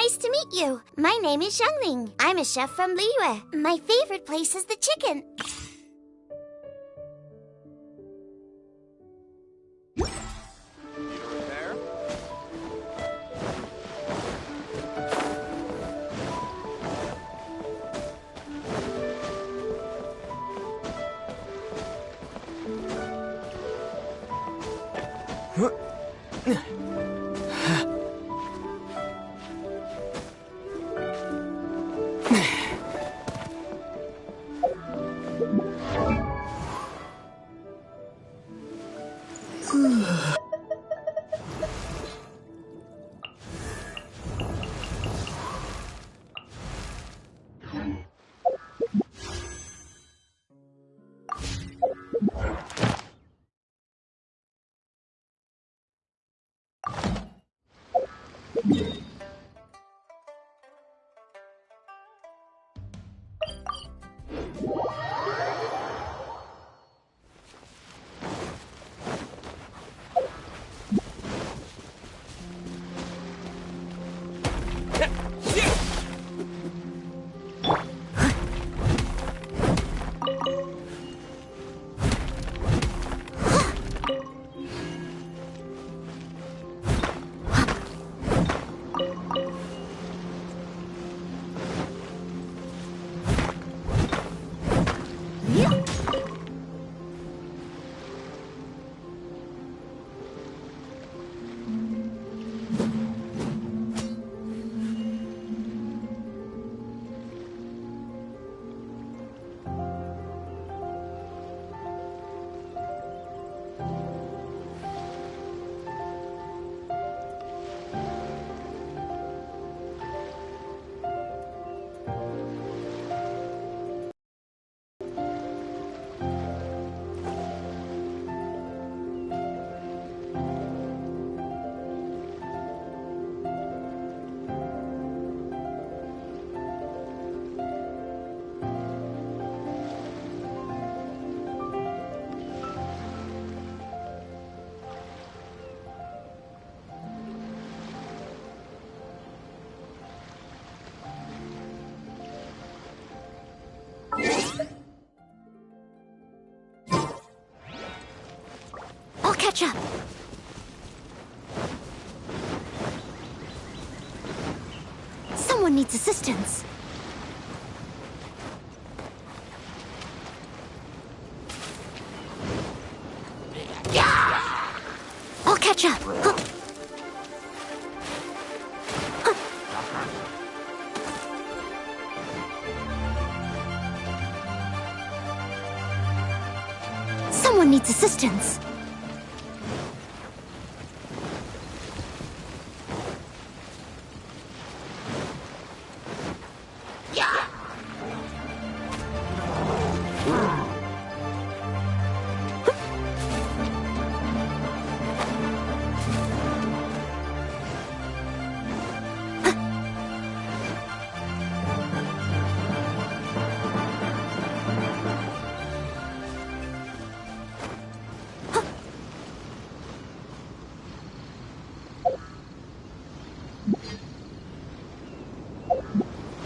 Nice to meet you. My name is Xiangling. I'm a chef from Liyue. My favorite place is the chicken. I'll catch up. Someone needs assistance. I'll catch up. Someone needs assistance.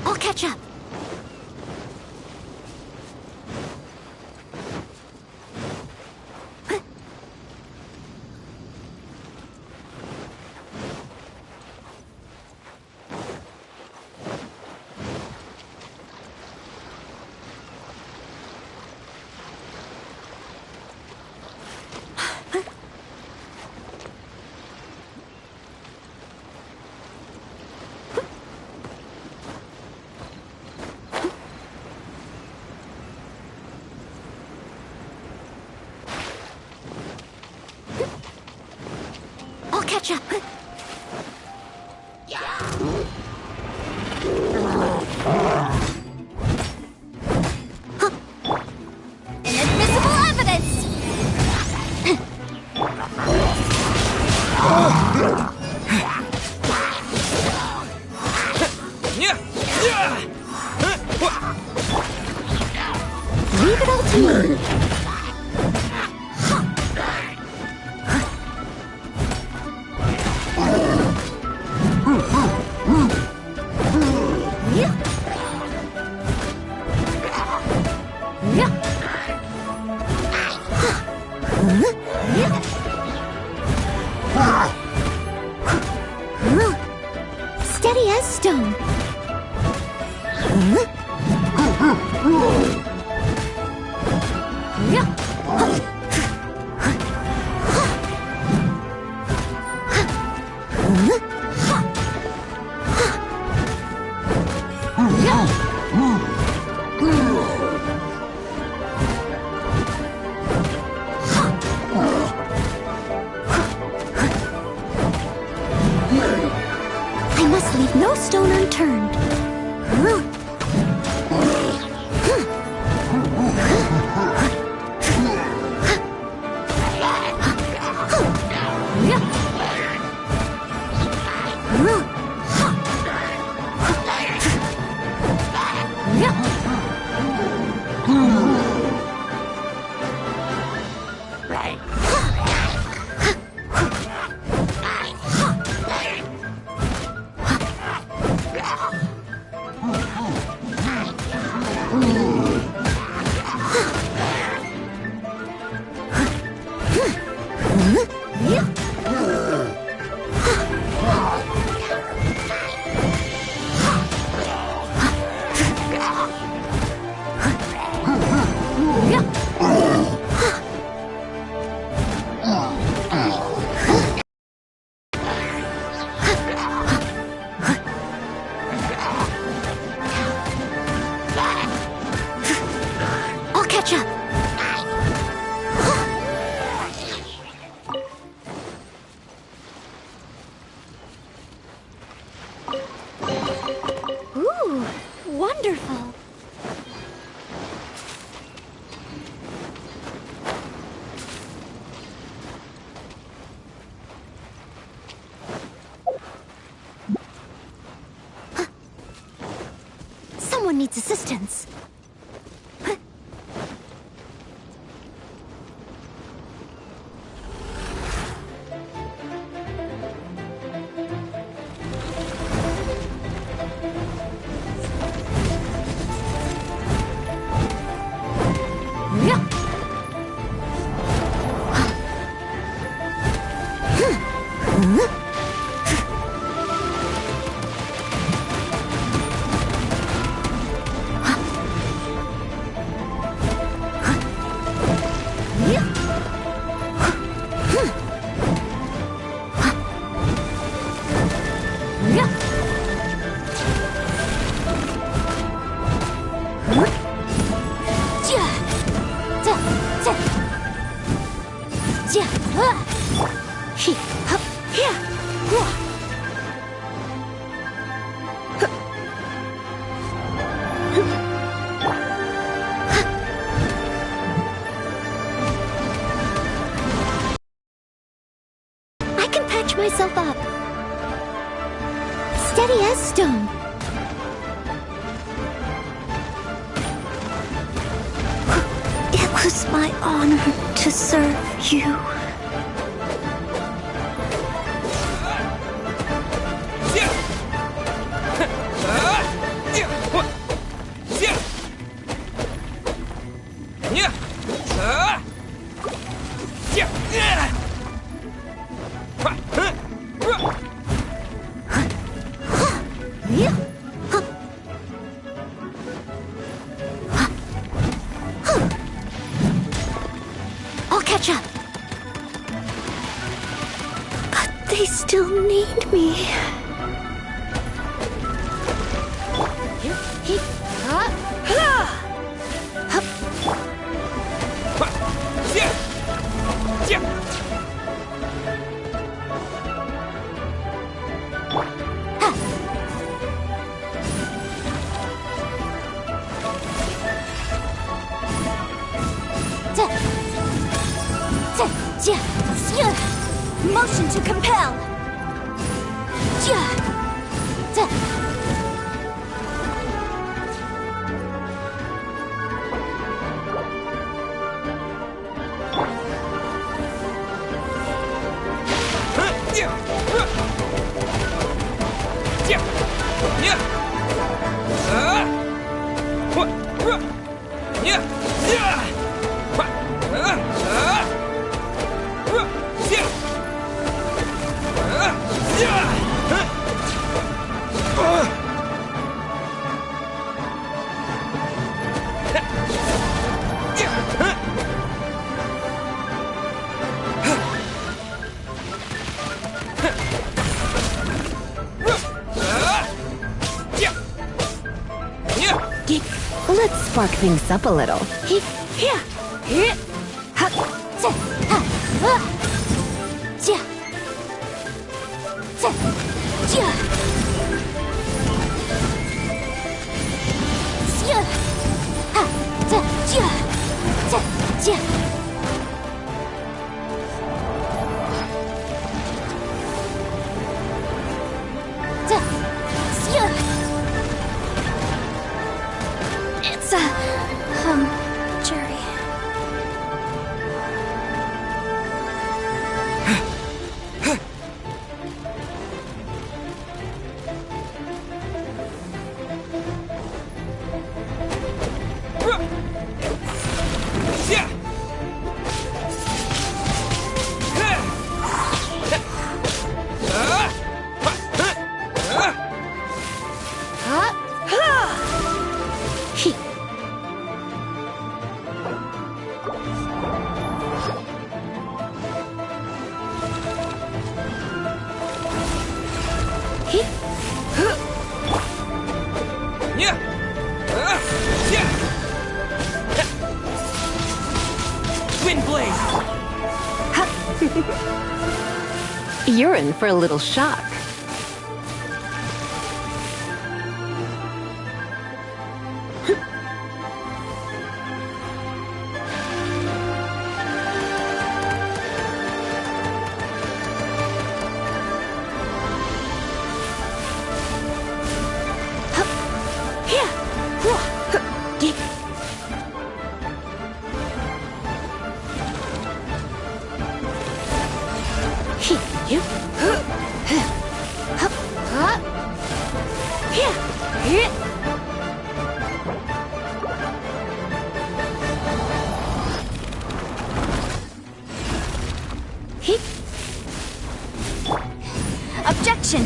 I'll catch up. I'll catch up. Inadmissible evidence! Leave it all to me. I must leave no stone unturned. I'll catch up. Ooh, wonderful. Someone needs assistance. I can patch myself up. Steady as stone. It was my honor to serve you. I'll catch up. But they still need me. Motion to compel. Let's spark things up a little. It's Jerry. Wind Blaze! You're in for a little shock. Objection!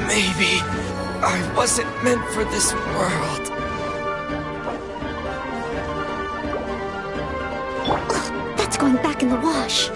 Maybe I wasn't meant for this world. That's going back in the wash.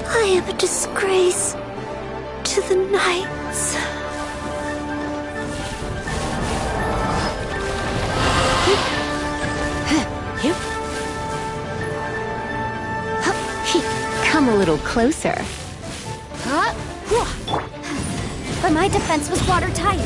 I am a disgrace to the knights. Come a little closer. But my defense was watertight.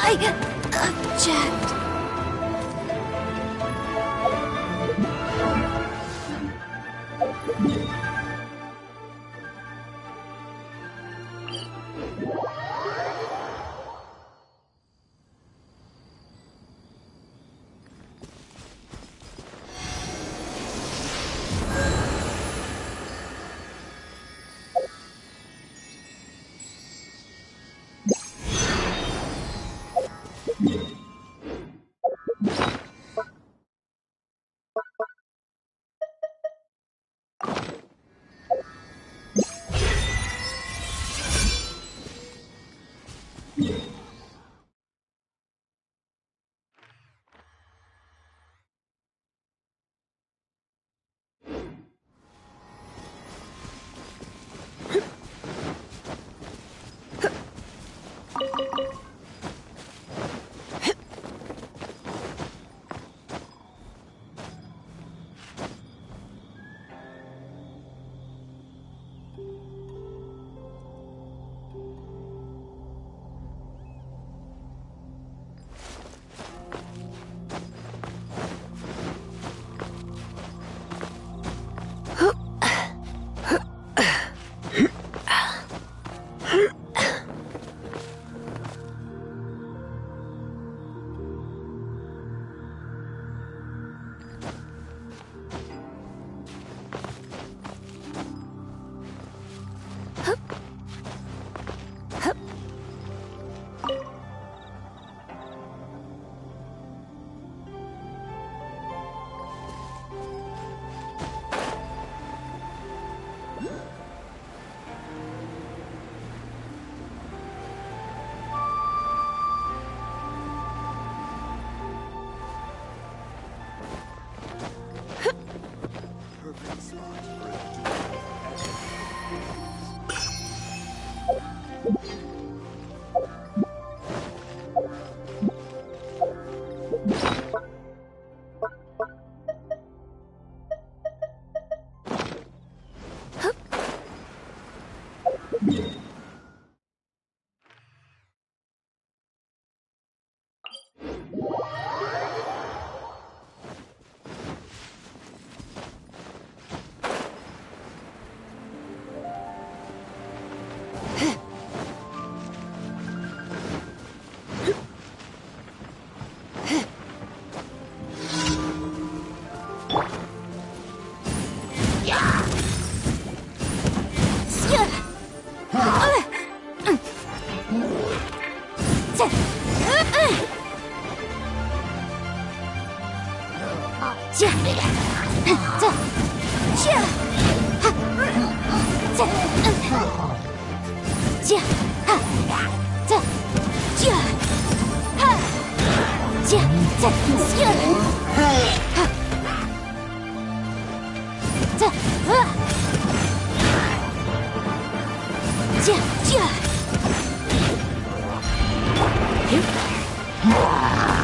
object.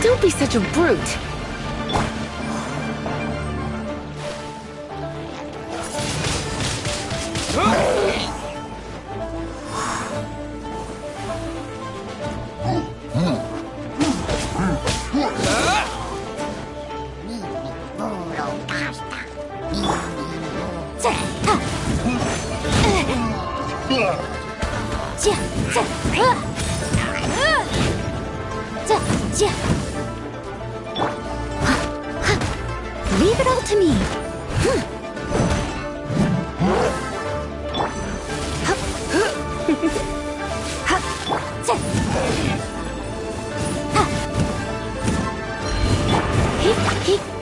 Don't be such a brute. Leave it all to me.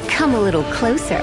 Come a little closer.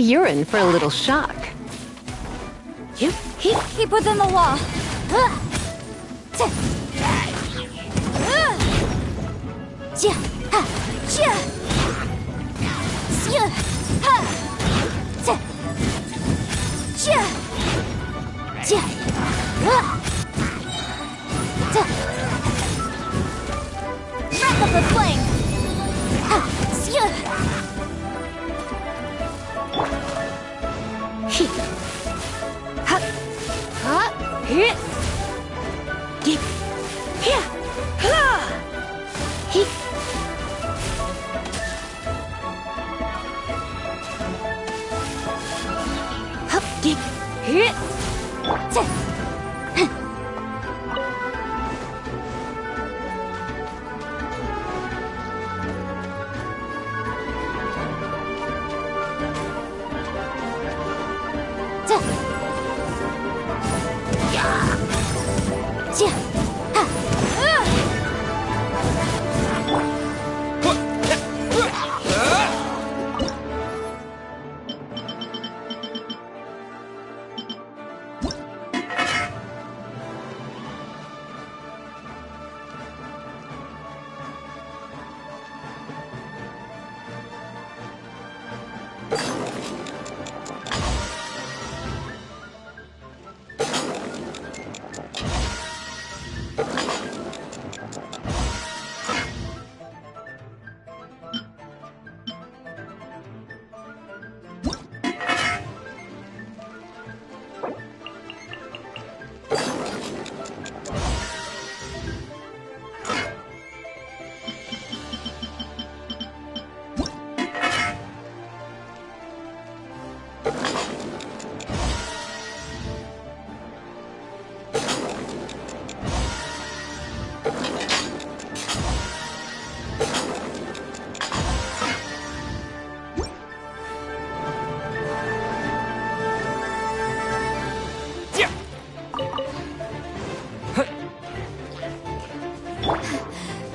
You're in for a little shock. Keep within the law. Wrap up the flame.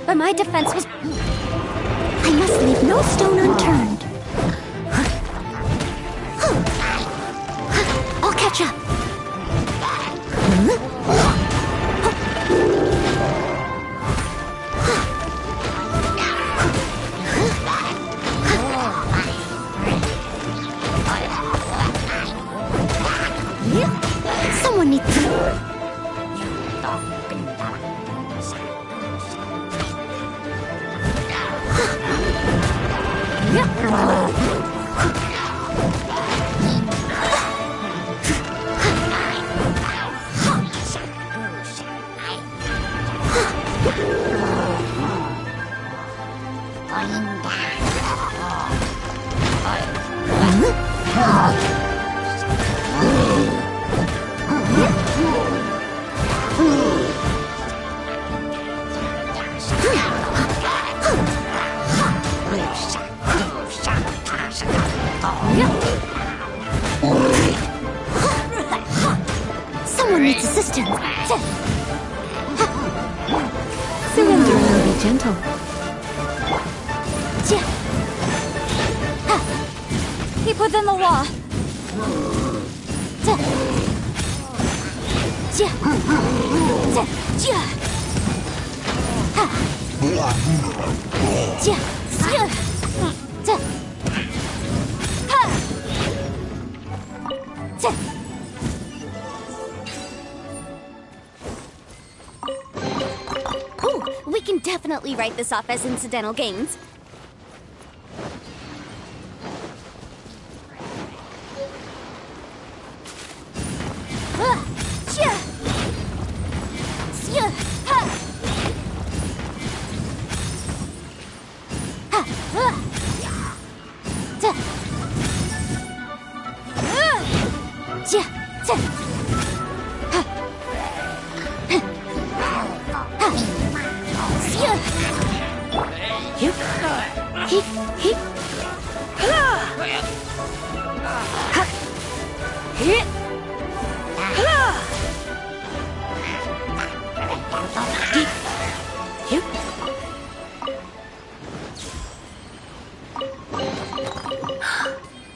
But my defense was... I must leave no stone unturned. I'll catch up. Someone needs to... Someone needs assistance. Surrender and be gentle. Keep within the law. Oh, we can definitely write this off as incidental gains.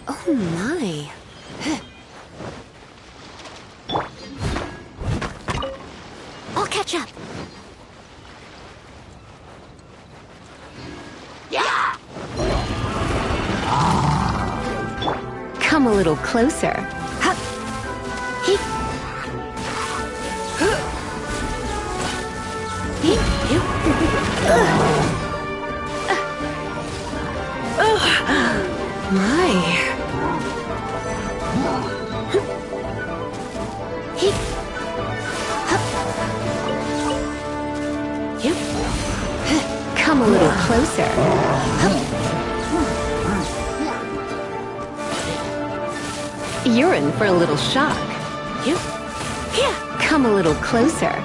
Oh my. I'll catch up. Come a little closer. My. Come a little closer. You're in for a little shock. Come a little closer.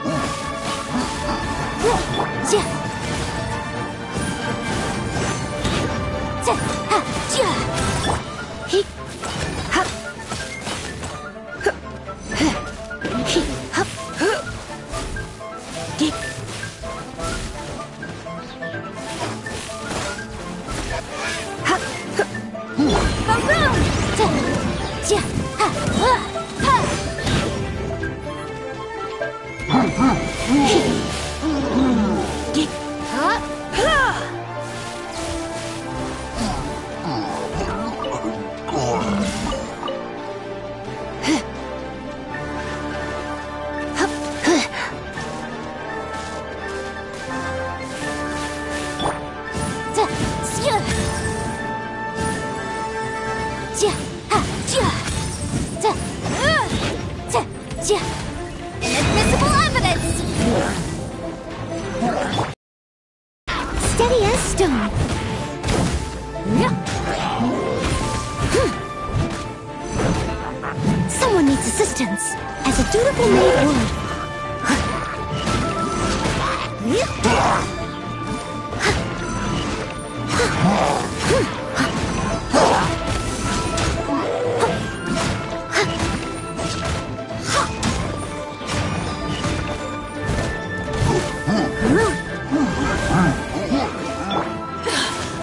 Inadmissible evidence! Steady as stone. Someone needs assistance, as a dutiful maid would.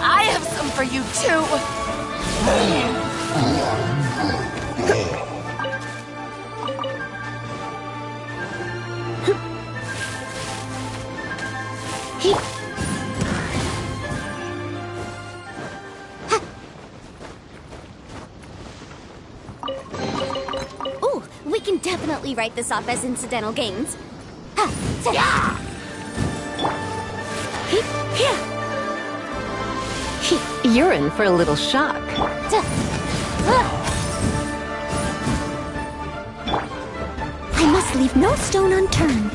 I have some for you too. Ooh, we can definitely write this off as incidental gains. You're in for a little shock. I must leave no stone unturned.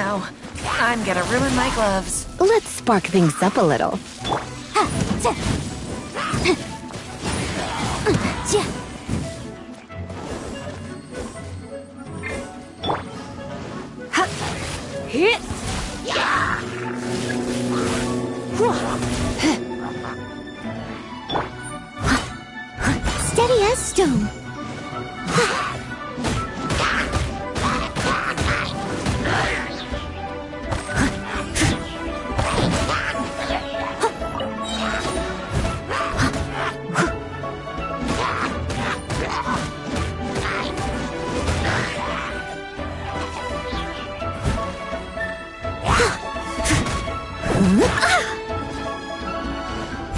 know. I'm gonna ruin my gloves. Let's spark things up a little. Steady as stone.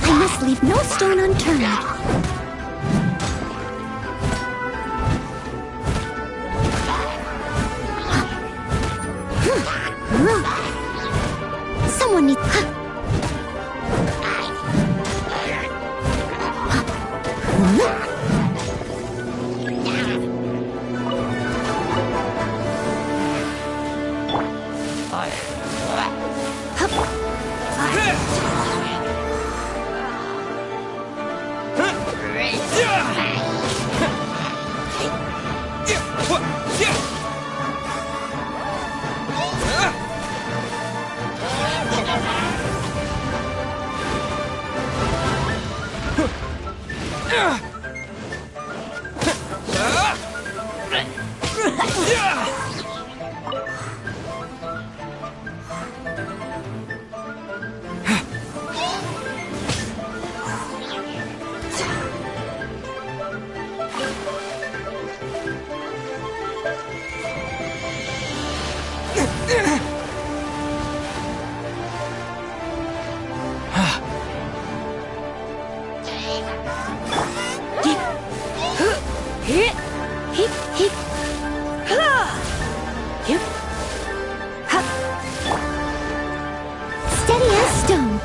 I must leave no stone unturned. Someone needs... Steady as stone.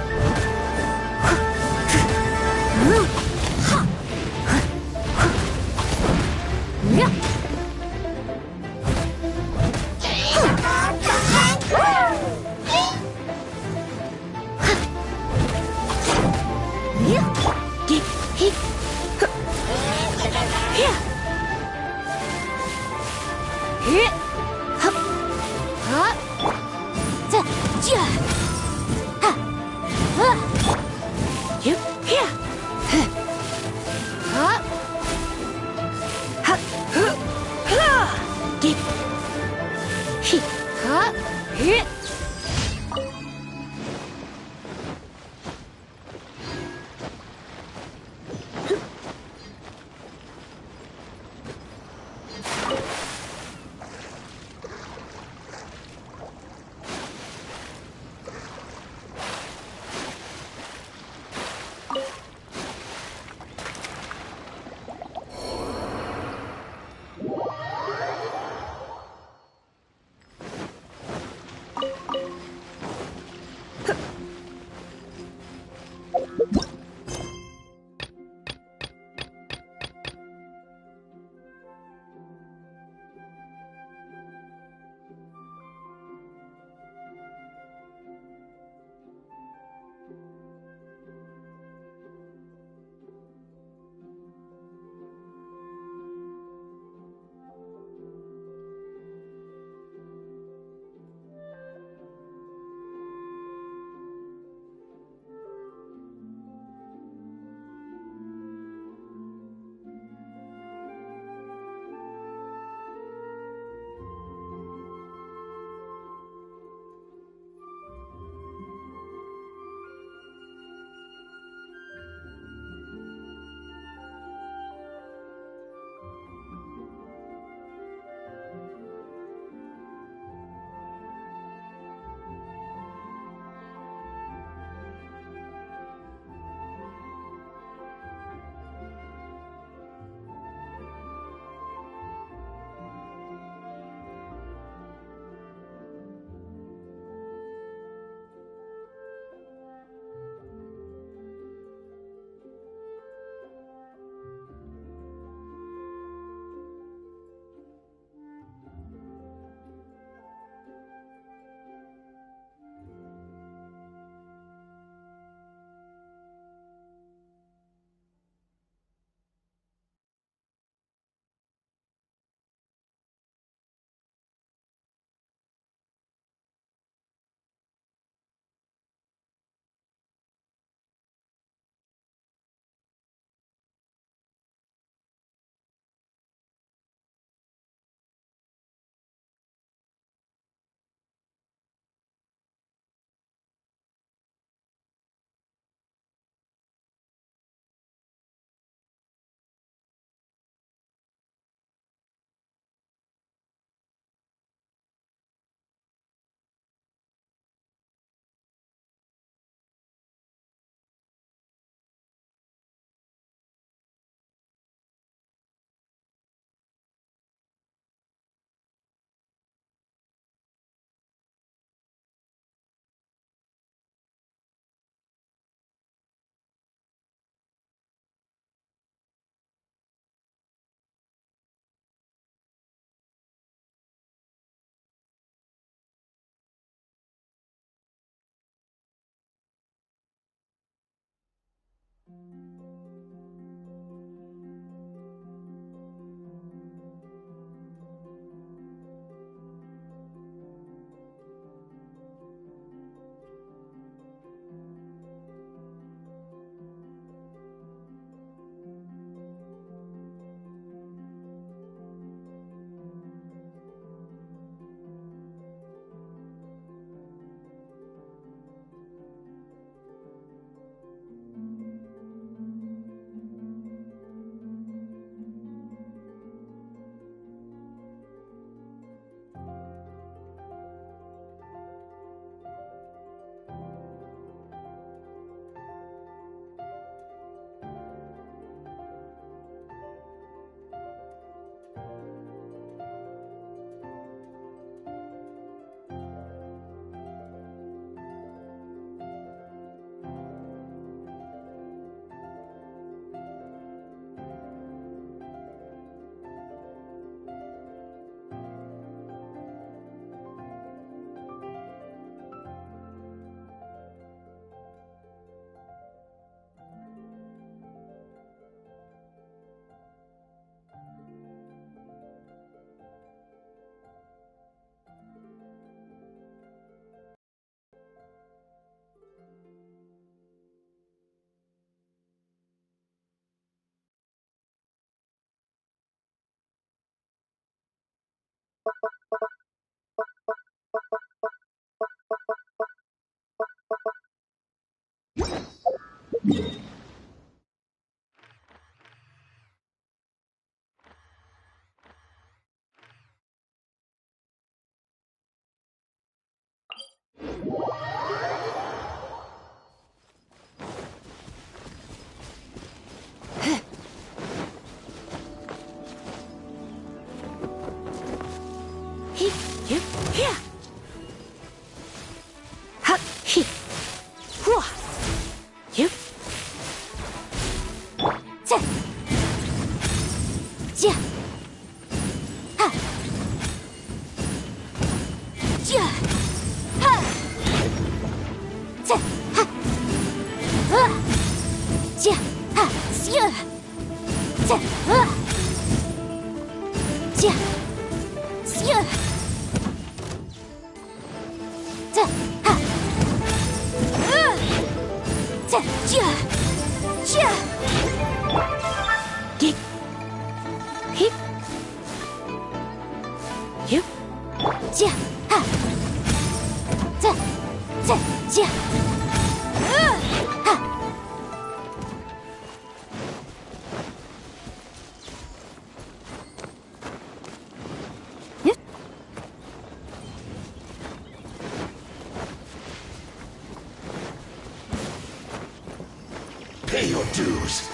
Pay your dues.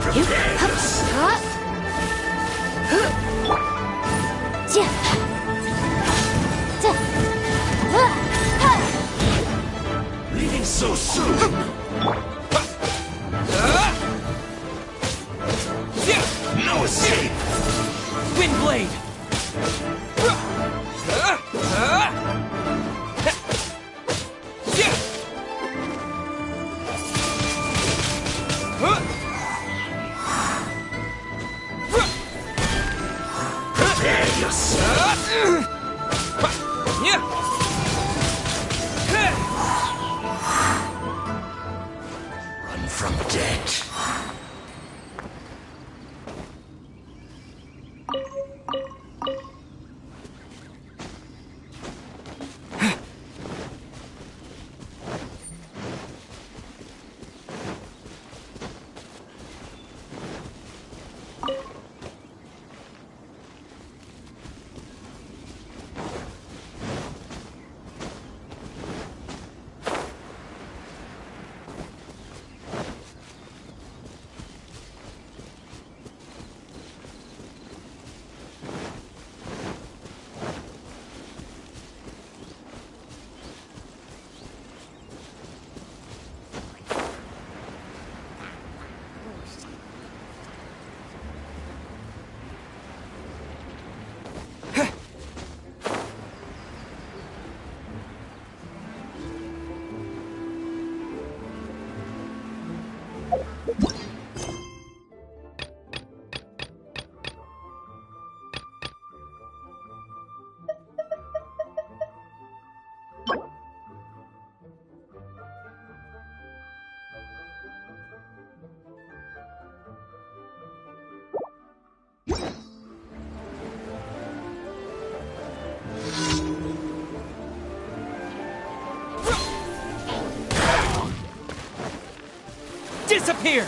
Prepare yourself. Leaving so soon. No escape. Windblade! Prepare yourself. Run from death. Disappear!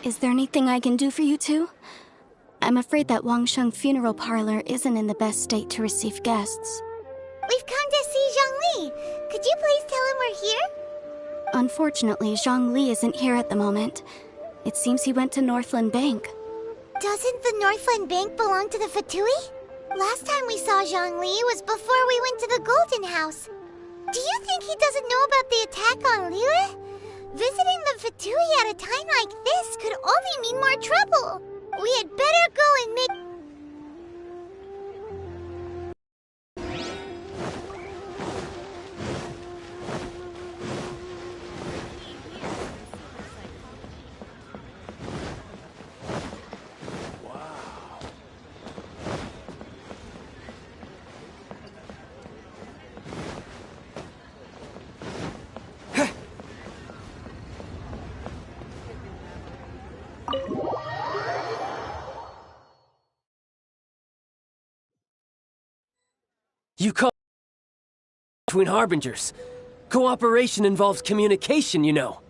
Is there anything I can do for you two? I'm afraid that Wangsheng Funeral Parlor isn't in the best state to receive guests. We've come to see Zhongli. Could you please tell him we're here? Unfortunately, Zhongli isn't here at the moment. It seems he went to Northland Bank. Doesn't the Northland Bank belong to the Fatui? Last time we saw Zhongli was before we went to the Golden House. Do you think he doesn't know about the attack on Liyue? Visiting the Fatui at a time like this could only mean more trouble. We had better go and make... You call between harbingers. Cooperation involves communication, you know.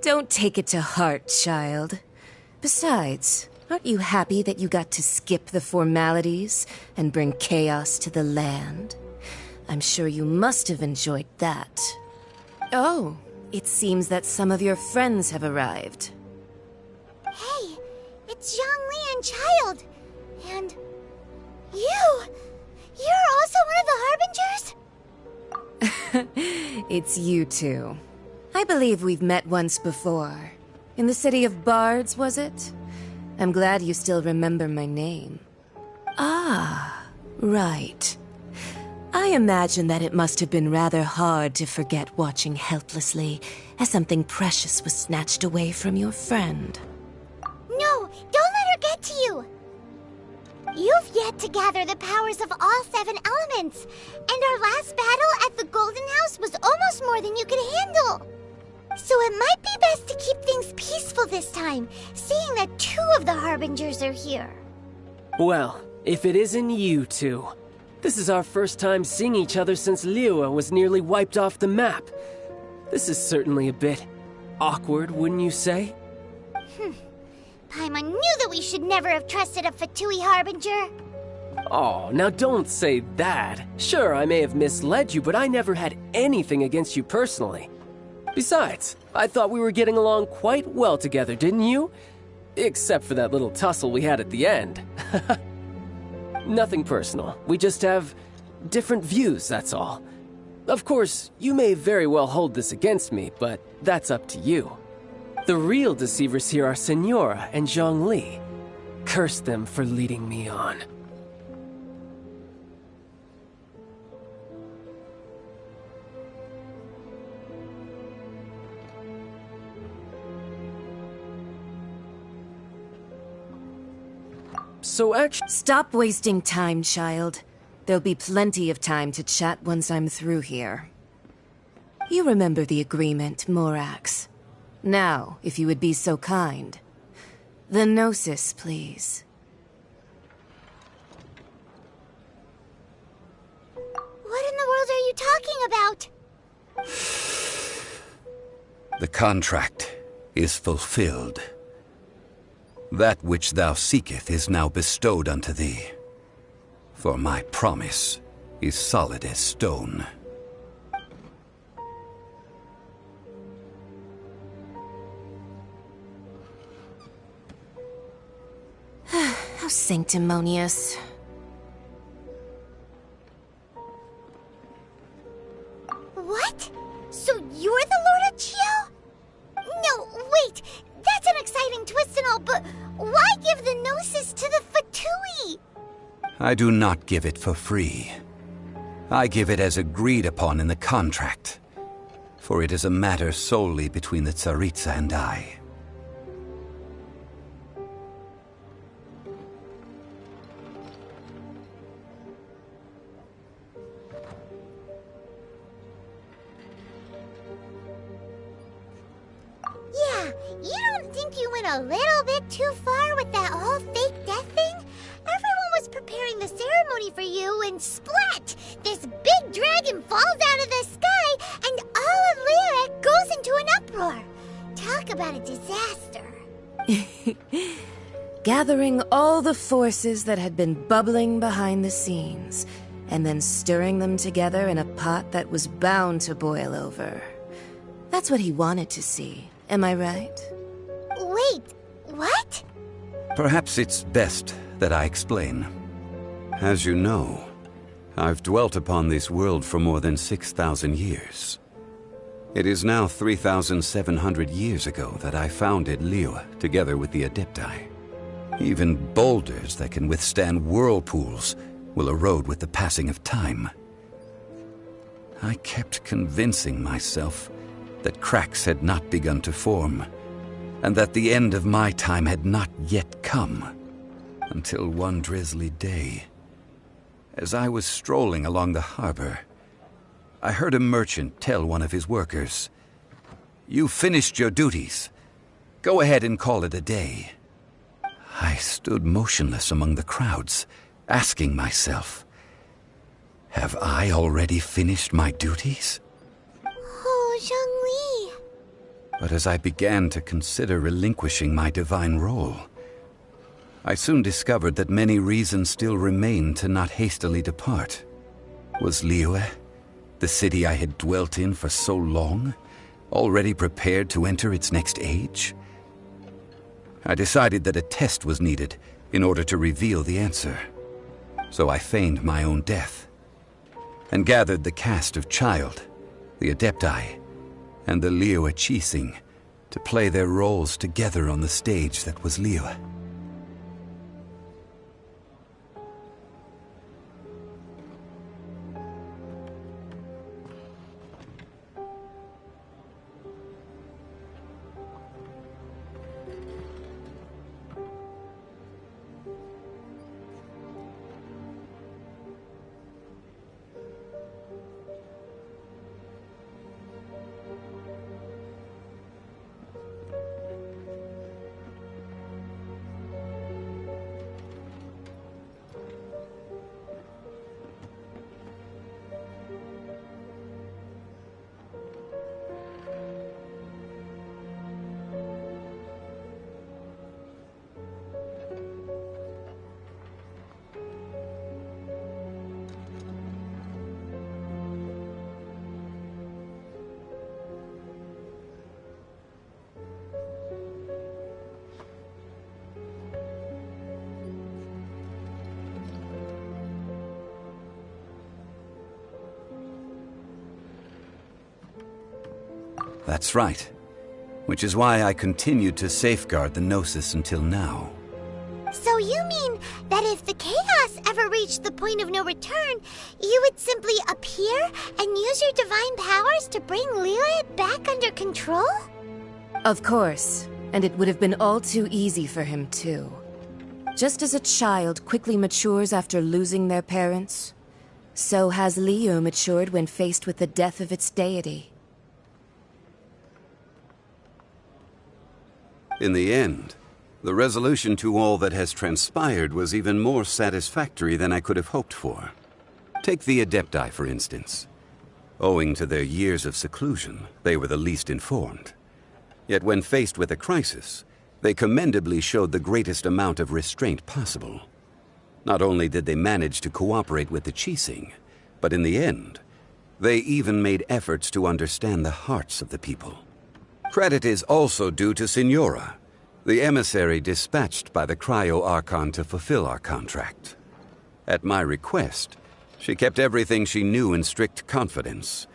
Don't take it to heart, child. Besides, aren't you happy that you got to skip the formalities and bring chaos to the land? I'm sure you must have enjoyed that. Oh, it seems that some of your friends have arrived. Hey, it's Zhongli and Child. And... you! You're also one of the Harbingers? It's you two. I believe we've met once before. In the city of Bards, was it? I'm glad you still remember my name. Ah, right. I imagine that it must have been rather hard to forget watching helplessly as something precious was snatched away from your friend. No, don't let her get to you! You've yet to gather the powers of all 7 elements, and our last battle at the Golden House was almost more than you could handle. So it might be best to keep things peaceful this time, seeing that 2 of the Harbingers are here. Well, if it isn't you two. This is our first time seeing each other since Liyue was nearly wiped off the map. This is certainly a bit awkward, wouldn't you say? Paimon knew that we should never have trusted a Fatui Harbinger. Oh, now don't say that. Sure, I may have misled you, but I never had anything against you personally. Besides, I thought we were getting along quite well together, didn't you? Except for that little tussle we had at the end. Nothing personal. We just have different views, that's all. Of course, you may very well hold this against me, but that's up to you. The real deceivers here are Senora and Zhongli. Curse them for leading me on. So actually... Stop wasting time, child. There'll be plenty of time to chat once I'm through here. You remember the agreement, Morax. Now, if you would be so kind. The Gnosis, please. What in the world are you talking about? The contract is fulfilled. That which thou seeketh is now bestowed unto thee. For my promise is solid as stone. How sanctimonious. What? So you're the Lord of Chiao? No, wait! That's an exciting twist and all, but why give the Gnosis to the Fatui? I do not give it for free. I give it as agreed upon in the contract. For it is a matter solely between the Tsaritsa and I. Yeah, you don't think you went a little bit too far with that whole fake death thing? Everyone was preparing the ceremony for you, and splat! This big dragon falls out of the sky, and all of Liyue goes into an uproar. Talk Talk about a disaster. Gathering all the forces that had been bubbling behind the scenes, and then stirring them together in a pot that was bound to boil over. That's what he wanted to see, am I right? Wait, what? Perhaps it's best that I explain. As you know, I've dwelt upon this world for more than 6,000 years. It is now 3,700 years ago that I founded Liyue together with the Adepti. Even boulders that can withstand whirlpools will erode with the passing of time. I kept convincing myself that cracks had not begun to form, and that the end of my time had not yet come, until one drizzly day, as I was strolling along the harbor, I heard a merchant tell one of his workers, "You finished your duties. Go ahead and call it a day." I stood motionless among the crowds, asking myself, have I already finished my duties? Oh, Zhongli. But as I began to consider relinquishing my divine role, I soon discovered that many reasons still remained to not hastily depart. Was Liyue, the city I had dwelt in for so long, already prepared to enter its next age? I decided that a test was needed in order to reveal the answer. So I feigned my own death, and gathered the cast of Childe, the Adepti, and the Liyue Qixing to play their roles together on the stage that was Liyue. That's right. Which is why I continued to safeguard the Gnosis until now. So you mean that if the chaos ever reached the point of no return, you would simply appear and use your divine powers to bring Liyue back under control? Of course, and it would have been all too easy for him too. Just as a child quickly matures after losing their parents, so has Liyue matured when faced with the death of its deity. In the end, the resolution to all that has transpired was even more satisfactory than I could have hoped for. Take the Adepti, for instance. Owing to their years of seclusion, they were the least informed. Yet when faced with a crisis, they commendably showed the greatest amount of restraint possible. Not only did they manage to cooperate with the Qixing, but in the end, they even made efforts to understand the hearts of the people. Credit is also due to Signora, the emissary dispatched by the Cryo-Archon to fulfill our contract. At my request, she kept everything she knew in strict confidence.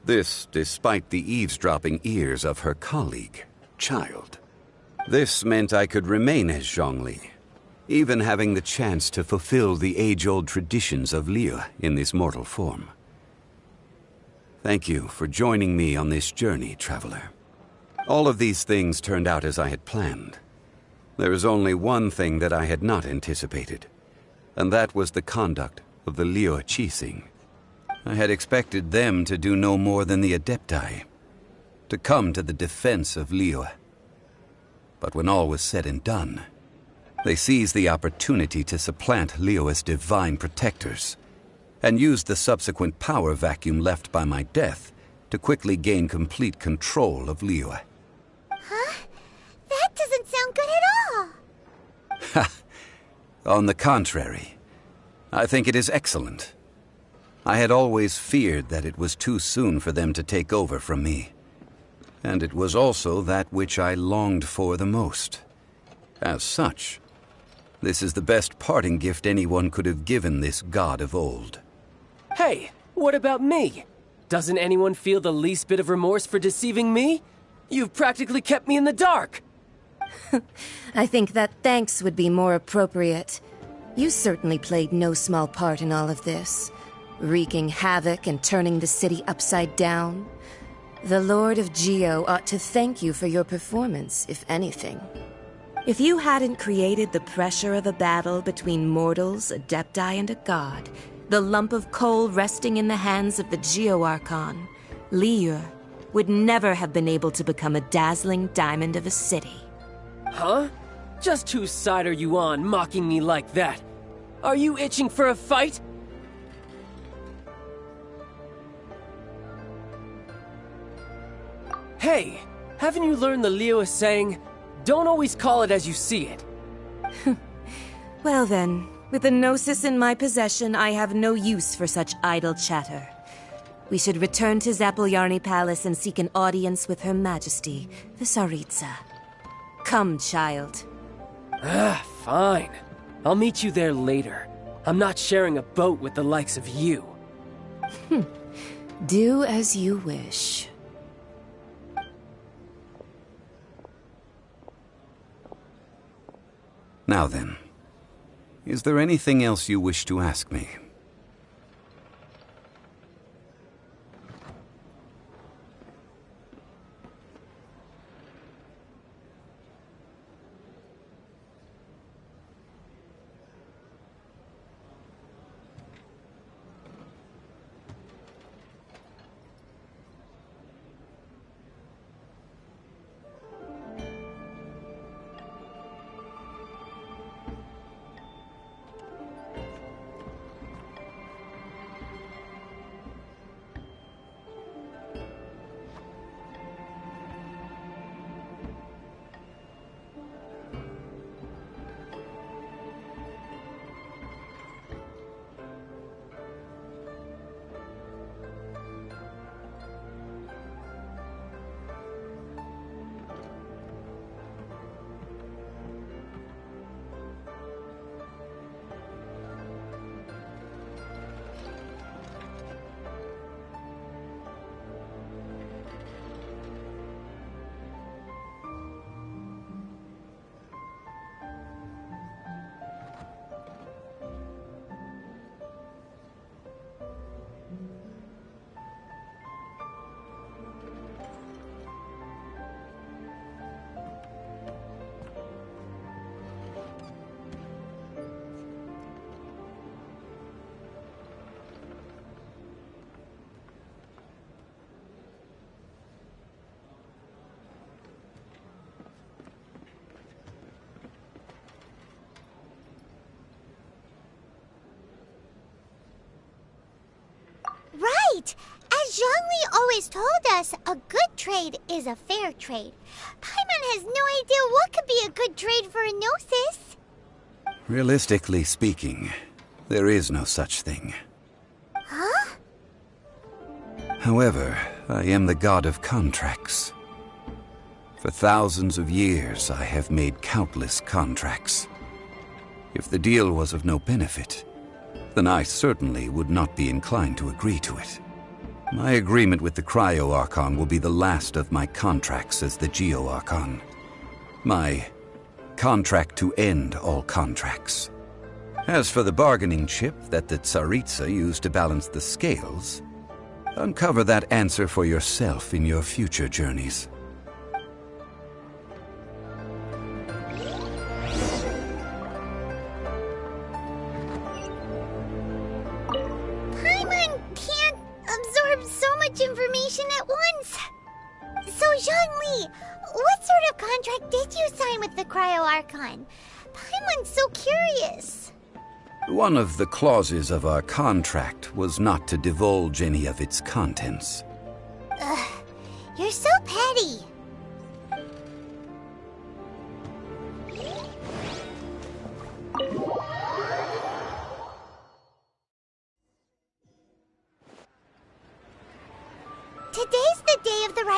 This despite the eavesdropping ears of her colleague, Childe. This meant I could remain as Zhongli, even having the chance to fulfill the age-old traditions of Liyue in this mortal form. Thank you for joining me on this journey, traveler. All of these things turned out as I had planned. There is only one thing that I had not anticipated, and that was the conduct of the Liyue Qixing. I had expected them to do no more than the Adepti, to come to the defense of Liyue. But when all was said and done, they seized the opportunity to supplant Liyue as divine protectors, and used the subsequent power vacuum left by my death to quickly gain complete control of Liyue. Huh? On the contrary, I think it is excellent. I had always feared that it was too soon for them to take over from me. And it was also that which I longed for the most. As such, this is the best parting gift anyone could have given this god of old. Hey, what about me? Doesn't anyone feel the least bit of remorse for deceiving me? You've practically kept me in the dark. I think that thanks would be more appropriate. You certainly played no small part in all of this, wreaking havoc and turning the city upside down. The Lord of Geo ought to thank you for your performance, if anything. If you hadn't created the pressure of a battle between mortals, adepti, and a god, the lump of coal resting in the hands of the Geo Archon, Liyue, would never have been able to become a dazzling diamond of a city. Huh? Just whose side are you on, mocking me like that? Are you itching for a fight? Hey, haven't you learned the Liyue saying, don't always call it as you see it? Well then, with the Gnosis in my possession, I have no use for such idle chatter. We should return to Zapoljarny Palace and seek an audience with Her Majesty, the Tsaritsa. Come, child. Fine. I'll meet you there later. I'm not sharing a boat with the likes of you. Do as you wish. Now then, is there anything else you wish to ask me? Right! As Zhongli always told us, a good trade is a fair trade. Paimon has no idea what could be a good trade for a Gnosis. Realistically speaking, there is no such thing. Huh? However, I am the god of contracts. For thousands of years, I have made countless contracts. If the deal was of no benefit, then I certainly would not be inclined to agree to it. My agreement with the Cryo Archon will be the last of my contracts as the Geo Archon. My contract to end all contracts. As for the bargaining chip that the Tsaritsa used to balance the scales, uncover that answer for yourself in your future journeys. Paimon can't absorb so much information at once. So, Zhongli, what sort of contract did you sign with the Cryo Archon? Paimon's so curious. One of the clauses of our contract was not to divulge any of its contents. You're so petty.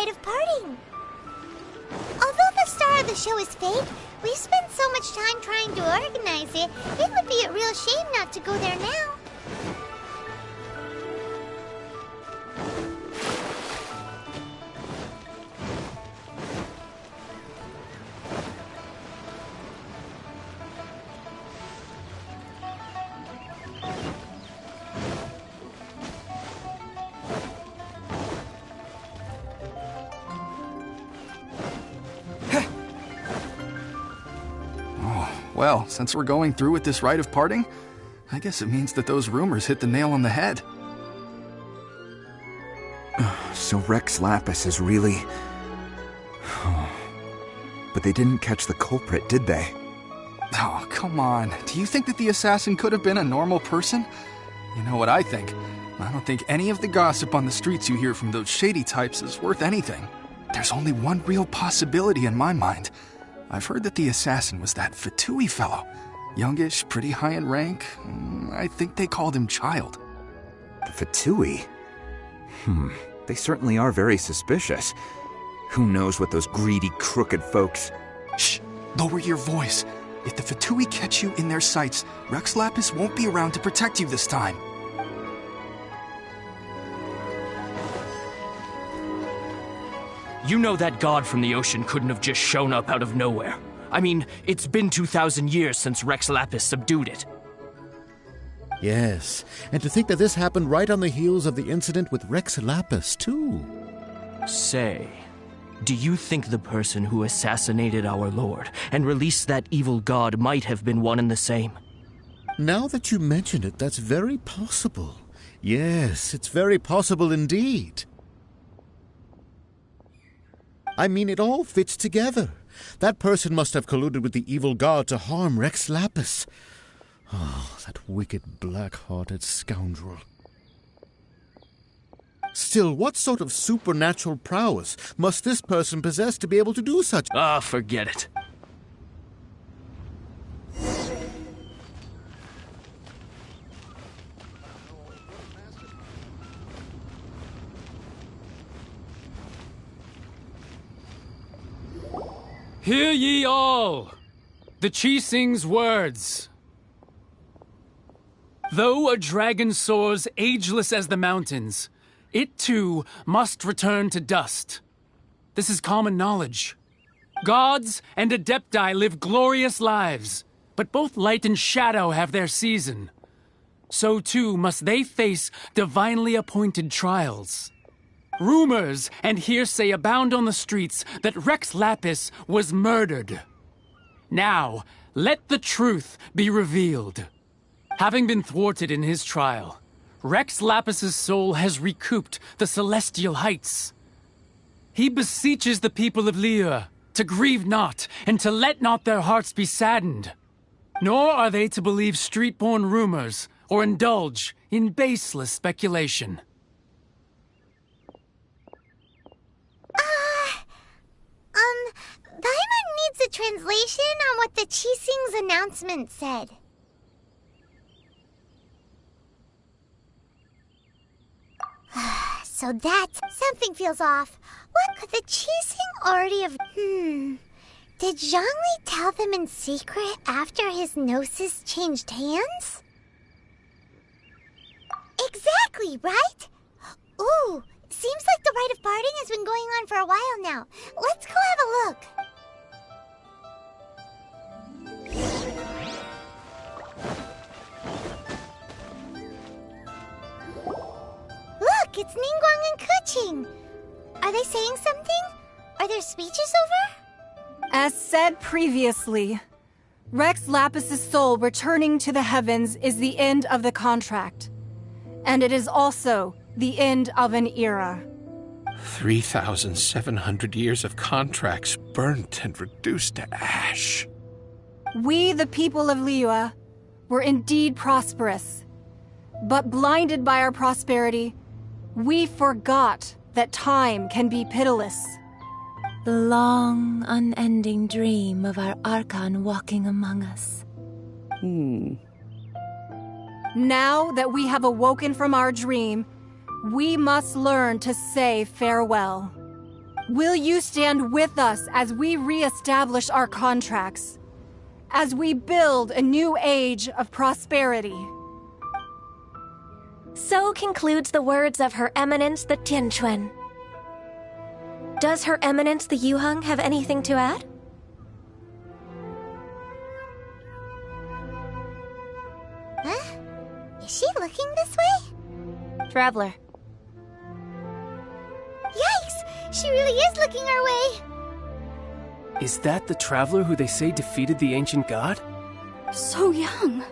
rite of parting. Although the star of the show is fake, we've spent so much time trying to organize it, it would be a real shame not to go there now. Well, since we're going through with this rite of parting, I guess it means that those rumors hit the nail on the head. So Rex Lapis is really... But they didn't catch the culprit, did they? Oh, come on. Do you think that the assassin could have been a normal person? You know what I think? I don't think any of the gossip on the streets you hear from those shady types is worth anything. There's only one real possibility in my mind. I've heard that the assassin was that Fatui fellow. Youngish, pretty high in rank. I think they called him Child. The Fatui? They certainly are very suspicious. Who knows what those greedy, crooked folks... Shh! Lower your voice. If the Fatui catch you in their sights, Rex Lapis won't be around to protect you this time. You know that god from the ocean couldn't have just shown up out of nowhere. I mean, it's been 2,000 years since Rex Lapis subdued it. Yes, and to think that this happened right on the heels of the incident with Rex Lapis, too. Say, do you think the person who assassinated our lord and released that evil god might have been one and the same? Now that you mention it, that's very possible. Yes, it's very possible indeed. I mean, it all fits together. That person must have colluded with the evil god to harm Rex Lapis. Oh, that wicked, black-hearted scoundrel. Still, what sort of supernatural prowess must this person possess to be able to do such? Ah, forget it. Hear ye all, the Qixing's words. Though a dragon soars ageless as the mountains, it too must return to dust. This is common knowledge. Gods and Adepti live glorious lives, but both light and shadow have their season. So too must they face divinely appointed trials. Rumors and hearsay abound on the streets that Rex Lapis was murdered. Now, let the truth be revealed. Having been thwarted in his trial, Rex Lapis's soul has recouped the celestial heights. He beseeches the people of Liyue to grieve not and to let not their hearts be saddened. Nor are they to believe street-born rumors or indulge in baseless speculation. Paimon needs a translation on what the Qixing's announcement said. So that's... Something feels off. What could the Qixing already have... Did Zhongli tell them in secret after his gnosis changed hands? Exactly, right? Ooh, seems like the rite of parting has been going on for a while now. Let's go have a look. Look, it's Ningguang and Keqing. Are they saying something? Are their speeches over? As said previously, Rex Lapis's soul returning to the heavens is the end of the contract. And it is also the end of an era. 3,700 years of contracts burnt and reduced to ash. We, the people of Liyue, were indeed prosperous. But blinded by our prosperity, we forgot that time can be pitiless. The long, unending dream of our Archon walking among us. Now that we have awoken from our dream, we must learn to say farewell. Will you stand with us as we re-establish our contracts? As we build a new age of prosperity? So concludes the words of Her Eminence the Tianquan. Does Her Eminence the Yuheng have anything to add? Huh? Is she looking this way? Traveler. Yikes! She really is looking our way! Is that the traveler who they say defeated the ancient god? So young.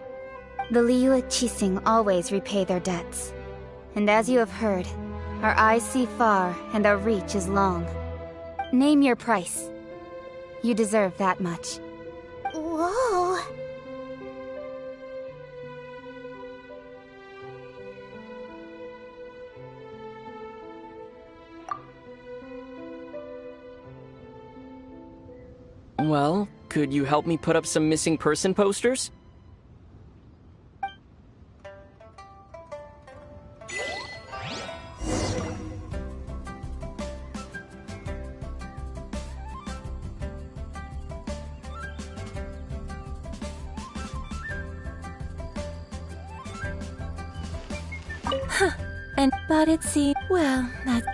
The Liyue Qixing always repay their debts. And as you have heard, our eyes see far and our reach is long. Name your price. You deserve that much. Whoa! Well, could you help me put up some missing person posters? Huh. But it seems... Well, that's...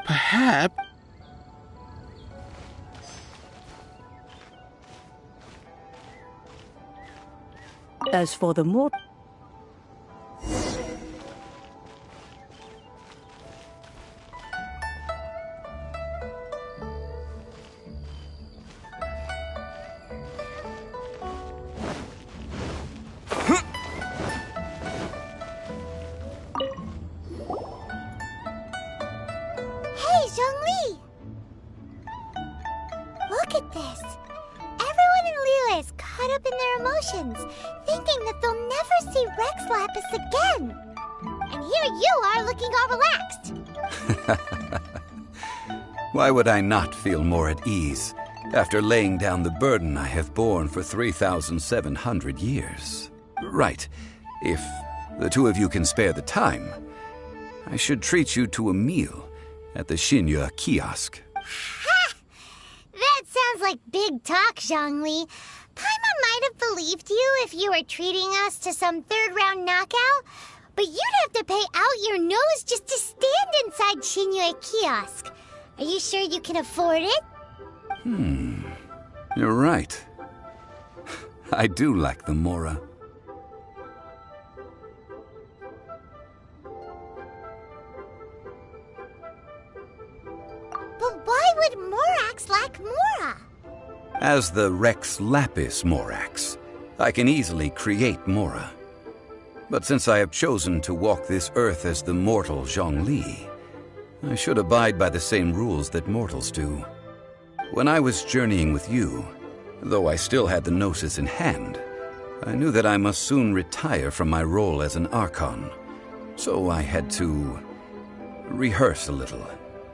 Perhaps. As for the more... Hey, Zhongli! Look at this. Everyone in Liyue is caught up in their emotions, thinking that they'll never see Rex Lapis again. And here you are looking all relaxed. Why would I not feel more at ease after laying down the burden I have borne for 3,700 years? Right. If the two of you can spare the time, I should treat you to a meal at the Xinyue kiosk. Ha! That sounds like big talk, Zhongli. Paimon might have believed you if you were treating us to some third-round knockout, but you'd have to pay out your nose just to stand inside Xinyue kiosk. Are you sure you can afford it? You're right. I do like the Mora. But why would Morax lack Mora? As the Rex Lapis Morax, I can easily create Mora. But since I have chosen to walk this earth as the mortal Zhongli, I should abide by the same rules that mortals do. When I was journeying with you, though I still had the Gnosis in hand, I knew that I must soon retire from my role as an Archon. So I had to rehearse a little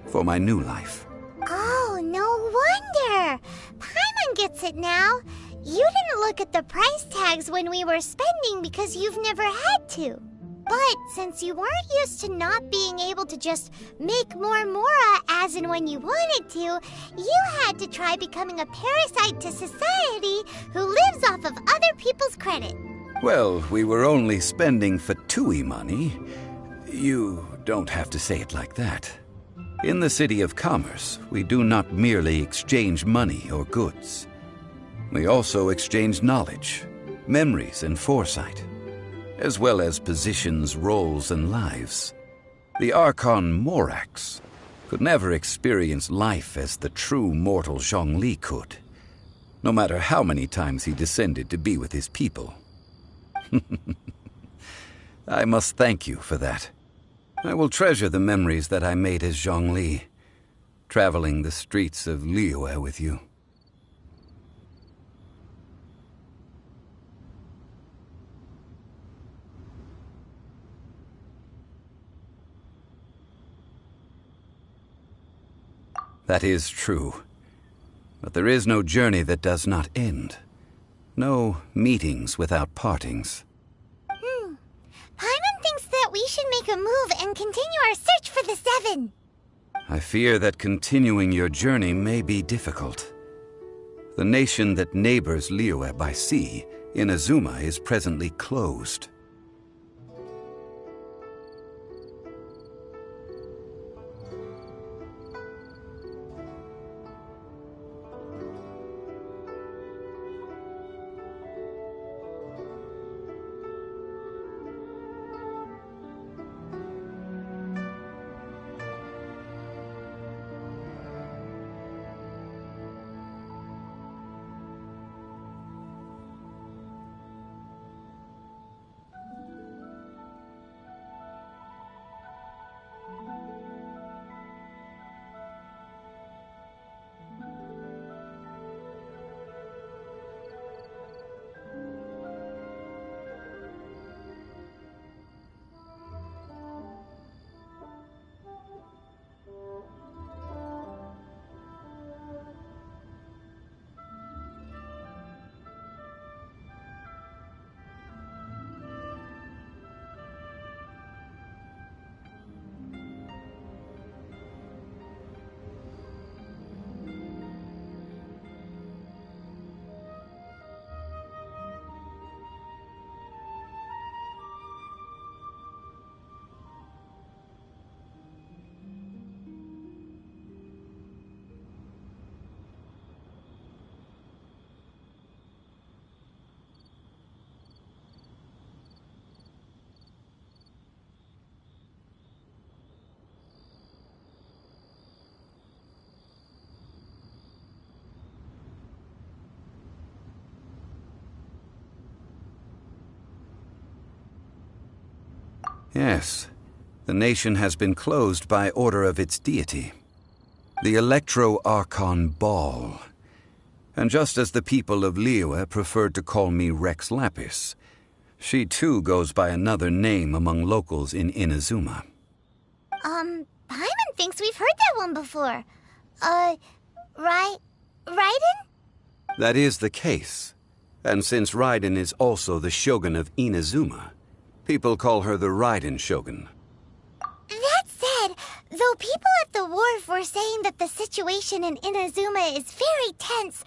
for my new life. Oh, no wonder! Paimon gets it now. You didn't look at the price tags when we were spending because you've never had to. But since you weren't used to not being able to just make more Mora as and when you wanted to, you had to try becoming a parasite to society who lives off of other people's credit. Well, we were only spending Fatui money. You don't have to say it like that. In the City of Commerce, we do not merely exchange money or goods. We also exchange knowledge, memories, and foresight, as well as positions, roles, and lives. The Archon Morax could never experience life as the true mortal Zhongli could, no matter how many times he descended to be with his people. I must thank you for that. I will treasure the memories that I made as Zhongli, traveling the streets of Liyue with you. That is true. But there is no journey that does not end. No meetings without partings. Paimon thinks that we should make a move and continue our search for the Seven. I fear that continuing your journey may be difficult. The nation that neighbors Liyue by sea, Inazuma, is presently closed. Yes, the nation has been closed by order of its deity, the Electro-Archon Ball. And just as the people of Liyue preferred to call me Rex Lapis, she too goes by another name among locals in Inazuma. Paimon thinks we've heard that one before. Raiden? That is the case. And since Raiden is also the Shogun of Inazuma, people call her the Raiden Shogun. That said, though people at the wharf were saying that the situation in Inazuma is very tense,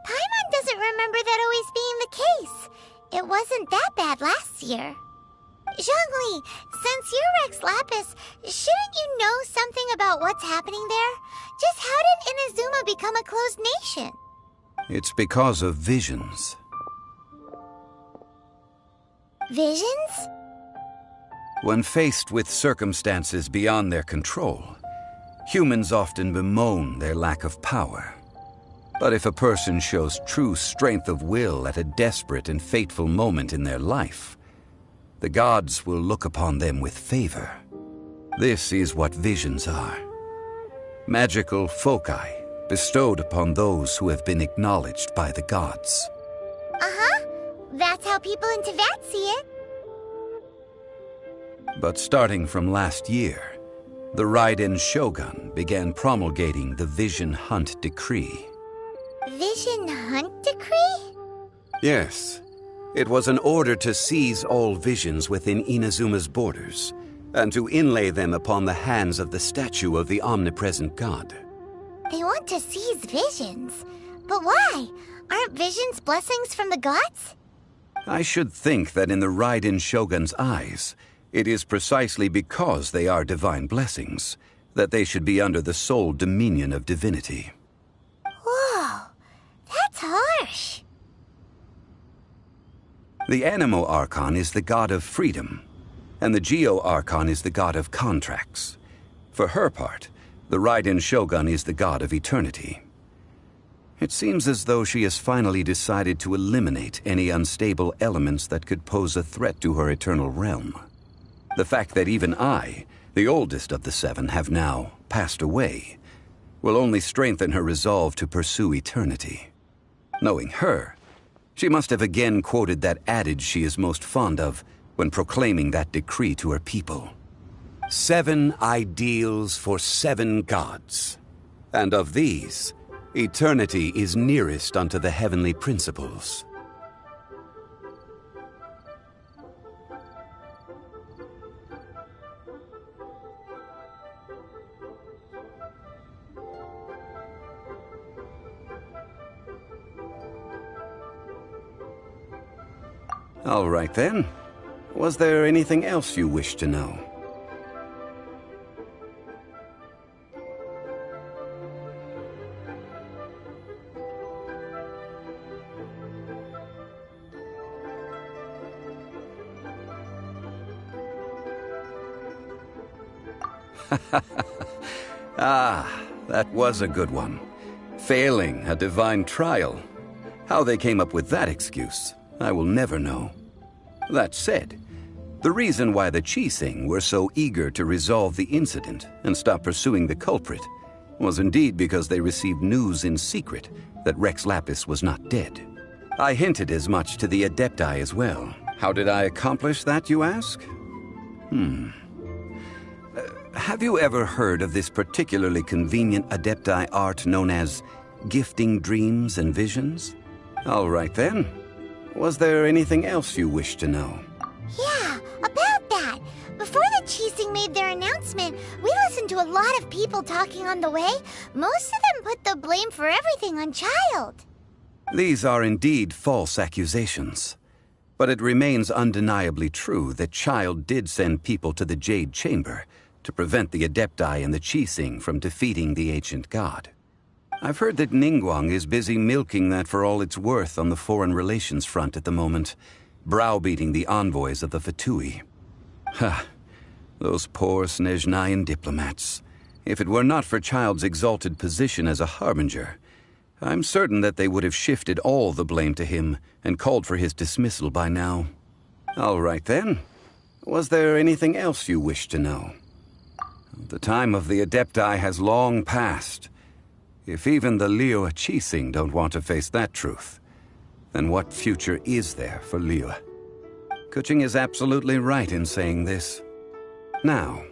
Paimon doesn't remember that always being the case. It wasn't that bad last year. Zhongli, since you're Rex Lapis, shouldn't you know something about what's happening there? Just how did Inazuma become a closed nation? It's because of visions. Visions? When faced with circumstances beyond their control, humans often bemoan their lack of power. But if a person shows true strength of will at a desperate and fateful moment in their life, the gods will look upon them with favor. This is what visions are. Magical foci bestowed upon those who have been acknowledged by the gods. Uh-huh. That's how people in Teyvat see it. But starting from last year, the Raiden Shogun began promulgating the Vision Hunt Decree. Vision Hunt Decree? Yes. It was an order to seize all visions within Inazuma's borders, and to inlay them upon the hands of the statue of the omnipresent god. They want to seize visions. But why? Aren't visions blessings from the gods? I should think that in the Raiden Shogun's eyes, it is precisely because they are divine blessings that they should be under the sole dominion of divinity. Whoa, that's harsh. The Anemo Archon is the god of freedom, and the Geo Archon is the god of contracts. For her part, the Raiden Shogun is the god of eternity. It seems as though she has finally decided to eliminate any unstable elements that could pose a threat to her eternal realm. The fact that even I, the oldest of the seven, have now passed away, will only strengthen her resolve to pursue eternity. Knowing her, she must have again quoted that adage she is most fond of when proclaiming that decree to her people. 7 ideals for 7 gods. And of these, eternity is nearest unto the heavenly principles. All right then. Was there anything else you wish to know? Ah, that was a good one. Failing a divine trial. How they came up with that excuse, I will never know. That said, the reason why the Qixing were so eager to resolve the incident and stop pursuing the culprit was indeed because they received news in secret that Rex Lapis was not dead. I hinted as much to the Adepti as well. How did I accomplish that, you ask? Have you ever heard of this particularly convenient Adepti art known as gifting dreams and visions? All right then. Was there anything else you wish to know? Yeah, about that. Before the Qixing made their announcement, we listened to a lot of people talking on the way. Most of them put the blame for everything on Childe. These are indeed false accusations. But it remains undeniably true that Childe did send people to the Jade Chamber to prevent the Adepti and the Qixing from defeating the ancient god. I've heard that Ningguang is busy milking that for all it's worth on the foreign relations front at the moment, browbeating the envoys of the Fatui. Ha! Those poor Snezhnayan diplomats. If it were not for Childe's exalted position as a harbinger, I'm certain that they would have shifted all the blame to him and called for his dismissal by now. All right then. Was there anything else you wish to know? The time of the Adepti has long passed. If even the Liyue Qixing don't want to face that truth, then what future is there for Liyue? Keqing is absolutely right in saying this. Now,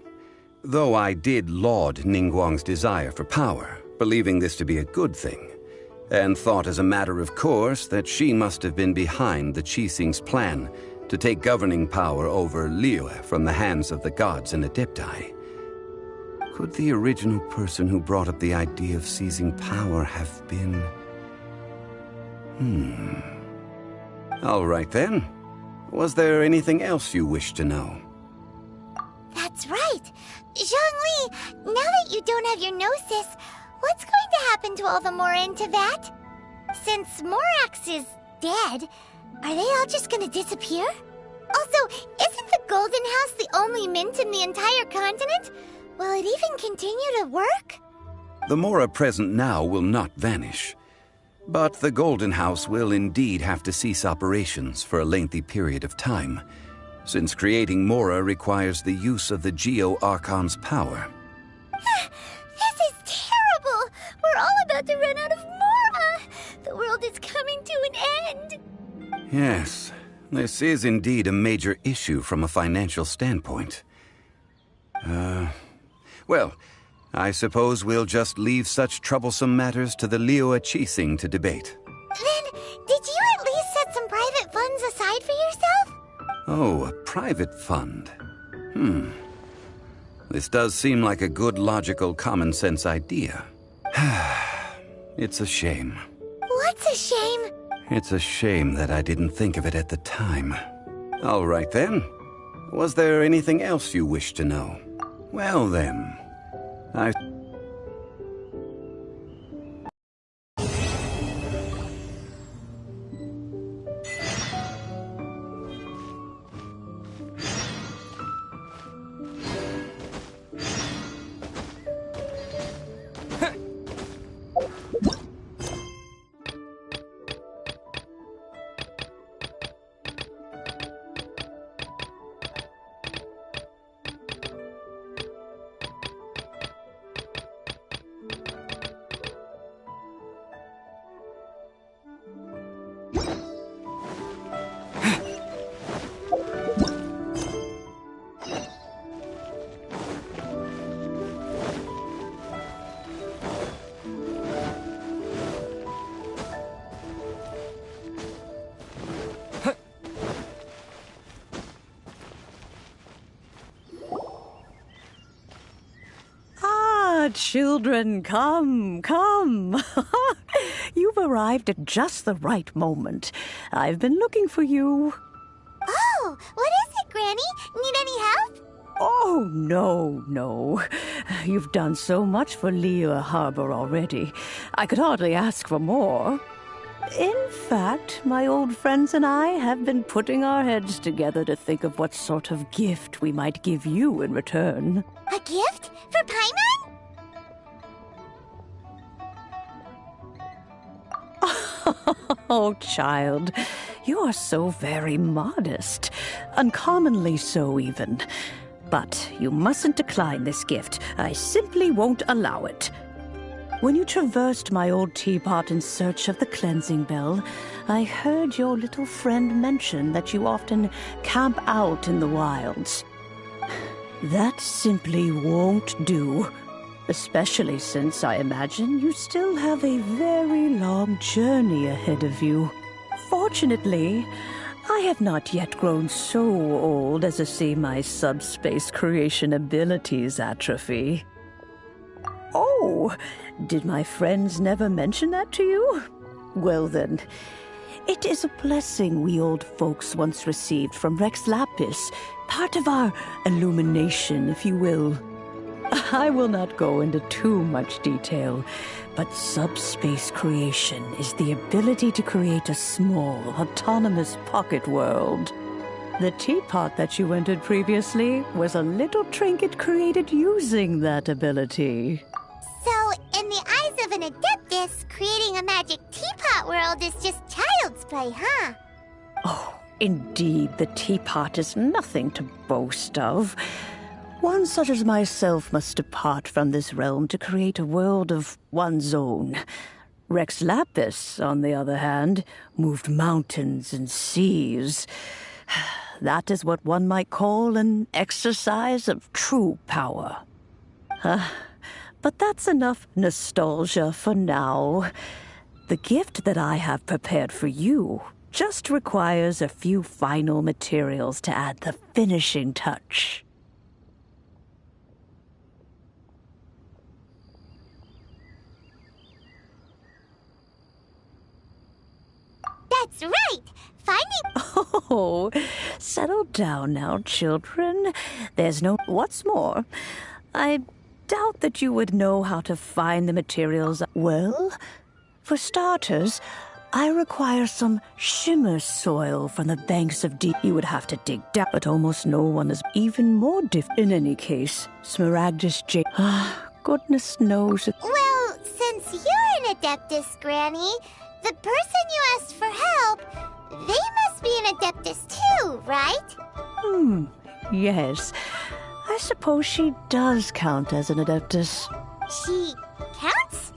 though I did laud Ningguang's desire for power, believing this to be a good thing, and thought as a matter of course that she must have been behind the Qixing's plan to take governing power over Liyue from the hands of the gods and Adepti, could the original person who brought up the idea of seizing power have been... All right then. Was there anything else you wish to know? That's right. Zhongli, now that you don't have your gnosis, what's going to happen to all the Mora in Teyvat? Since Morax is dead, are they all just gonna disappear? Also, isn't the Golden House the only mint in the entire continent? Will it even continue to work? The Mora present now will not vanish. But the Golden House will indeed have to cease operations for a lengthy period of time, since creating Mora requires the use of the Geo-Archon's power. This is terrible! We're all about to run out of Mora! The world is coming to an end! Yes, this is indeed a major issue from a financial standpoint. Well, I suppose we'll just leave such troublesome matters to the Liyue Qixing to debate. Then, did you at least set some private funds aside for yourself? Oh, a private fund. This does seem like a good, logical, common-sense idea. It's a shame. What's a shame? It's a shame that I didn't think of it at the time. All right then. Was there anything else you wish to know? Well then, children, come, come. You've arrived at just the right moment. I've been looking for you. Oh, what is it, Granny? Need any help? Oh, no. You've done so much for Liyue Harbor already. I could hardly ask for more. In fact, my old friends and I have been putting our heads together to think of what sort of gift we might give you in return. A gift? For Paimon? Oh, child, you are so very modest. Uncommonly so, even. But you mustn't decline this gift. I simply won't allow it. When you traversed my old teapot in search of the cleansing bell, I heard your little friend mention that you often camp out in the wilds. That simply won't do. Especially since I imagine you still have a very long journey ahead of you. Fortunately, I have not yet grown so old as to see my subspace creation abilities atrophy. Oh, did my friends never mention that to you? Well then, it is a blessing we old folks once received from Rex Lapis, part of our illumination, if you will. I will not go into too much detail, but subspace creation is the ability to create a small, autonomous pocket world. The teapot that you entered previously was a little trinket created using that ability. So, in the eyes of an Adeptus, creating a magic teapot world is just child's play, huh? Oh, indeed, the teapot is nothing to boast of. One such as myself must depart from this realm to create a world of one's own. Rex Lapis, on the other hand, moved mountains and seas. That is what one might call an exercise of true power. But that's enough nostalgia for now. The gift that I have prepared for you just requires a few final materials to add the finishing touch. That's right! Finding... Oh, settle down now, children. There's no... What's more, I doubt that you would know how to find the materials. Well, for starters, I require some shimmer soil from the banks of deep. You would have to dig down, but almost no one is even more In any case, Smaragdus J... goodness knows... Well, since you're an Adeptus, Granny, the person you asked for help, they must be an Adeptus too, right? Yes. I suppose she does count as an Adeptus. She counts?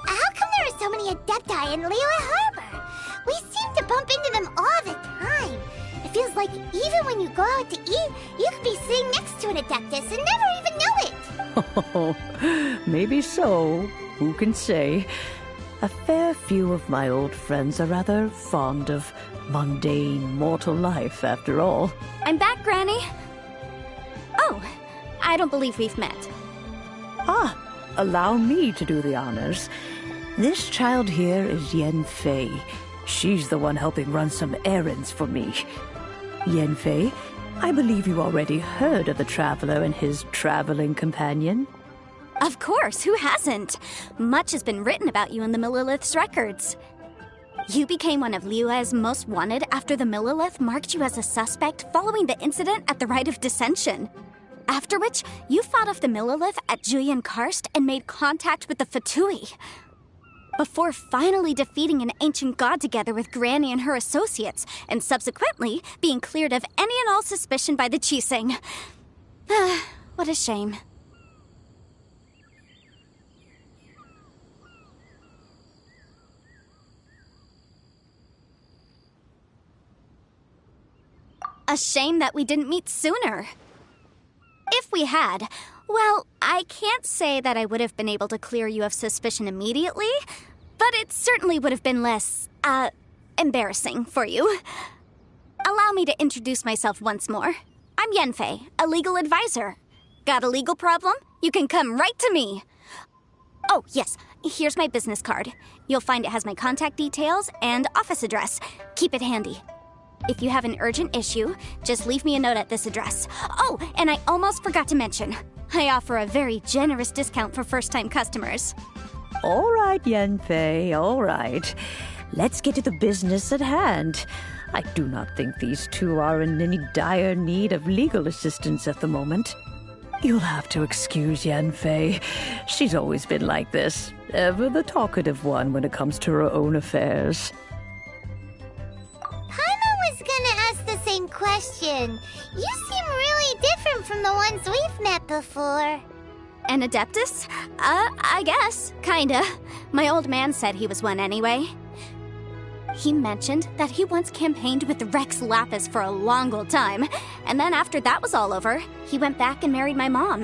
How come there are so many Adepti in Liyue Harbor? We seem to bump into them all the time. It feels like even when you go out to eat, you could be sitting next to an Adeptus and never even know it. Oh, maybe so. Who can say? A fair few of my old friends are rather fond of mundane mortal life, after all. I'm back, Granny. Oh, I don't believe we've met. Allow me to do the honors. This child here is Yanfei. She's the one helping run some errands for me. Yanfei, I believe you already heard of the Traveler and his traveling companion. Of course, who hasn't? Much has been written about you in the Millelith's records. You became one of Liyue's most wanted after the Millelith marked you as a suspect following the incident at the Rite of Dissension. After which, you fought off the Millelith at Julian Karst and made contact with the Fatui. Before finally defeating an ancient god together with Granny and her associates, and subsequently being cleared of any and all suspicion by the Qixing. What a shame. A shame that we didn't meet sooner. If we had, well, I can't say that I would have been able to clear you of suspicion immediately, but it certainly would have been less, embarrassing for you. Allow me to introduce myself once more. I'm Yanfei, a legal advisor. Got a legal problem? You can come right to me. Oh, yes. Here's my business card. You'll find it has my contact details and office address. Keep it handy. If you have an urgent issue, just leave me a note at this address. Oh, and I almost forgot to mention, I offer a very generous discount for first-time customers. All right, Yanfei, all right. Let's get to the business at hand. I do not think these two are in any dire need of legal assistance at the moment. You'll have to excuse Yanfei. She's always been like this, ever the talkative one when it comes to her own affairs. Paimon was gonna ask the same question. You seem really different from the ones we've met before. An Adeptus? I guess. Kinda. My old man said he was one anyway. He mentioned that he once campaigned with Rex Lapis for a long old time, and then after that was all over, he went back and married my mom.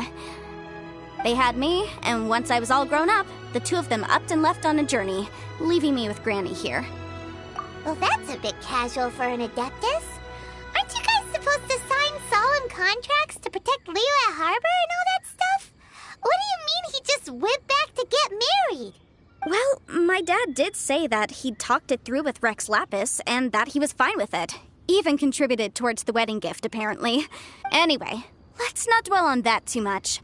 They had me, and once I was all grown up, the two of them upped and left on a journey, leaving me with Granny here. Well, that's a bit casual for an Adeptus. Aren't you guys supposed to sign solemn contracts to protect Liyue Harbor and all that stuff? What do you mean he just went back to get married? Well, my dad did say that he'd talked it through with Rex Lapis and that he was fine with it. Even contributed towards the wedding gift, apparently. Anyway, let's not dwell on that too much.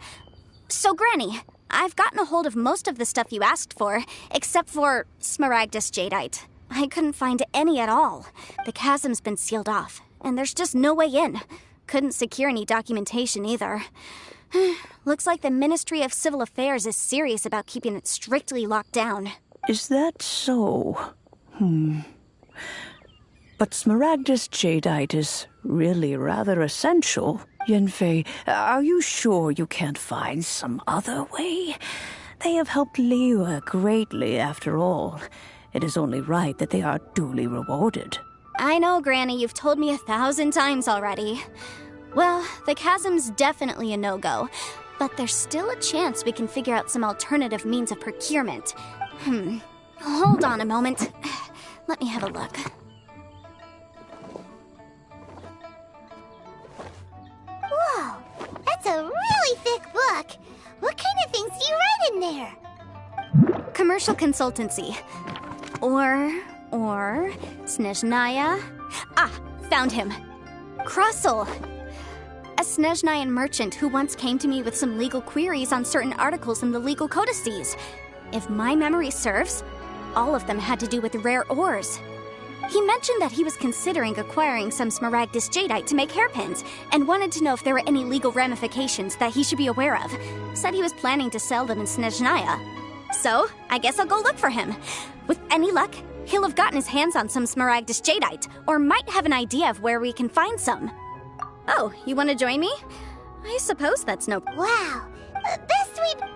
So, Granny, I've gotten a hold of most of the stuff you asked for, except for Smaragdus Jadeite. I couldn't find any at all. The chasm's been sealed off, and there's just no way in. Couldn't secure any documentation either. Looks like the Ministry of Civil Affairs is serious about keeping it strictly locked down. Is that so? But Smaragdus Jadeite is really rather essential. Yanfei, are you sure you can't find some other way? They have helped Liyue greatly, after all. It is only right that they are duly rewarded. I know, Granny, you've told me 1,000 times already. Well, the chasm's definitely a no-go, but there's still a chance we can figure out some alternative means of procurement. Hold on a moment. Let me have a look. Whoa, that's a really thick book. What kind of things do you write in there? Commercial consultancy. Or Snezhnaya. Ah, found him. Krusel. A Snezhnayan merchant who once came to me with some legal queries on certain articles in the legal codices. If my memory serves, all of them had to do with rare ores. He mentioned that he was considering acquiring some Smaragdus Jadeite to make hairpins, and wanted to know if there were any legal ramifications that he should be aware of. Said he was planning to sell them in Snezhnaya. So, I guess I'll go look for him. With any luck, he'll have gotten his hands on some Smaragdus Jadeite, or might have an idea of where we can find some. Oh, you want to join me? I suppose that's no... Wow, best we...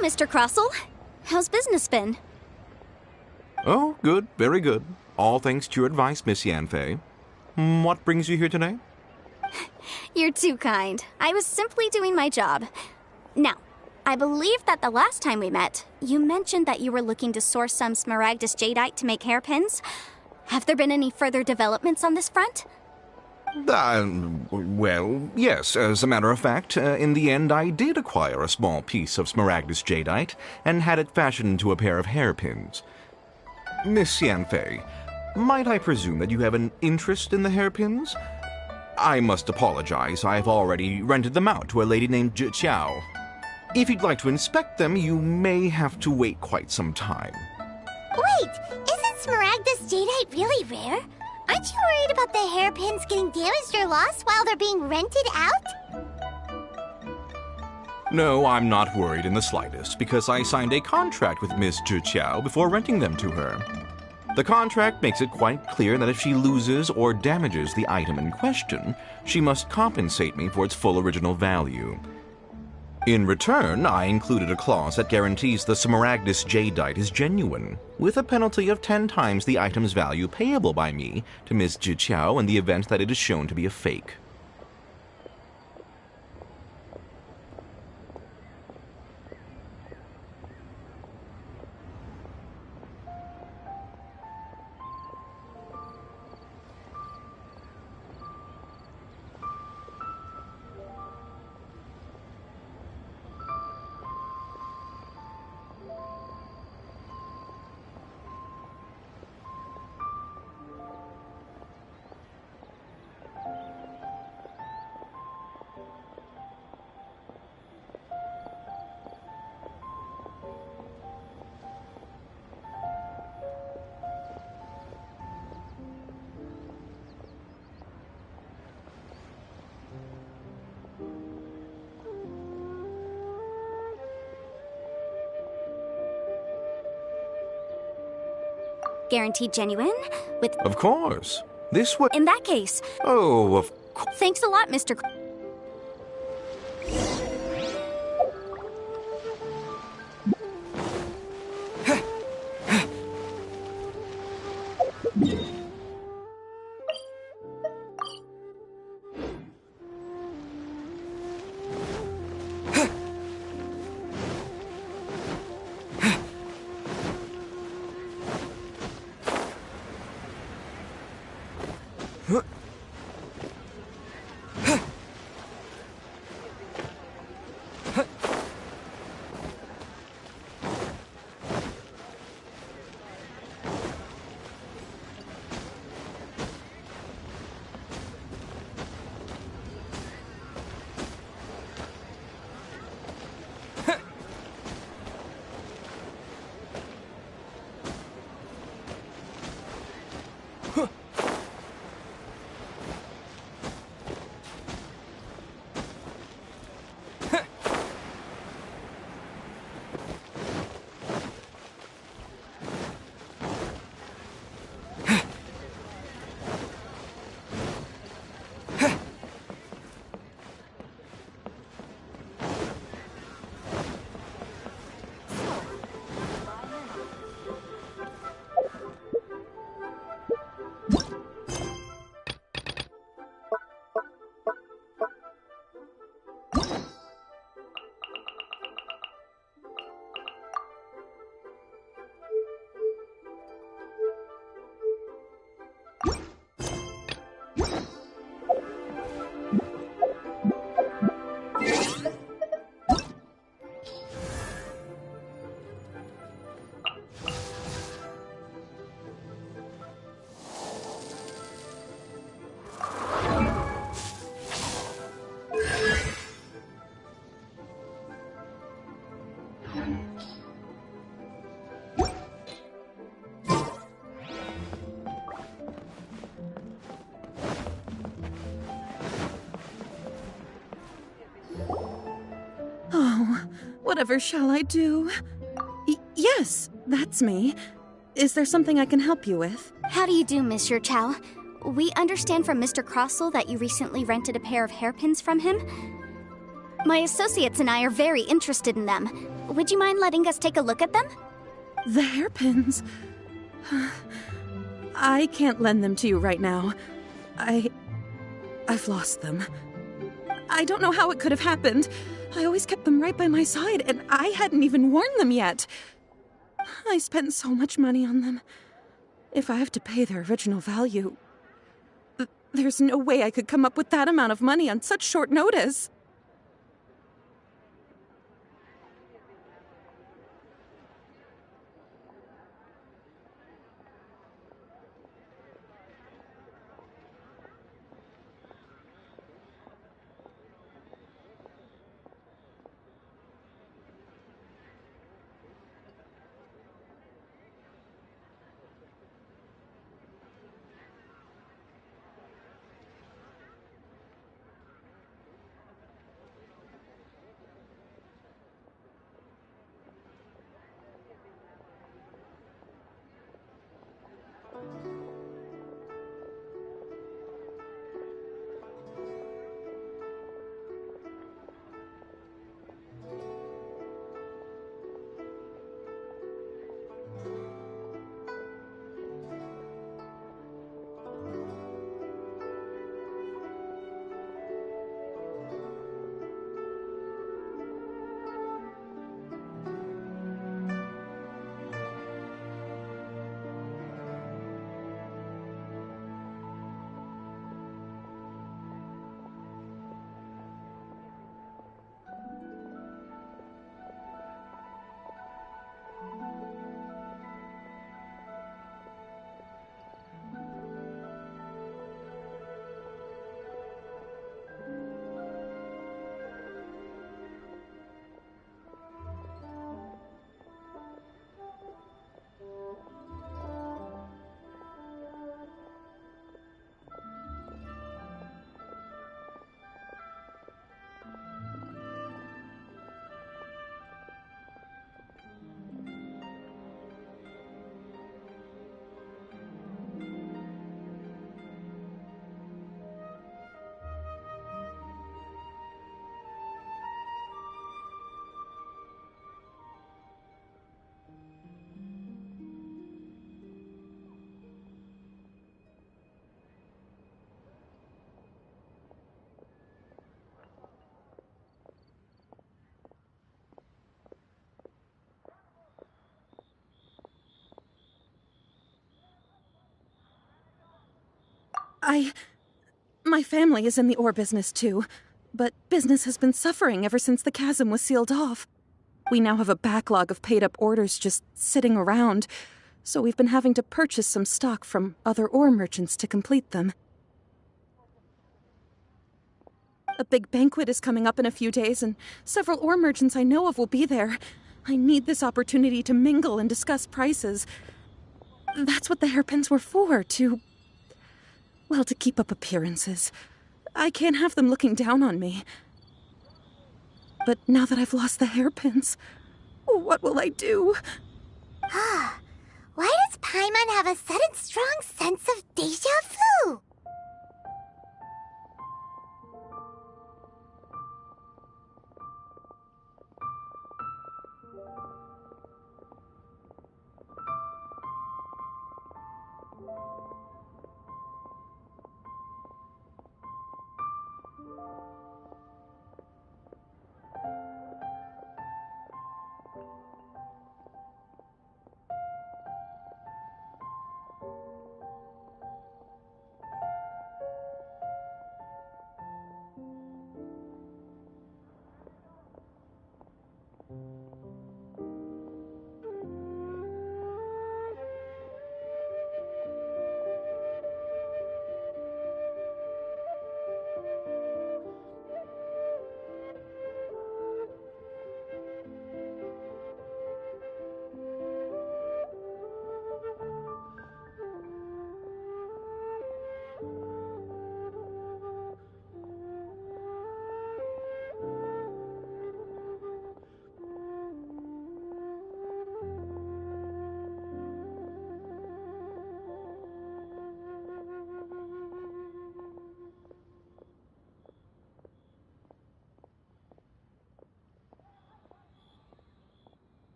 Mr. Crossell. How's business been? Oh, good, very good. All thanks to your advice, Miss Yanfei. What brings you here today? You're too kind. I was simply doing my job. Now, I believe that the last time we met, you mentioned that you were looking to source some Smaragdus jadeite to make hairpins. Have there been any further developments on this front? Well, yes. As a matter of fact, in the end, I did acquire a small piece of Smaragdus jadeite and had it fashioned into a pair of hairpins. Miss Yanfei, might I presume that you have an interest in the hairpins? I must apologize. I've already rented them out to a lady named Zhi Qiao. If you'd like to inspect them, you may have to wait quite some time. Wait, isn't Smaragdus jadeite really rare? Aren't you worried about the hairpins getting damaged or lost while they're being rented out? No, I'm not worried in the slightest, because I signed a contract with Miss Zhi Qiao before renting them to her. The contract makes it quite clear that if she loses or damages the item in question, she must compensate me for its full original value. In return, I included a clause that guarantees the Smaragdus jadeite is genuine, with a penalty of 10 times the item's value payable by me to Miss Zhi Qiao in the event that it is shown to be a fake. Guaranteed genuine? With... Of course. This would... In that case... Oh, of course. Thanks a lot, Mr. Whatever shall I do? Yes, that's me. Is there something I can help you with? How do you do, Monsieur Chow? We understand from Mr. Crossell that you recently rented a pair of hairpins from him. My associates and I are very interested in them. Would you mind letting us take a look at them? The hairpins. I can't lend them to you right now. I've lost them. I don't know how it could have happened. I always kept them right by my side, and I hadn't even worn them yet. I spent so much money on them. If I have to pay their original value, there's no way I could come up with that amount of money on such short notice. My family is in the ore business too, but business has been suffering ever since the chasm was sealed off. We now have a backlog of paid-up orders just sitting around, so we've been having to purchase some stock from other ore merchants to complete them. A big banquet is coming up in a few days, and several ore merchants I know of will be there. I need this opportunity to mingle and discuss prices. That's what the hairpins were for, to keep up appearances. I can't have them looking down on me. But now that I've lost the hairpins, what will I do? Why does Paimon have a sudden strong sense of déjà vu?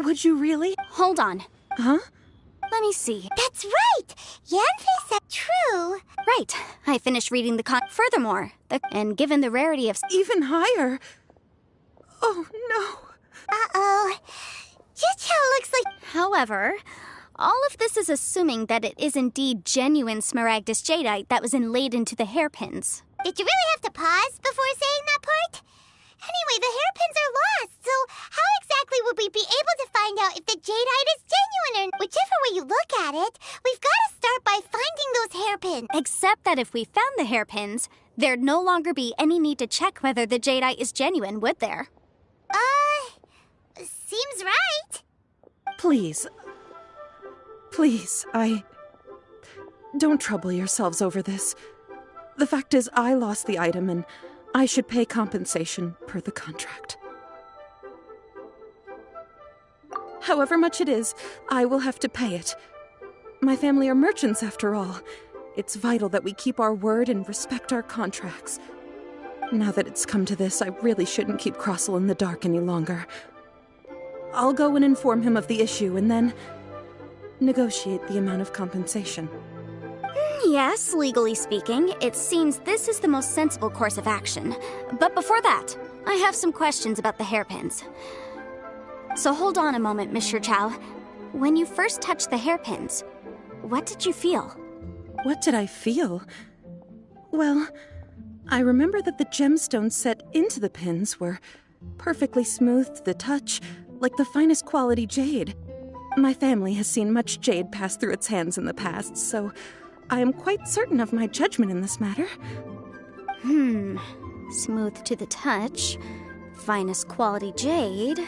Would you really? Hold on. Huh? Let me see. That's right! Yanfei said true. Right. I finished reading the Furthermore, and given the rarity of... Even higher? Oh, no. Uh-oh. Juqiao looks like... However, all of this is assuming that it is indeed genuine Smaragdus jadeite that was inlaid into the hairpins. Did you really have to pause before saying that part? Anyway, the hairpins are lost, so how exactly would we be able to find out if the jadeite is genuine or... Whichever way you look at it, we've got to start by finding those hairpins. Except that if we found the hairpins, there'd no longer be any need to check whether the jadeite is genuine, would there? Seems right. Please, don't trouble yourselves over this. The fact is, I lost the item and I should pay compensation per the contract. However much it is, I will have to pay it. My family are merchants, after all. It's vital that we keep our word and respect our contracts. Now that it's come to this, I really shouldn't keep Crossel in the dark any longer. I'll go and inform him of the issue and then negotiate the amount of compensation. Yes, legally speaking, it seems this is the most sensible course of action. But before that, I have some questions about the hairpins. So hold on a moment, Miss Chiao. When you first touched the hairpins, what did you feel? What did I feel? Well, I remember that the gemstones set into the pins were perfectly smooth to the touch, like the finest quality jade. My family has seen much jade pass through its hands in the past, so I am quite certain of my judgment in this matter. Smooth to the touch, finest quality jade.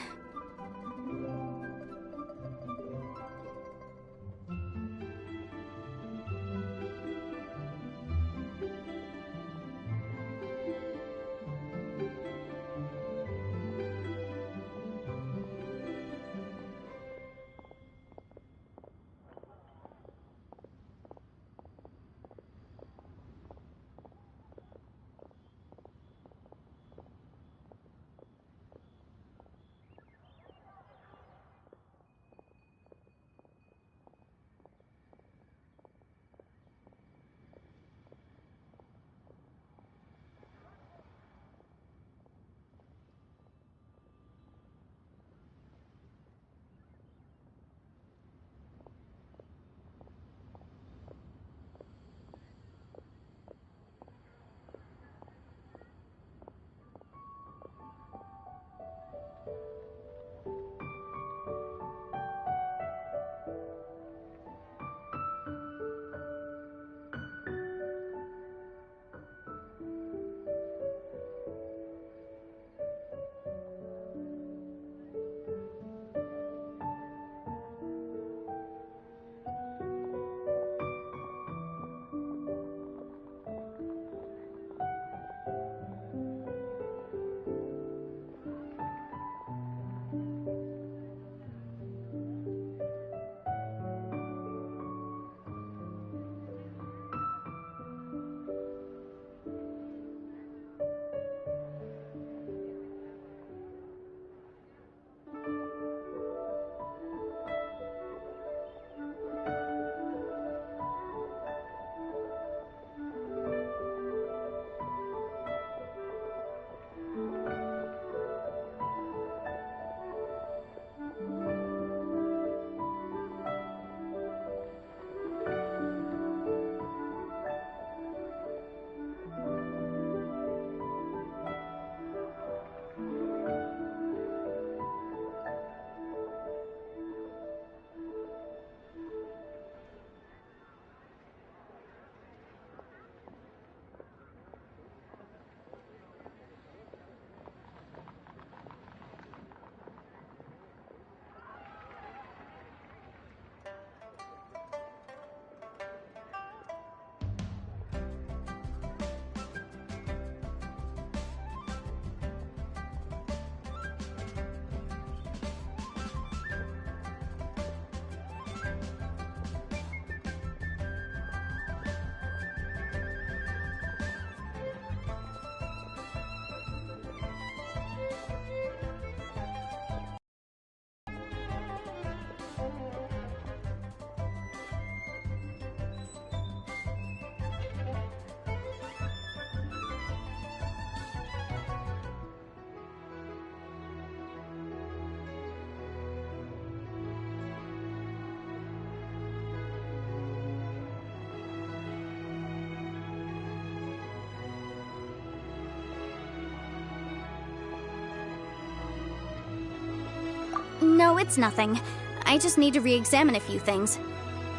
No, it's nothing. I just need to re-examine a few things.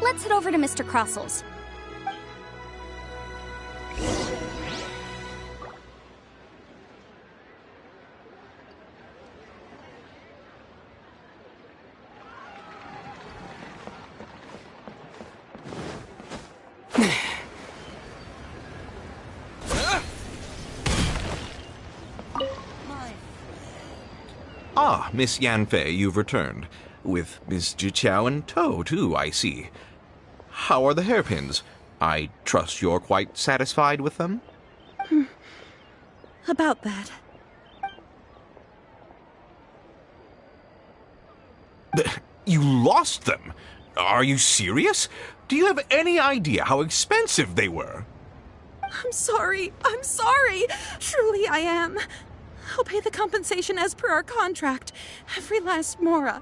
Let's head over to Mr. Crossel's. Ah, Miss Yanfei, you've returned. With Miss Zhiqiao in tow, too, I see. How are the hairpins? I trust you're quite satisfied with them? About that. You lost them? Are you serious? Do you have any idea how expensive they were? I'm sorry. Truly I am. I'll pay the compensation as per our contract. Every last mora.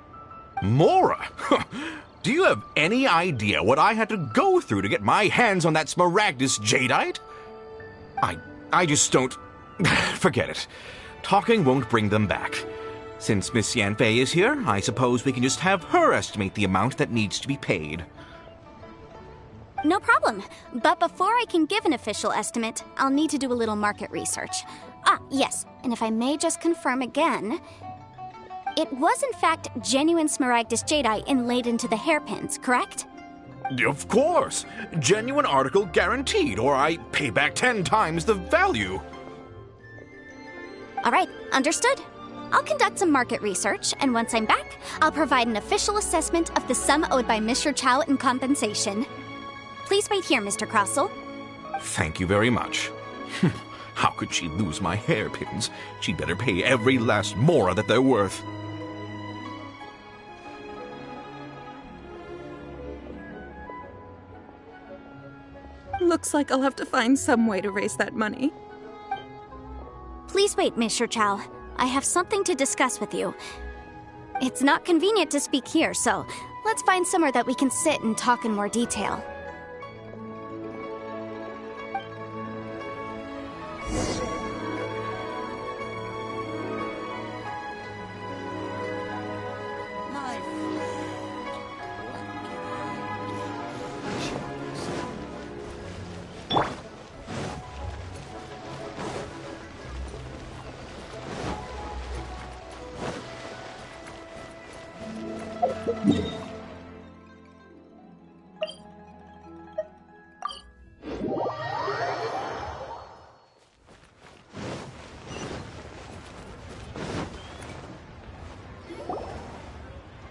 Mora? Do you have any idea what I had to go through to get my hands on that Smaragdus jadeite? I just don't... Forget it. Talking won't bring them back. Since Miss Yanfei is here, I suppose we can just have her estimate the amount that needs to be paid. No problem. But before I can give an official estimate, I'll need to do a little market research. Ah, yes, and if I may just confirm again, it was in fact genuine Smaragdus jadeite inlaid into the hairpins, correct? Of course! Genuine article guaranteed, or I pay back 10 times the value. All right, understood. I'll conduct some market research, and once I'm back, I'll provide an official assessment of the sum owed by Mr. Chow in compensation. Please wait here, Mr. Crossell. Thank you very much. How could she lose my hairpins? She'd better pay every last mora that they're worth. Looks like I'll have to find some way to raise that money. Please wait, Mr. Chow. I have something to discuss with you. It's not convenient to speak here, so let's find somewhere that we can sit and talk in more detail.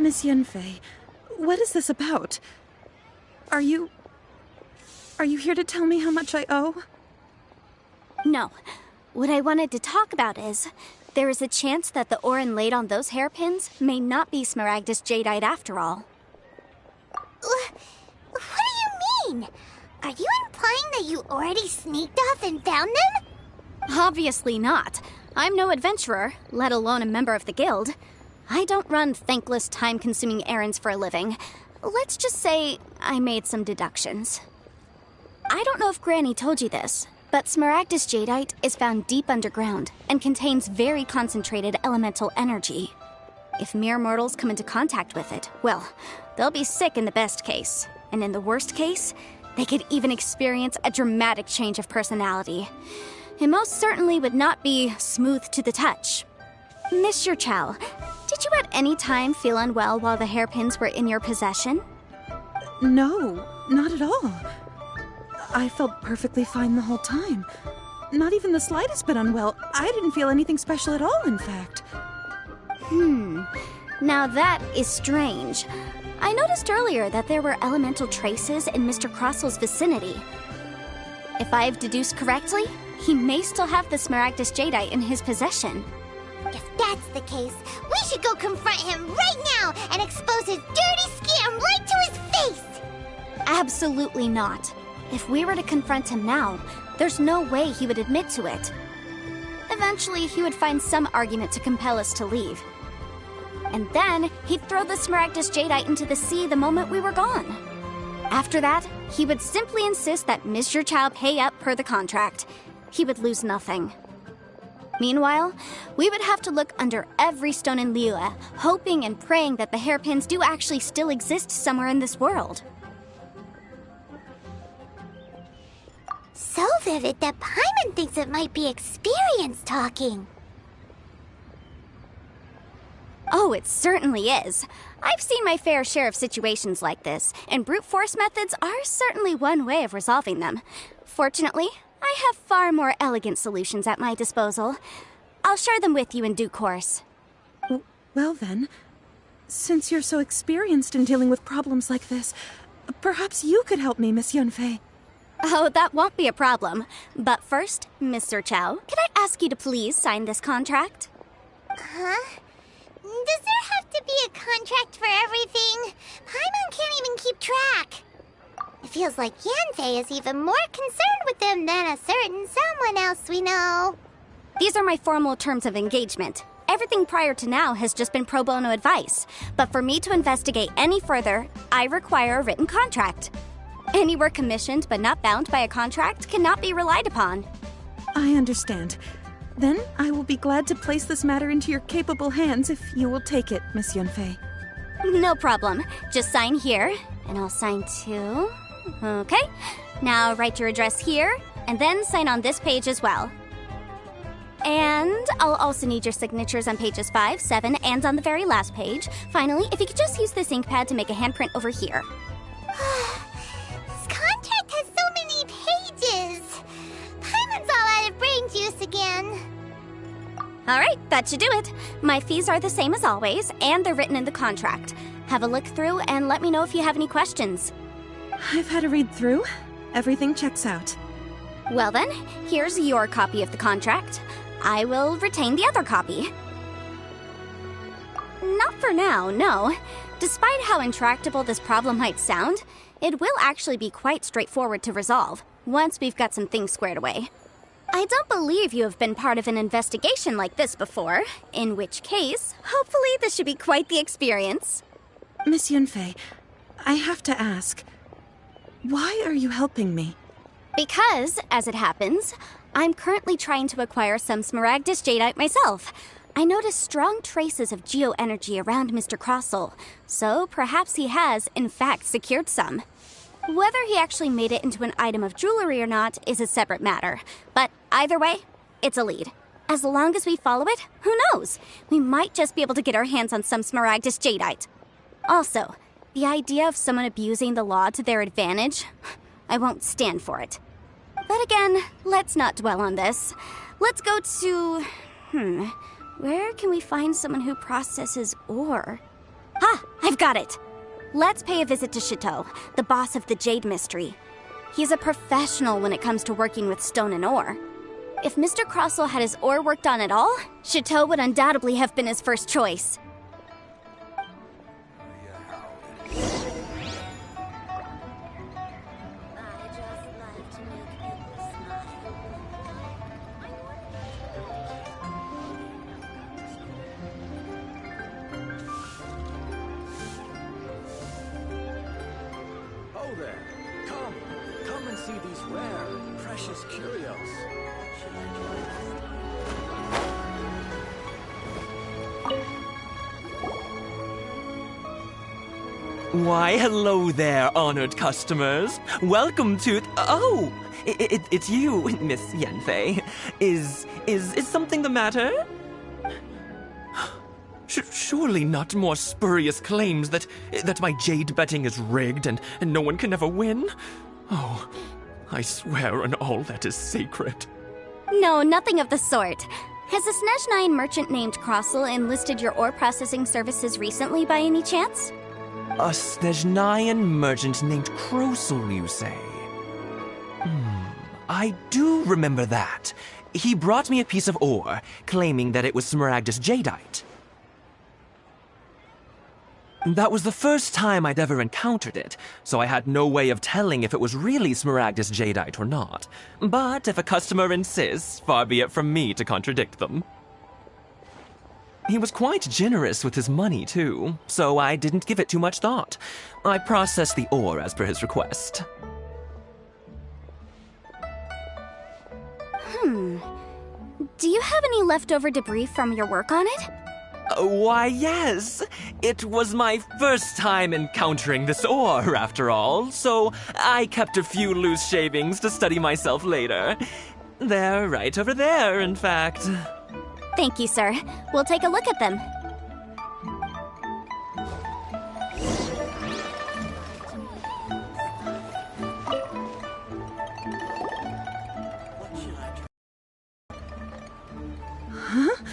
Miss Yanfei, what is this about? Are you here to tell me how much I owe? No. What I wanted to talk about is, there is a chance that the ore inlaid on those hairpins may not be Smaragdus jadeite after all. What do you mean? Are you implying that you already sneaked off and found them? Obviously not. I'm no adventurer, let alone a member of the guild. I don't run thankless, time-consuming errands for a living. Let's just say I made some deductions. I don't know if Granny told you this, but Smaragdus jadeite is found deep underground and contains very concentrated elemental energy. If mere mortals come into contact with it, well, they'll be sick in the best case. And in the worst case, they could even experience a dramatic change of personality. It most certainly would not be smooth to the touch. Mr. Chow, did you at any time feel unwell while the hairpins were in your possession? No, not at all. I felt perfectly fine the whole time. Not even the slightest bit unwell. I didn't feel anything special at all, in fact. Now that is strange. I noticed earlier that there were elemental traces in Mr. Crossell's vicinity. If I've deduced correctly, he may still have the Smaragdus jadeite in his possession. If that's the case, we should go confront him right now and expose his dirty scam right to his face! Absolutely not. If we were to confront him now, there's no way he would admit to it. Eventually, he would find some argument to compel us to leave. And then, he'd throw the Smaragdus jadeite into the sea the moment we were gone. After that, he would simply insist that Mr. Chow pay up per the contract. He would lose nothing. Meanwhile, we would have to look under every stone in Liyue, hoping and praying that the hairpins do actually still exist somewhere in this world. So vivid that Paimon thinks it might be experience talking. Oh, it certainly is. I've seen my fair share of situations like this, and brute force methods are certainly one way of resolving them. Fortunately, I have far more elegant solutions at my disposal. I'll share them with you in due course. Well then, since you're so experienced in dealing with problems like this, perhaps you could help me, Miss Yunfei. Oh, that won't be a problem. But first, Mr. Chow, can I ask you to please sign this contract? Huh? Does there have to be a contract for everything? Paimon can't even keep track. It feels like Yanfei is even more concerned with them than a certain someone else we know. These are my formal terms of engagement. Everything prior to now has just been pro bono advice. But for me to investigate any further, I require a written contract. Any work commissioned but not bound by a contract cannot be relied upon. I understand. Then I will be glad to place this matter into your capable hands if you will take it, Miss Yunfei. No problem. Just sign here, and I'll sign too. Okay. Now write your address here, and then sign on this page as well. And I'll also need your signatures on pages 5, 7, and on the very last page. Finally, if you could just use this ink pad to make a handprint over here. This contract has so many pages. Paimon's all out of brain juice again. Alright, that should do it. My fees are the same as always, and they're written in the contract. Have a look through and let me know if you have any questions. I've had a read through. Everything checks out. Well then, here's your copy of the contract. I will retain the other copy. Not for now, no. Despite how intractable this problem might sound, it will actually be quite straightforward to resolve, once we've got some things squared away. I don't believe you have been part of an investigation like this before, in which case, hopefully this should be quite the experience. Miss Yunfei, I have to ask, why are you helping me? Because, as it happens, I'm currently trying to acquire some Smaragdus Jadeite myself. I noticed strong traces of geoenergy around Mr. Crossell, so perhaps he has, in fact, secured some. Whether he actually made it into an item of jewelry or not is a separate matter, but either way, it's a lead. As long as we follow it, who knows? We might just be able to get our hands on some Smaragdus Jadeite. Also, the idea of someone abusing the law to their advantage, I won't stand for it. But again, let's not dwell on this. Let's go to... where can we find someone who processes ore? Ah, I've got it! Let's pay a visit to Chateau, the boss of the Jade Mystery. He's a professional when it comes to working with stone and ore. If Mr. Crossell had his ore worked on at all, Chateau would undoubtedly have been his first choice. Come and see these rare, precious curios. Why, hello there, honored customers. Welcome to... Oh! It's you, Miss Yanfei. Is something the matter? Surely not more spurious claims that my jade betting is rigged and no one can ever win? Oh, I swear on all that is sacred. No, nothing of the sort. Has a Snezhnine merchant named Crossell enlisted your ore processing services recently by any chance? A Snezhnine merchant named Crossell, you say? I do remember that. He brought me a piece of ore, claiming that it was Smaragdus Jadeite. That was the first time I'd ever encountered it, so I had no way of telling if it was really Smaragdus Jadeite or not. But if a customer insists, far be it from me to contradict them. He was quite generous with his money, too, so I didn't give it too much thought. I processed the ore as per his request. Do you have any leftover debris from your work on it? Why, yes. It was my first time encountering this ore, after all, so I kept a few loose shavings to study myself later. They're right over there, in fact. Thank you, sir. We'll take a look at them. Huh?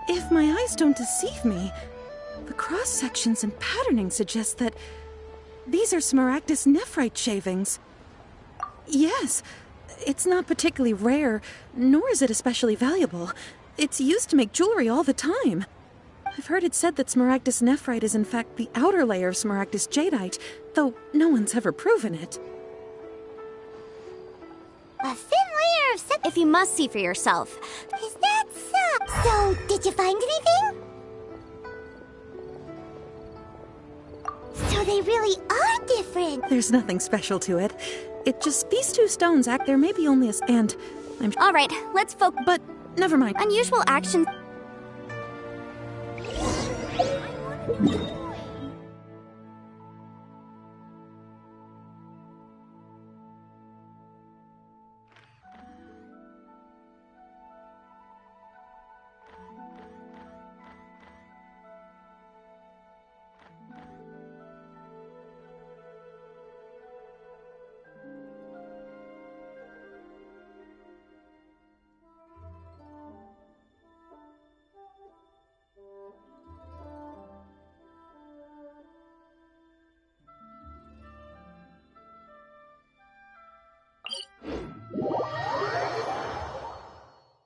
If my eyes don't deceive me, the cross-sections and patterning suggest that these are Smaragdus nephrite shavings. Yes, it's not particularly rare, nor is it especially valuable. It's used to make jewelry all the time. I've heard it said that Smaragdus nephrite is in fact the outer layer of Smaragdus jadeite, though no one's ever proven it. A thin layer of If you must see for yourself. Is that so? So, did you find anything? So they really are different. There's nothing special to it. It just, these two stones act there maybe only as, and I'm... Alright, let's focus. But, never mind. Unusual action.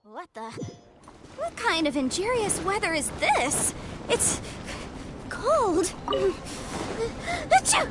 What the? What kind of injurious weather is this? It's cold. Achoo!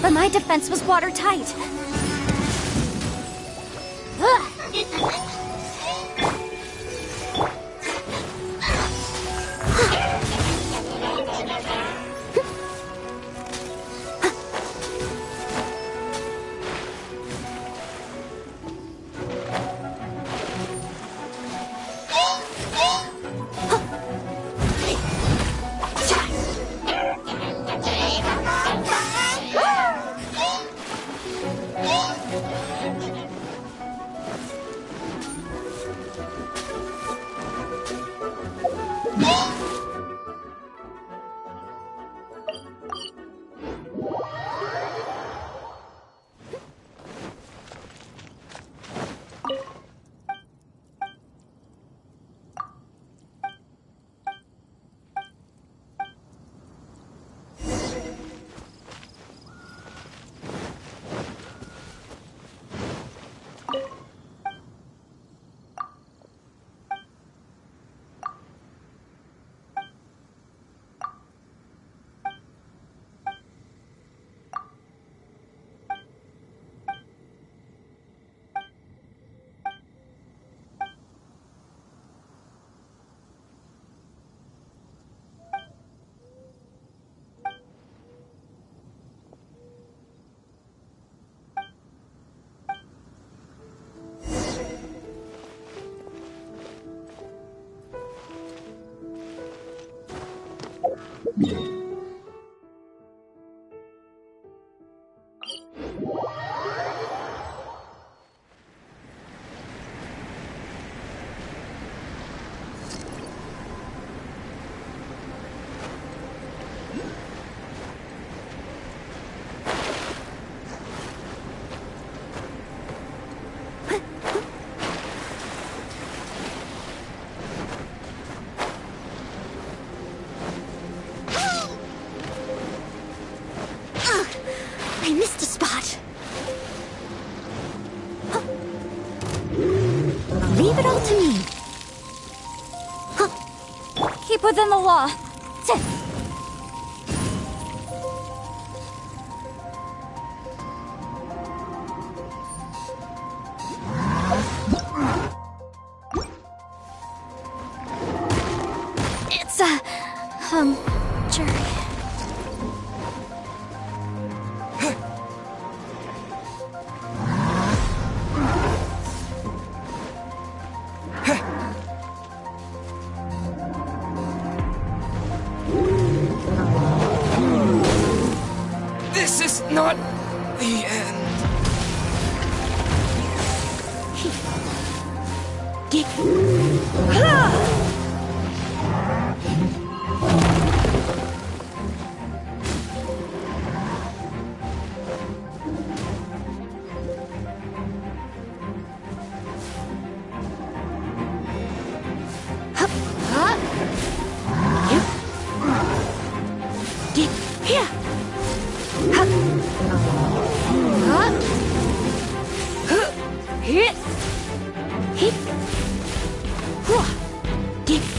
But my defense was watertight. I missed a spot. Leave it all to me. Keep within the law. It's a jury. This is not the end. Get here.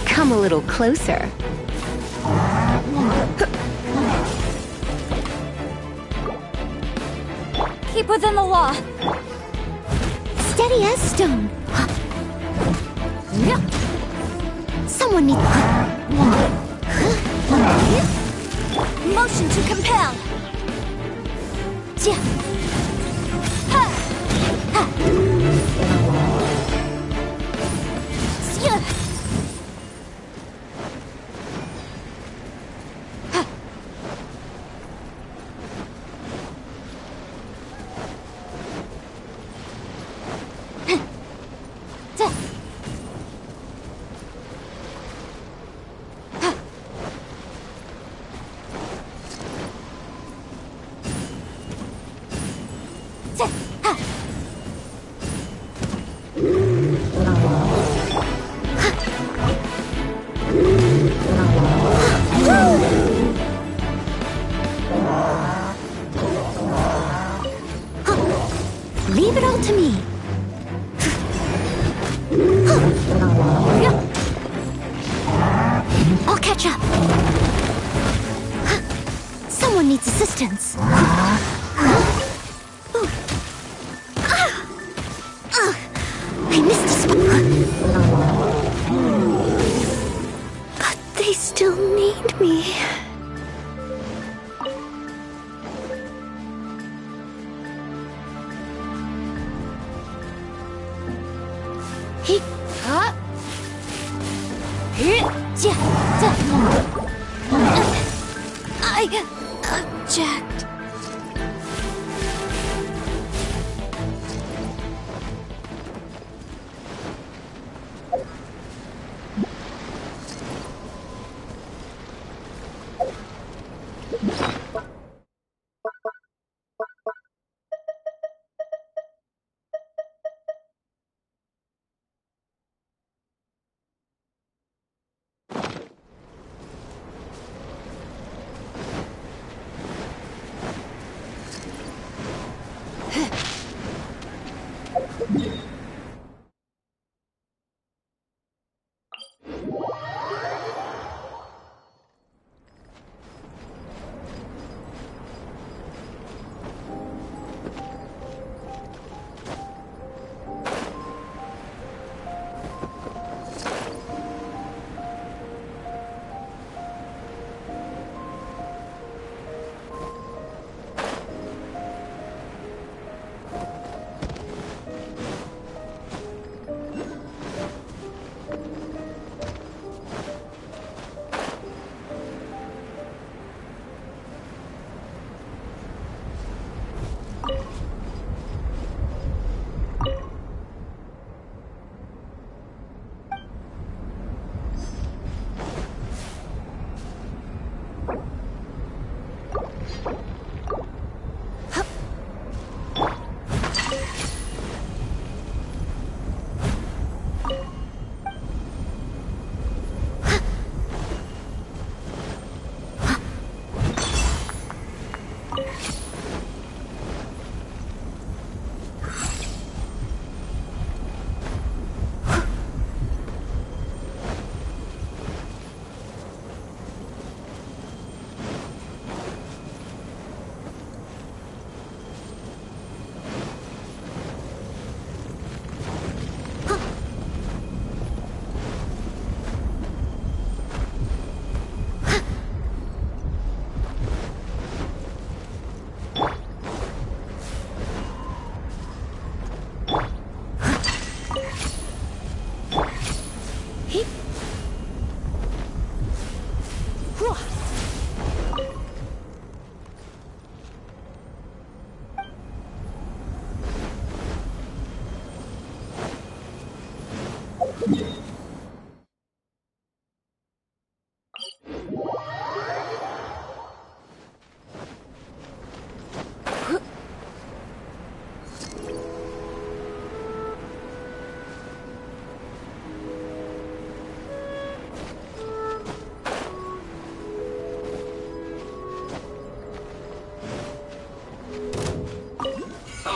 Come a little closer. Keep within the law. Steady as stone. Someone needs... Motion to compel. Leave it all to me. I'll catch up. Someone needs assistance. I missed a spot. But they still need me. I object.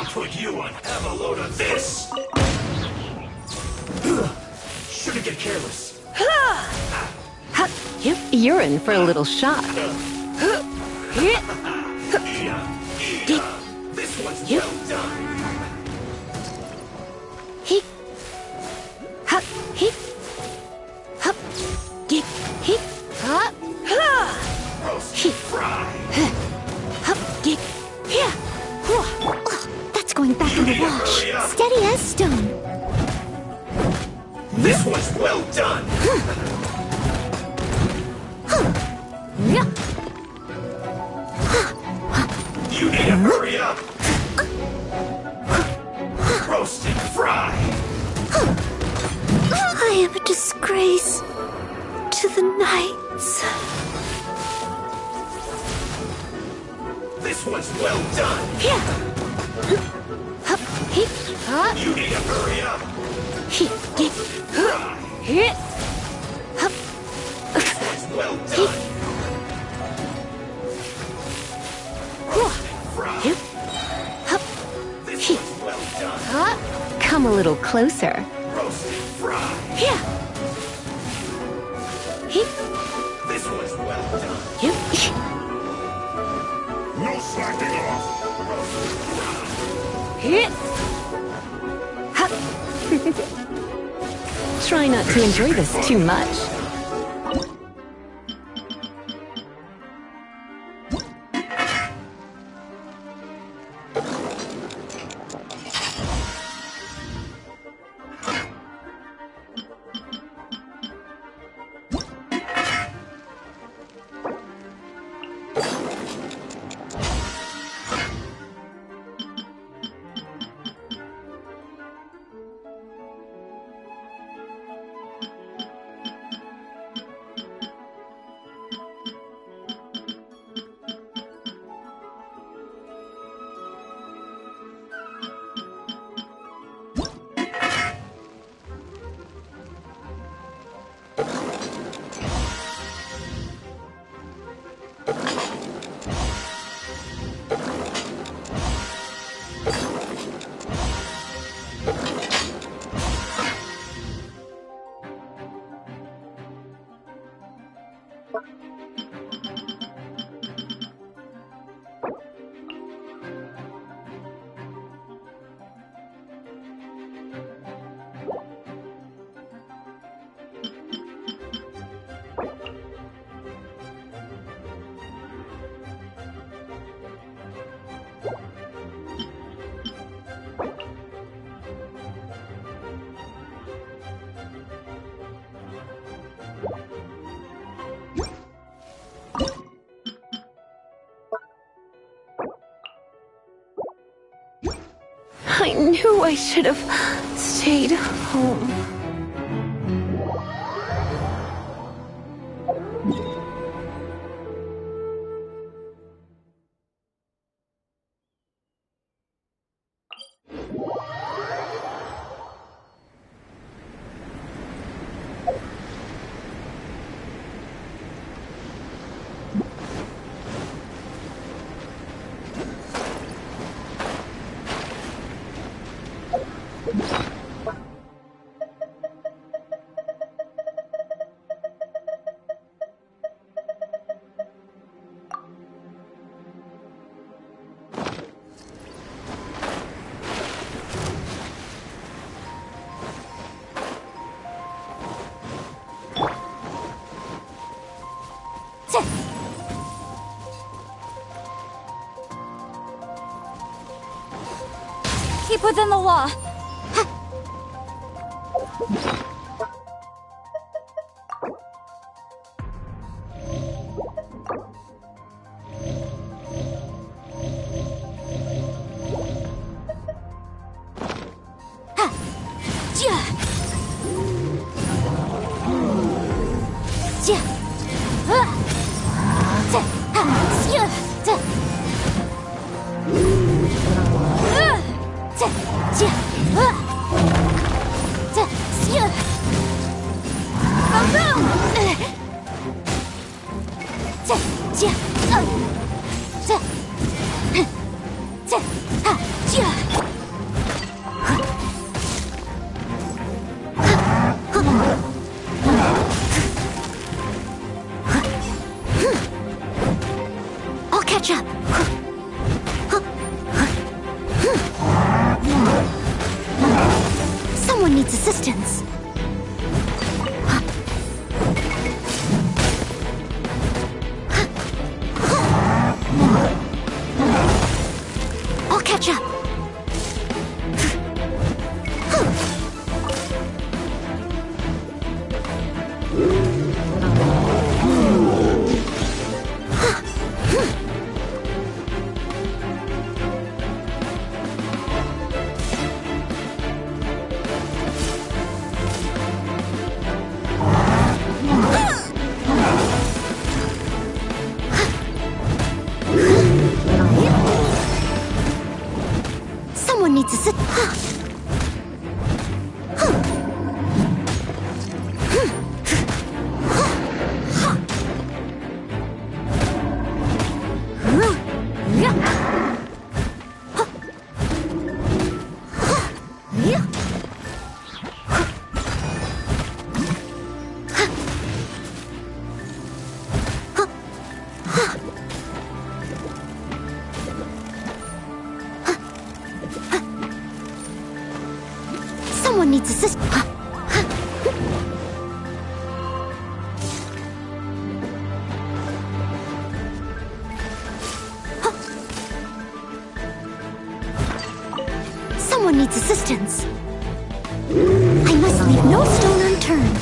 put you on have a load of this! Shouldn't get careless. You're in for a little shock. This one's well done. Roast and fry. That's going back in the wash. Steady as stone. This one's well done. You need to hurry up. Roast and fry. I am a disgrace to the knights. This one's well done. You need to hurry up. Fry. This one's well done. Fry. This one's well done. Come a little closer. Roast and fry. This one's well done. No slacking off. Roast and fry. Try not to enjoy this too much. I knew I should have stayed home. Keep within the law. Yeah. catch up. Someone needs assistance. I'll catch up. Someone needs to sit. Someone needs assistance. Someone needs assistance. I must leave no stone unturned.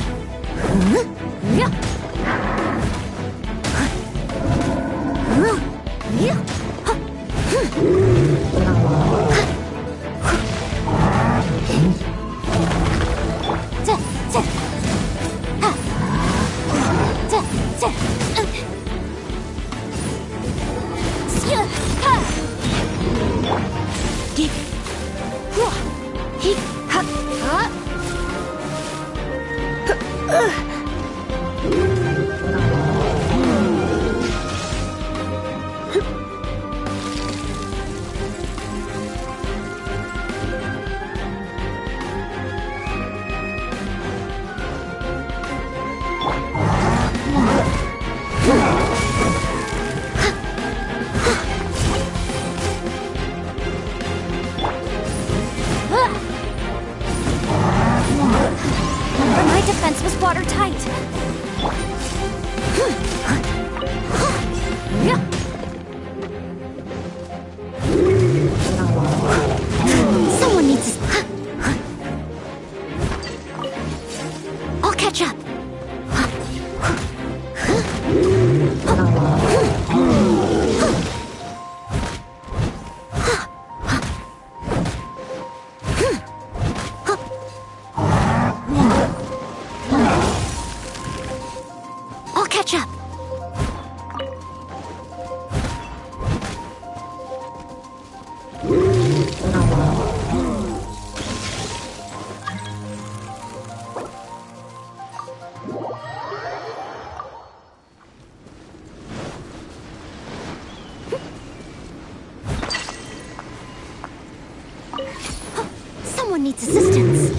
My defense was watertight. Someone needs. I'll catch up. I'll catch up. Someone needs assistance.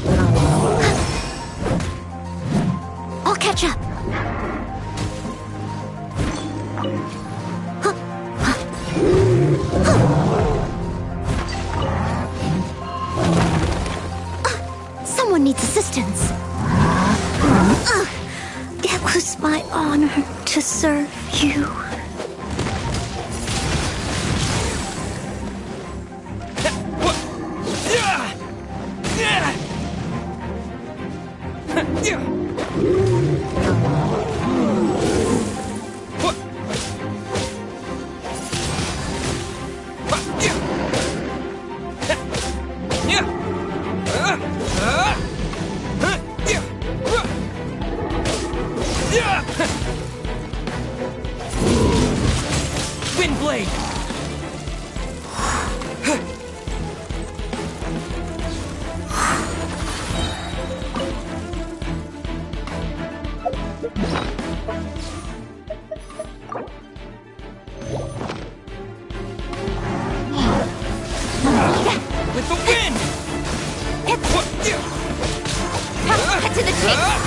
I'll catch up. Someone needs assistance. It was my honor to serve you. Windblade! With the wind! Cut to the chase!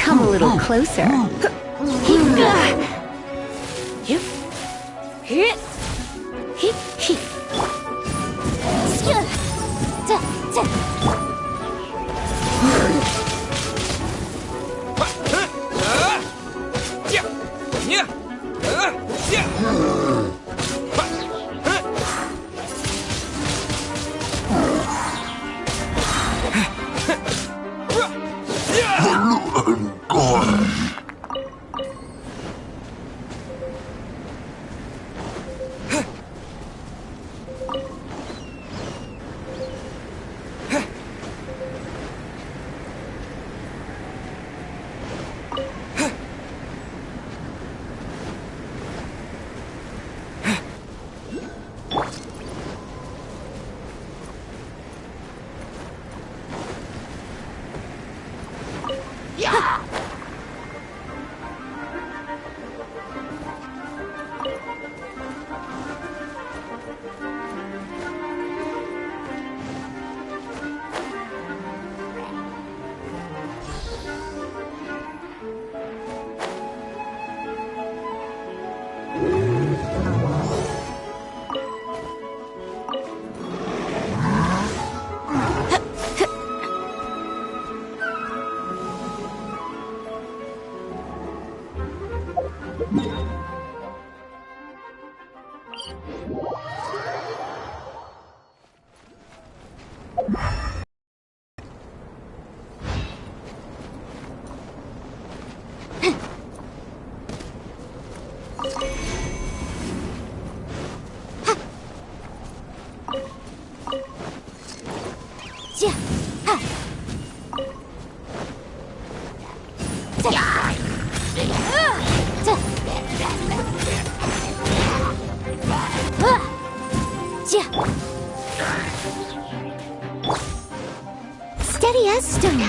Come a little closer. Steady as stone.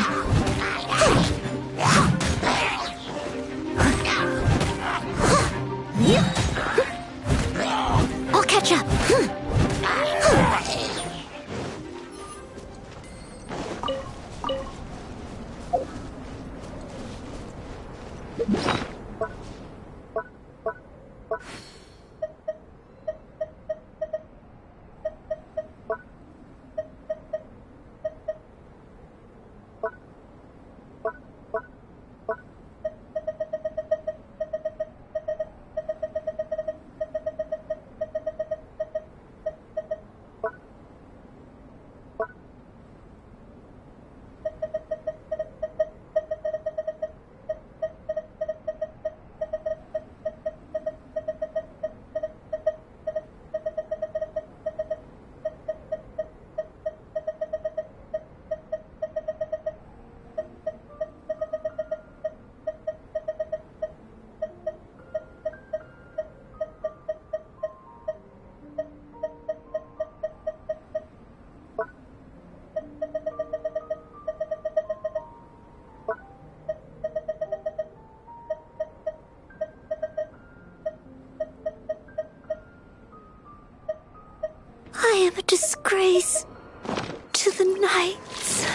I'll catch up. I am a disgrace to the knights.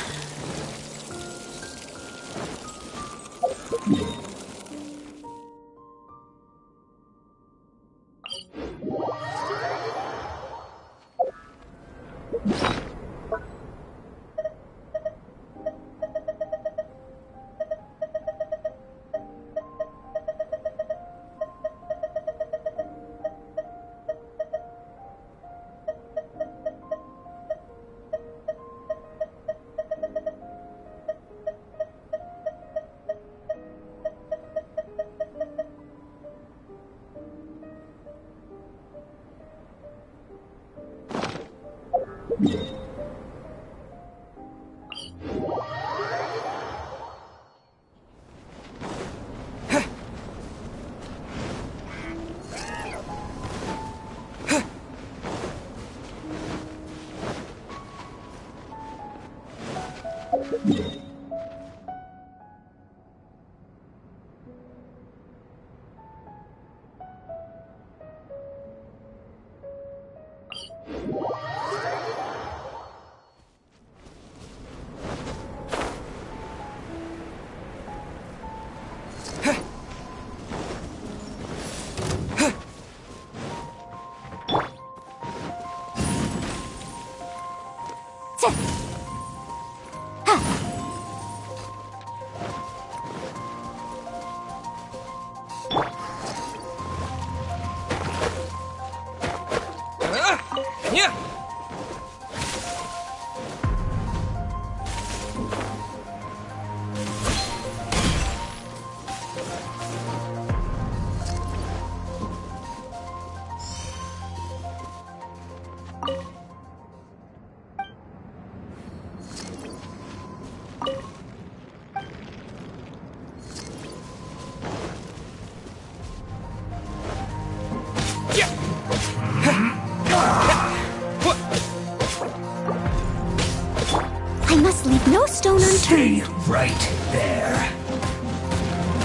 Stay right there.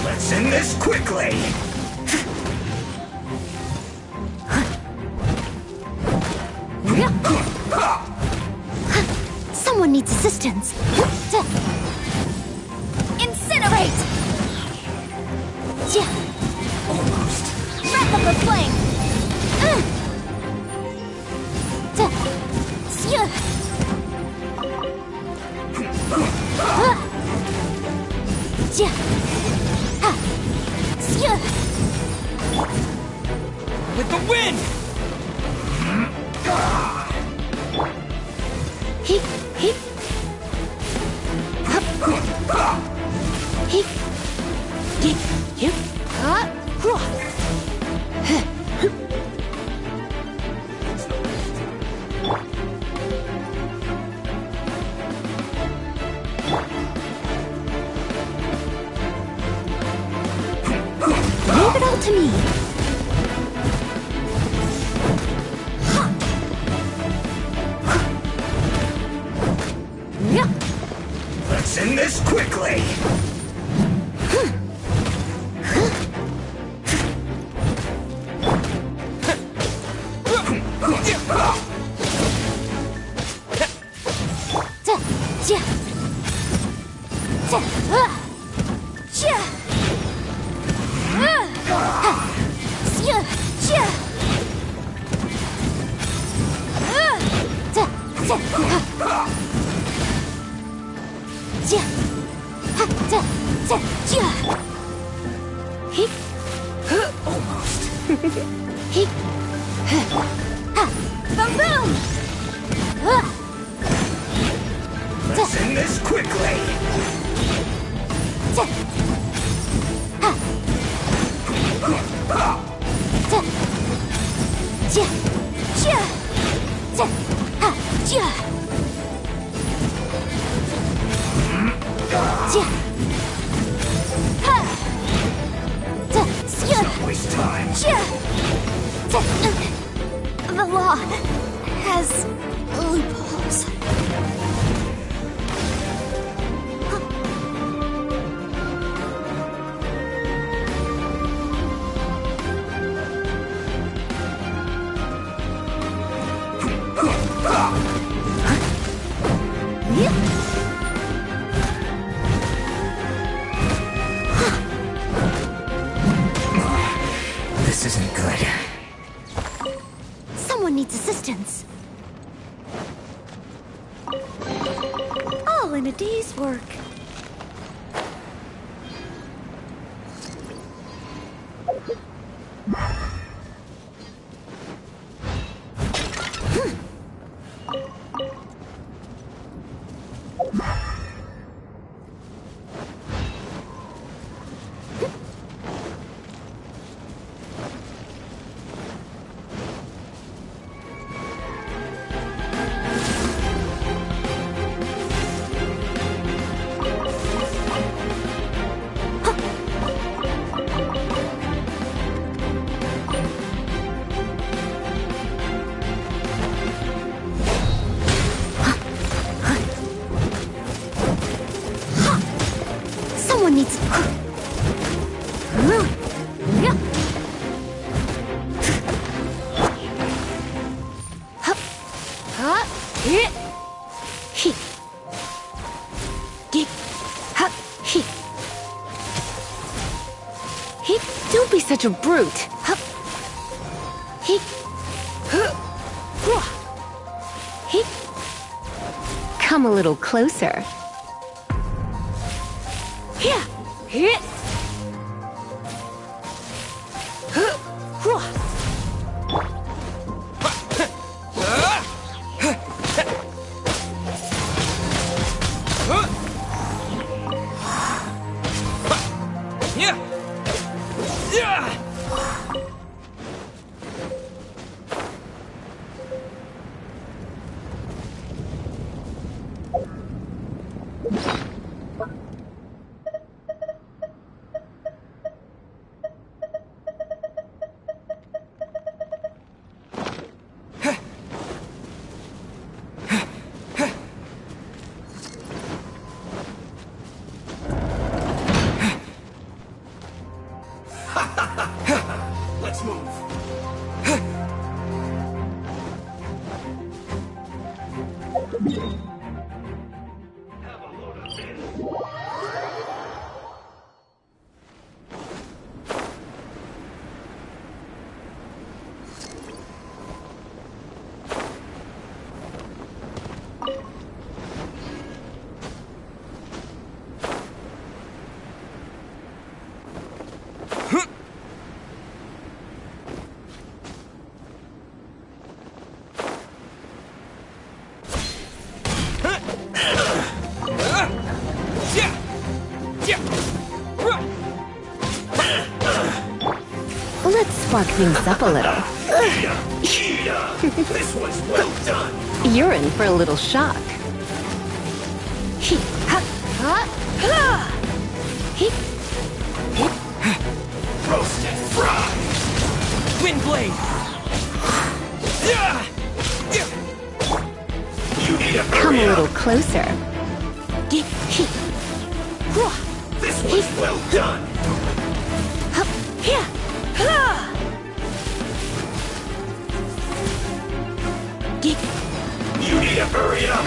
Let's end this quickly. Someone needs assistance. Incinerate! Almost. Wrap up the flame! With the wind! Heep, heep. Heep. Heep, heep. Leave it all to me. Let's end this quickly. Almost. Boom! Let's end this quickly. Don't waste time. The law has loopholes. This isn't good. Someone needs assistance. All in a day's work. Someone needs... Don't be such a brute. Come a little closer. spark things up a little. This one's well done. You're in for a little shock. Roasted fried. Windblade! You need to Come hurry a little up. closer. This one's well done. You need to hurry up.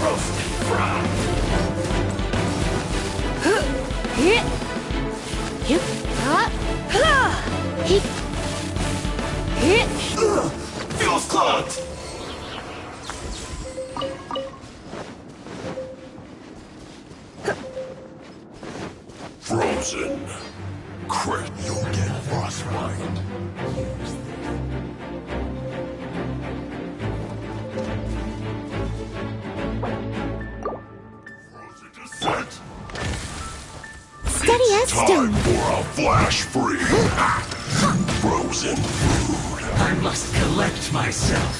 Roasted fried. Feels clogged. Frozen. Crit, you'll get frostbite. Frozen descent. Steady as Time stone. for a flash freeze. Frozen food. I must collect myself.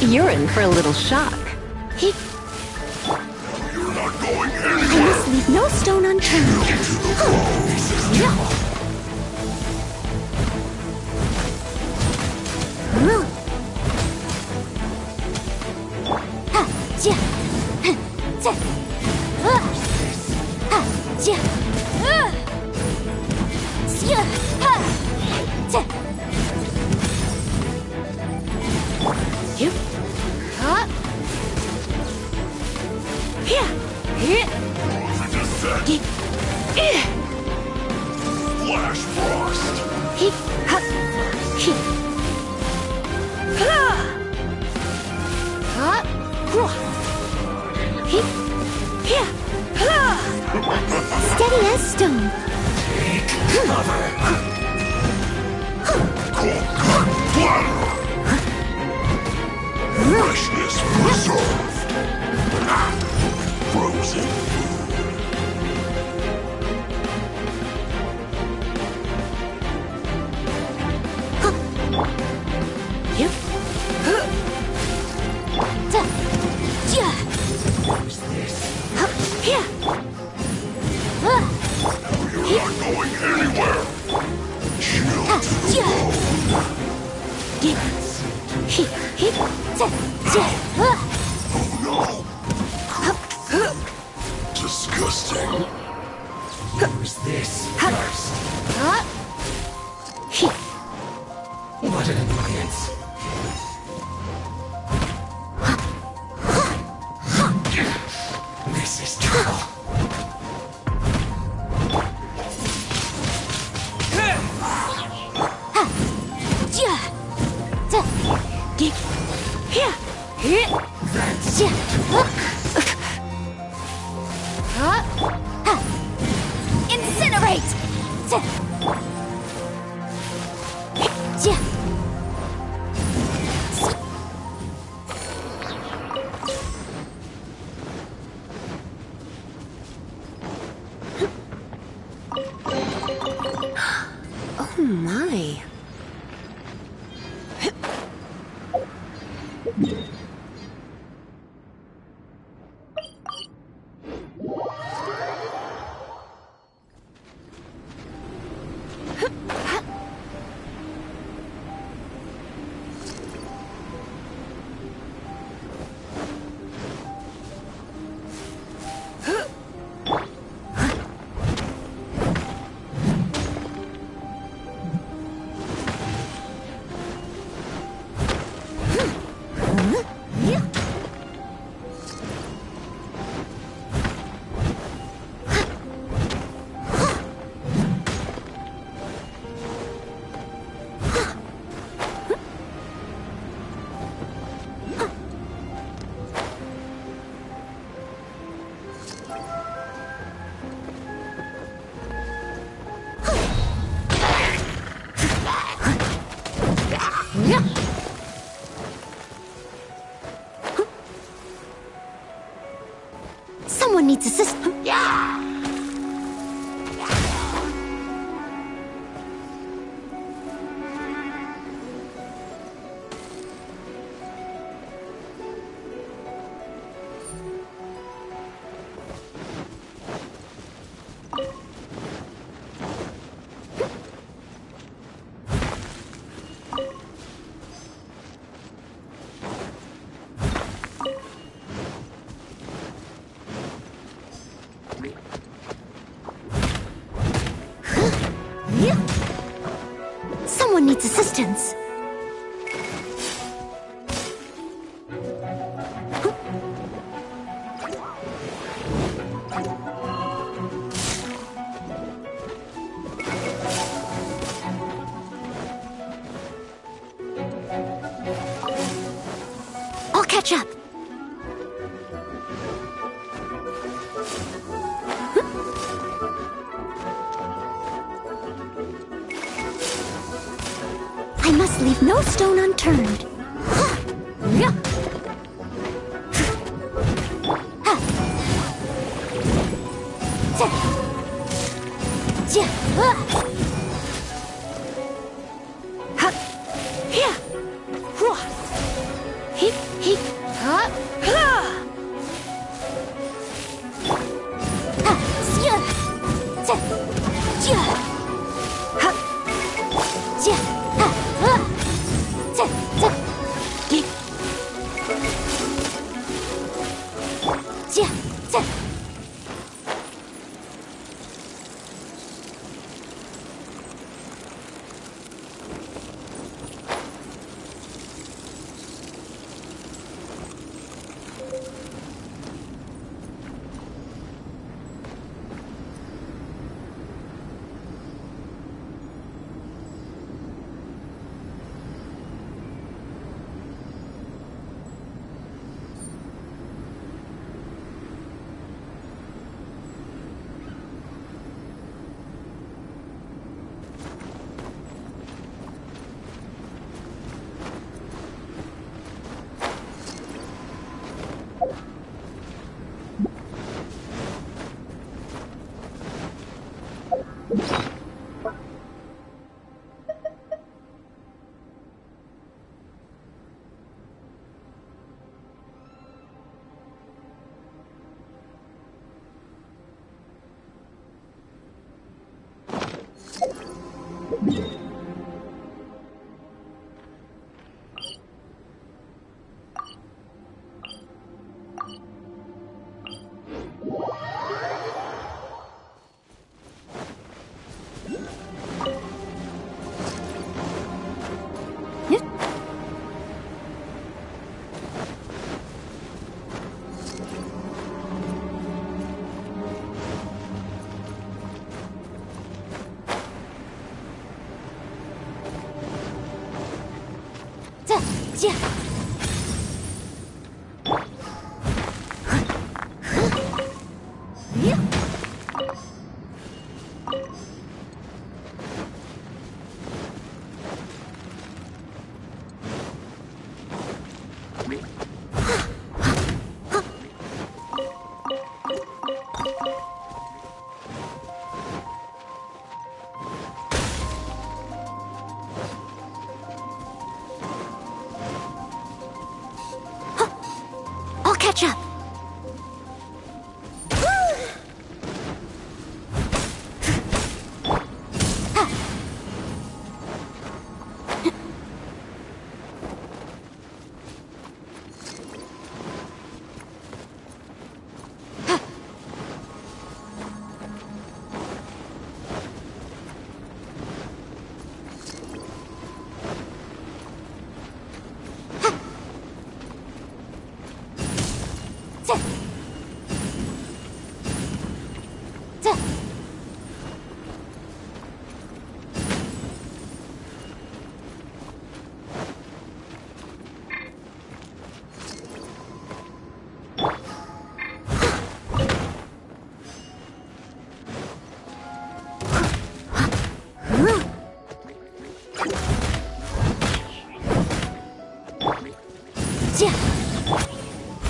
You're in for a little shock. You're not going I anywhere. must leave no stone unturned. Flash frost. Steady as stone. Take cover. Cold cut platter. Freshness preserved. Frozen You're not going anywhere. Chill to the bone. Oh no. Disgusting. Who's this first? What an annoyance. This is trouble. Incinerate! Oh my. Someone needs assistance. I'll catch up. I must leave no stone unturned. I'll catch up.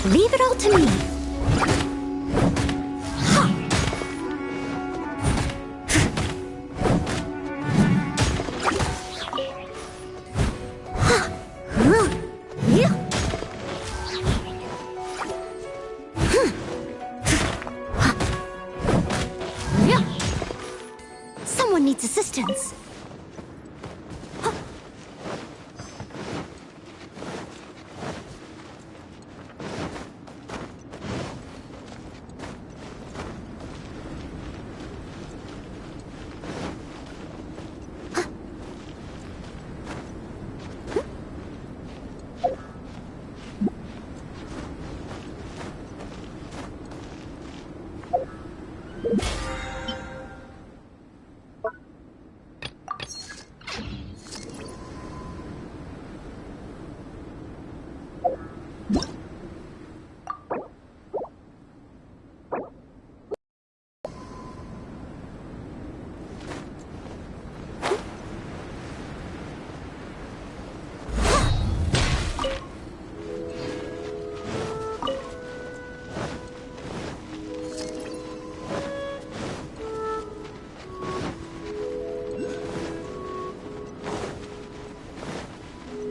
Leave it all to me. Ha! needs assistance.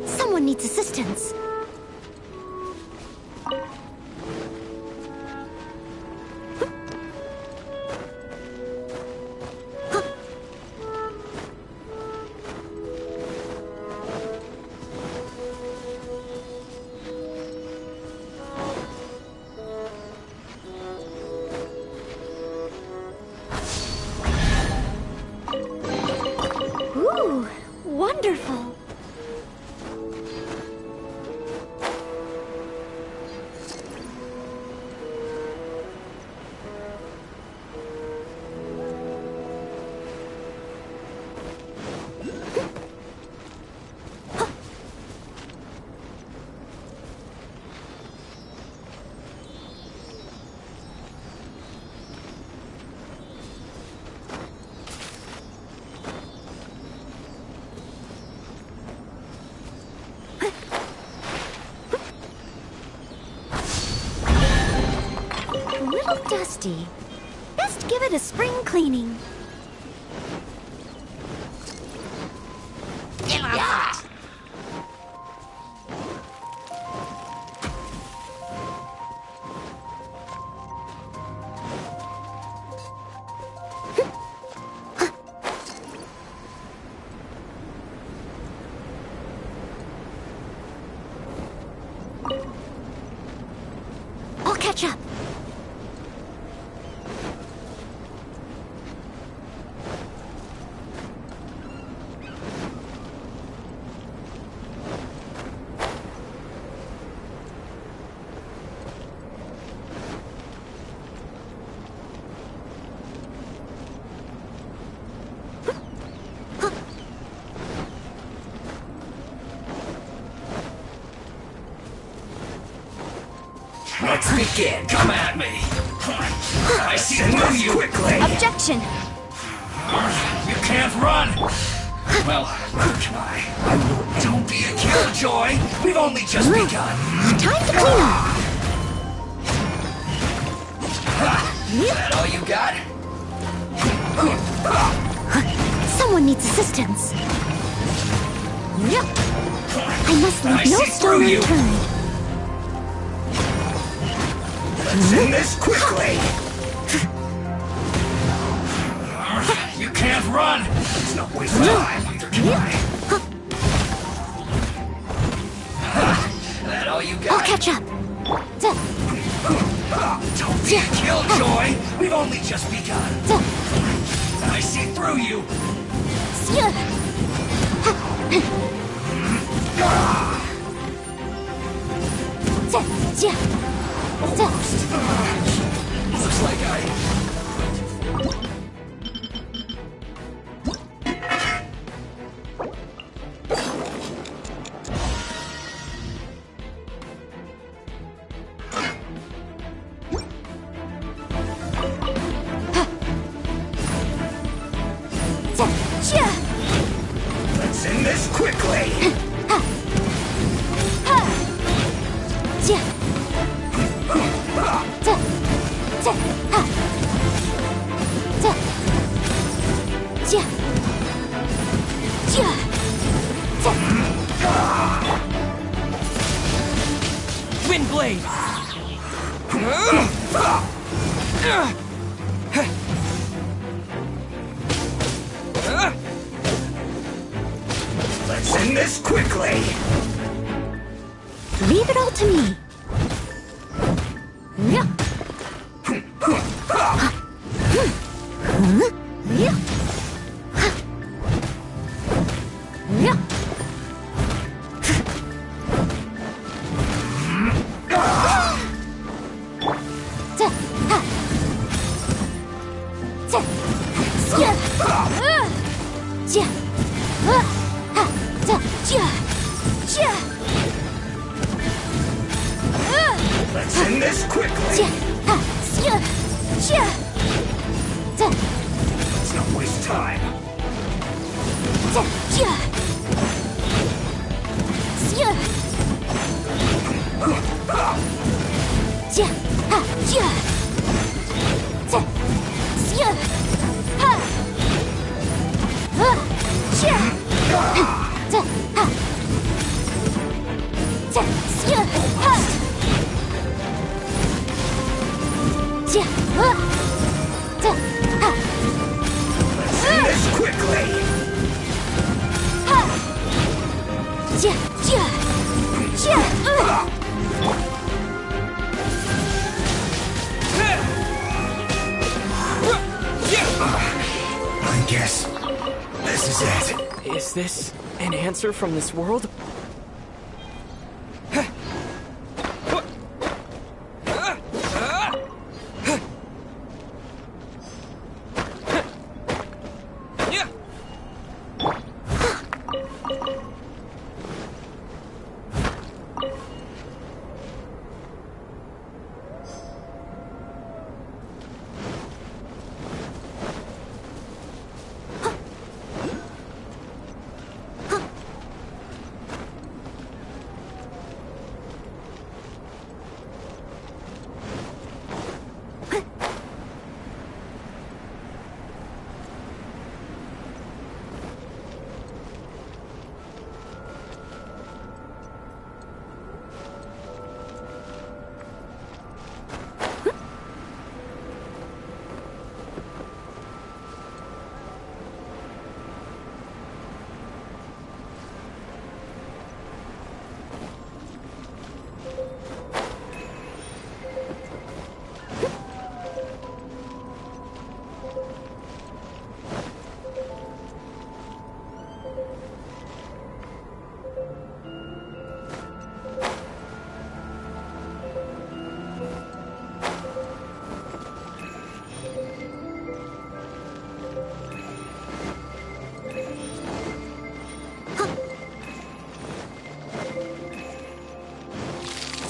Someone needs assistance. Ooh, wonderful. A little dusty. Best give it a spring cleaning. Yeah. I'll catch up. Let's begin. Come at me. I see through you quickly. Objection. You can't run. Well, try. Don't be a killjoy. We've only just begun. Time to clean up. That all you got? Someone needs assistance. Yep. I must leave I no see stone through you. unturned. Let's end this quickly. You can't run. It's not waste of time. Either try. That all you got? I'll catch up. Don't be a killjoy. We've only just begun. I see through you. Looks like let's end this quickly. Windblade! end this quickly! Leave it all to me. Let's end this quickly! Let's not waste time. Let's end this quickly! I guess this is it. Is this an answer from this world?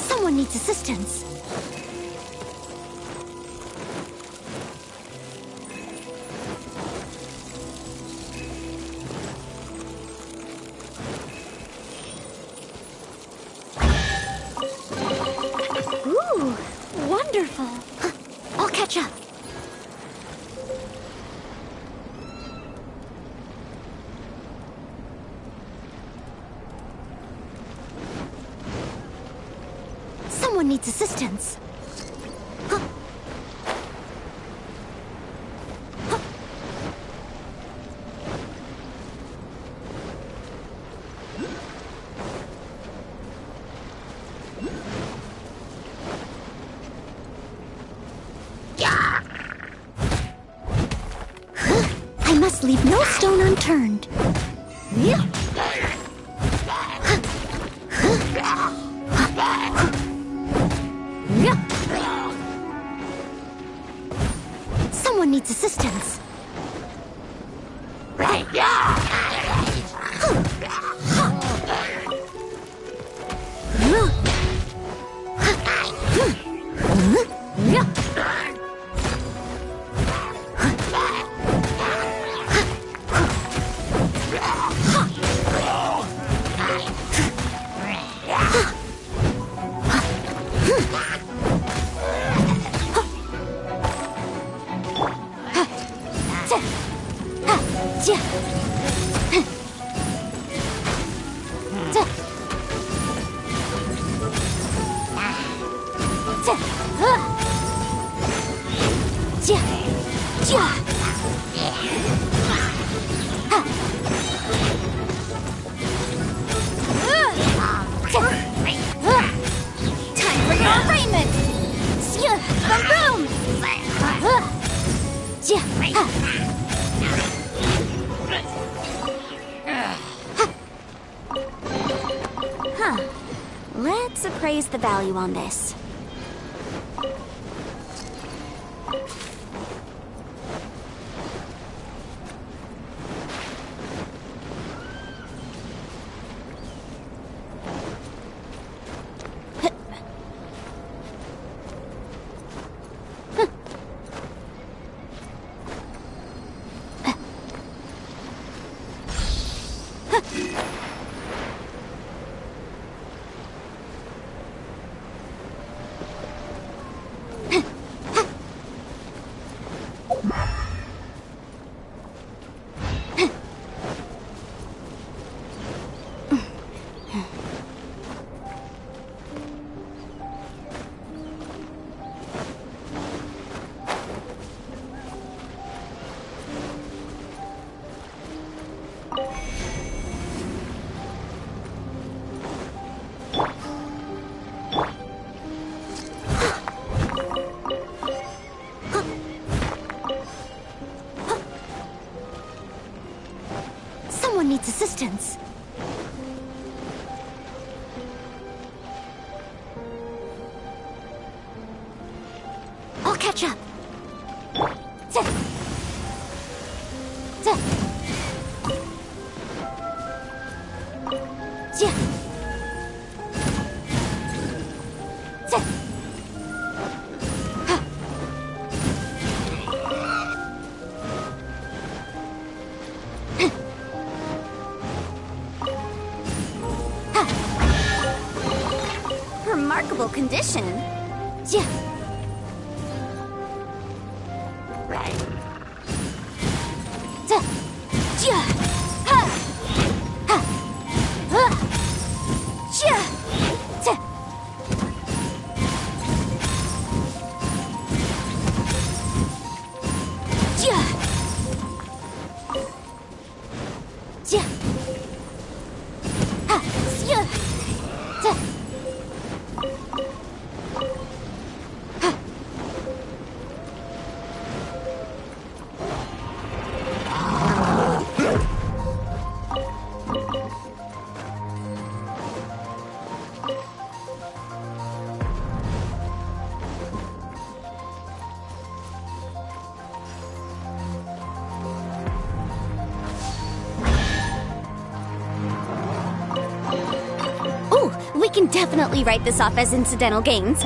Someone needs assistance. Ooh, wonderful. I'll catch up. Someone needs assistance. I must leave no stone unturned. Someone needs assistance. Time for your arraignment! Boom! Huh. Let's appraise the value on this. Someone needs assistance. I'll catch up. Remarkable condition. We can definitely write this off as incidental gains.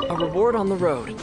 A reward on the road.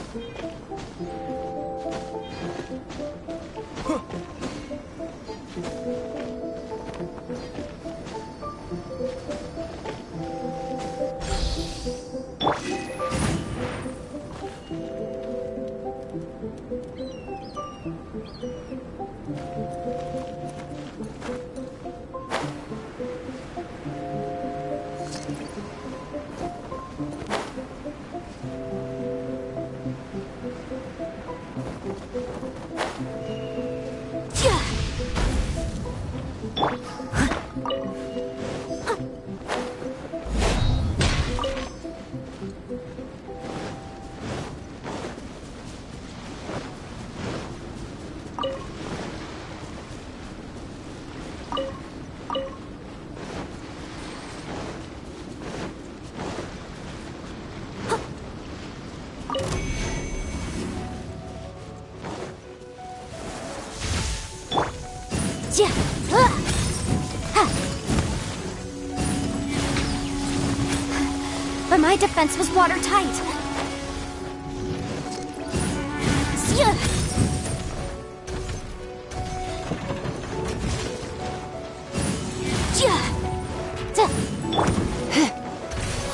But my defense was watertight.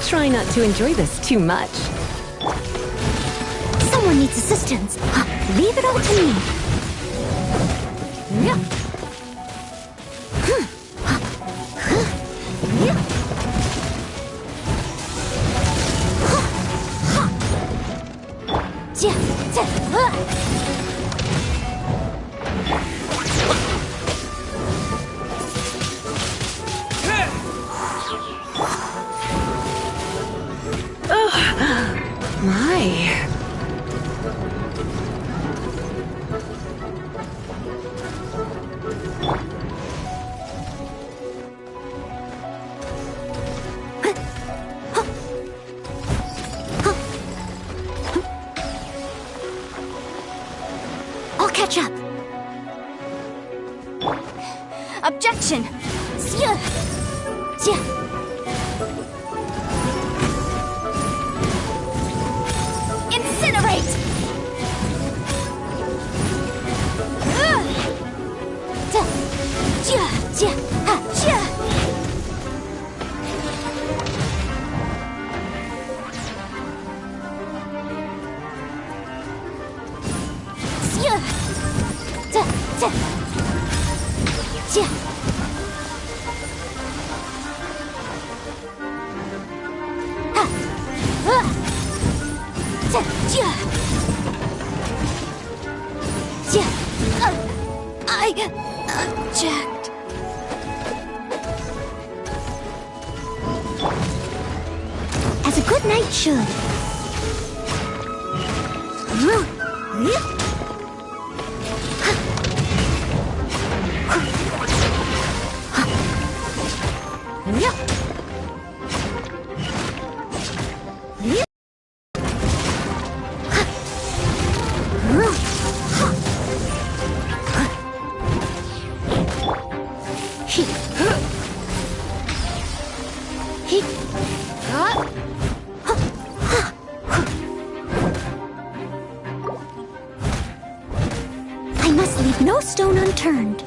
Try not to enjoy this too much. Someone needs assistance. Leave it all to me. I'll catch up. Objection! Incinerate! I object. As a good knight should. I must leave no stone unturned.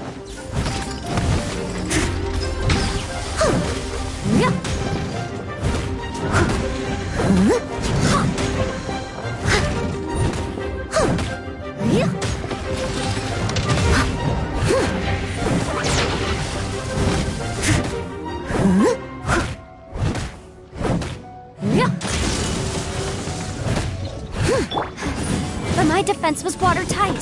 But my defense was watertight.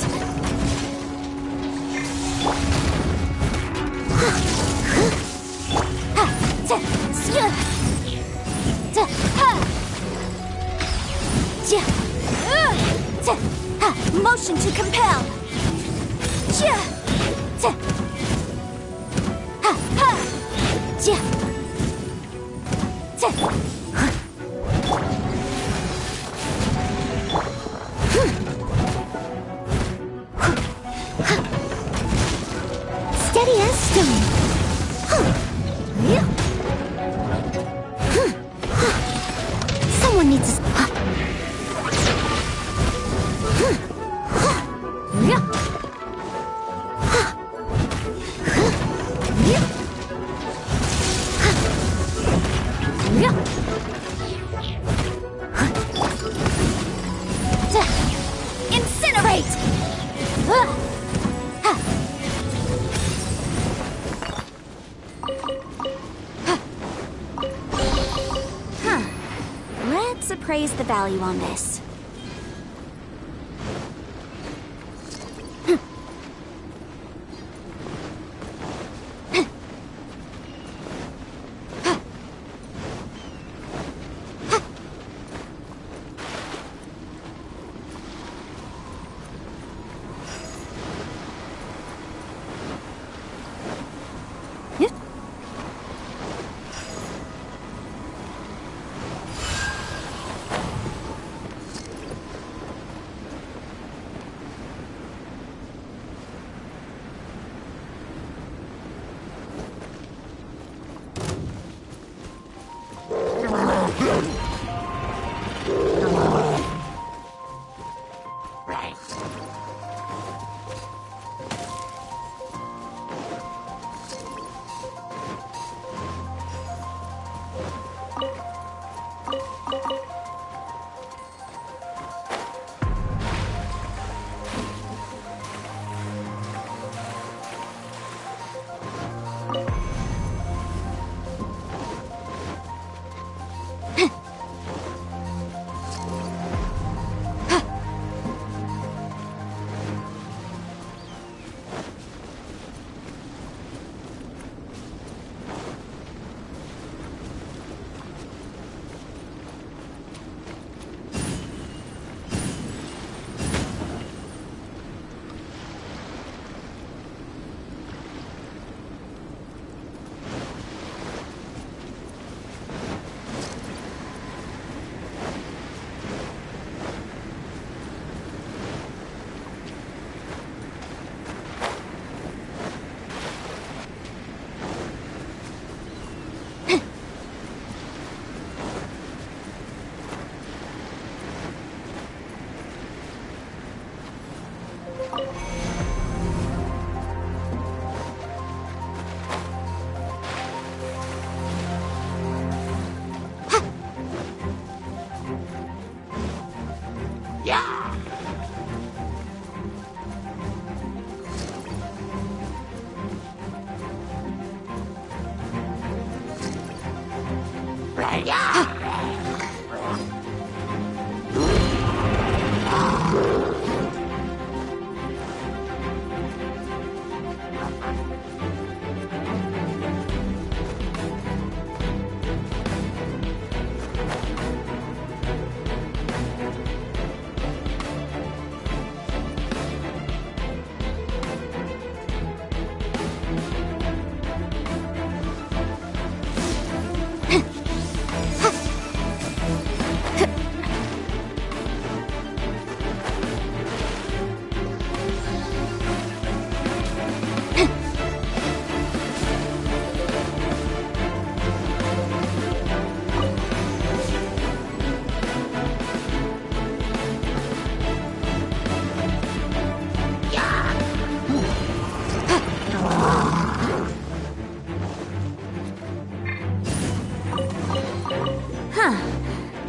Motion to compel. Steady as stone. Someone needs a... Incinerate! Let's appraise the value on this.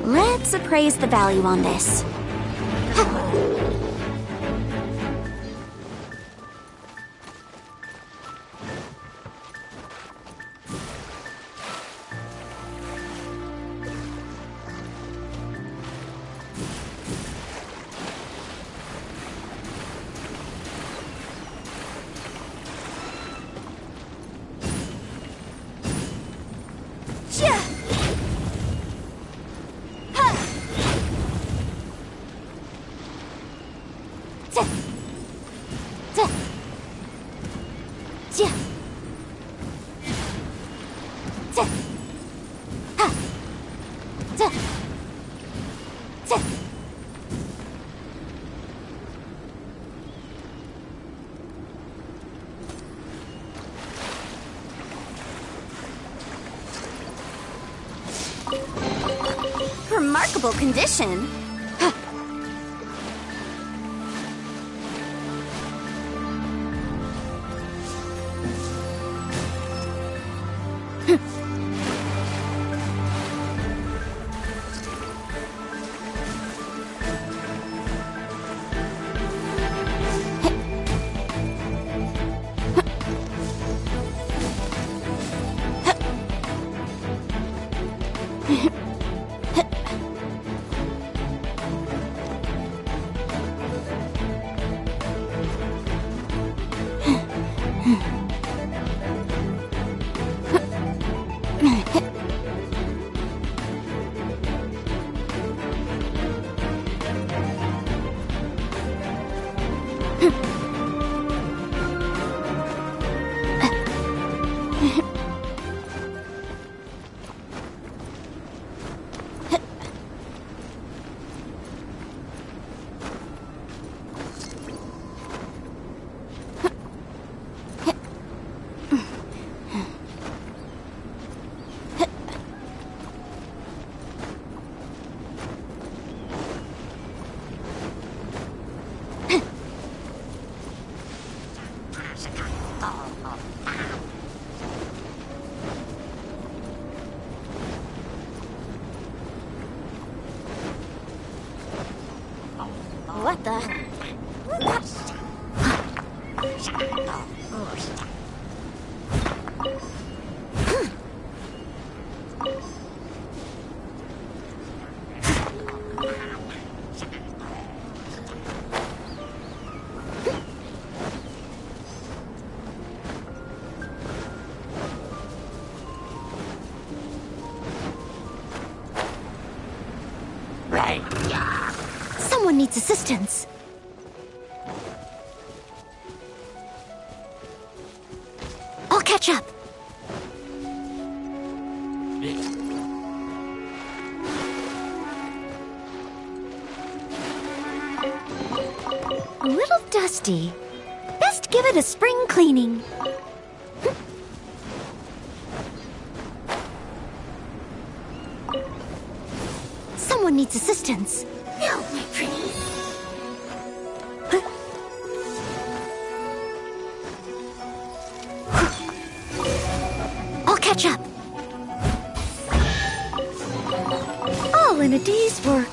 Let's appraise the value on this. Remarkable condition. What the? Someone needs assistance. I'll catch up. A little dusty. Best give it a spring cleaning. Someone needs assistance. No, my pretty. I'll catch up. All in a day's work.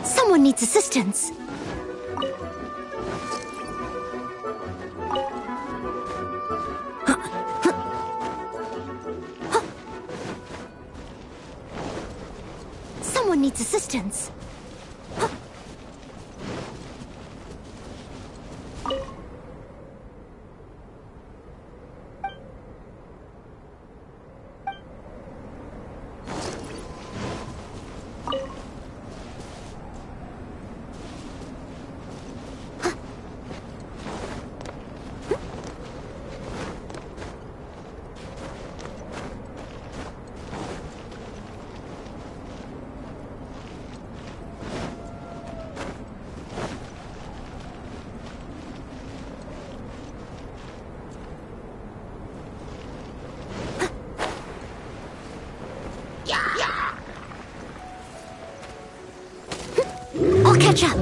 Someone needs assistance. Someone needs assistance. I'll catch up.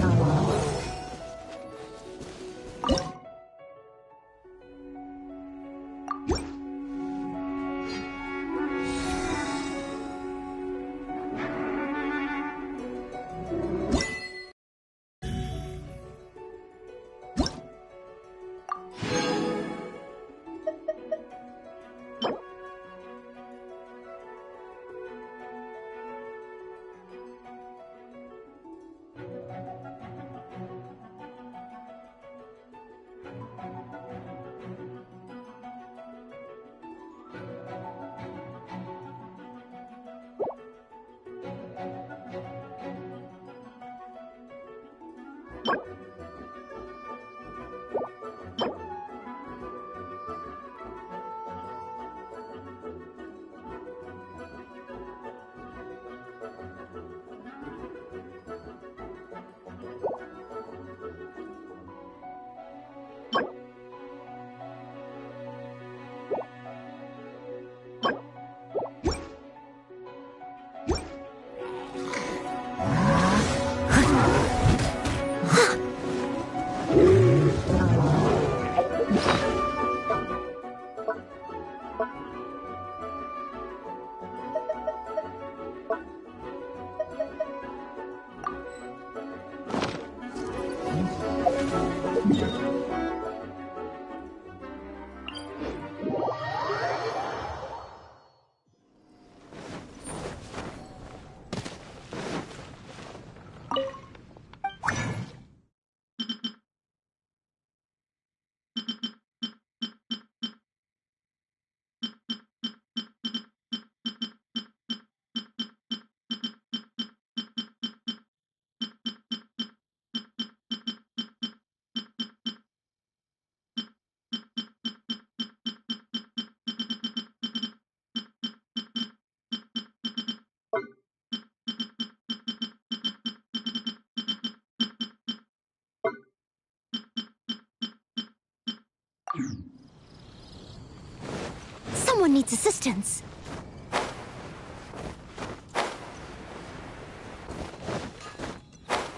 Someone needs assistance.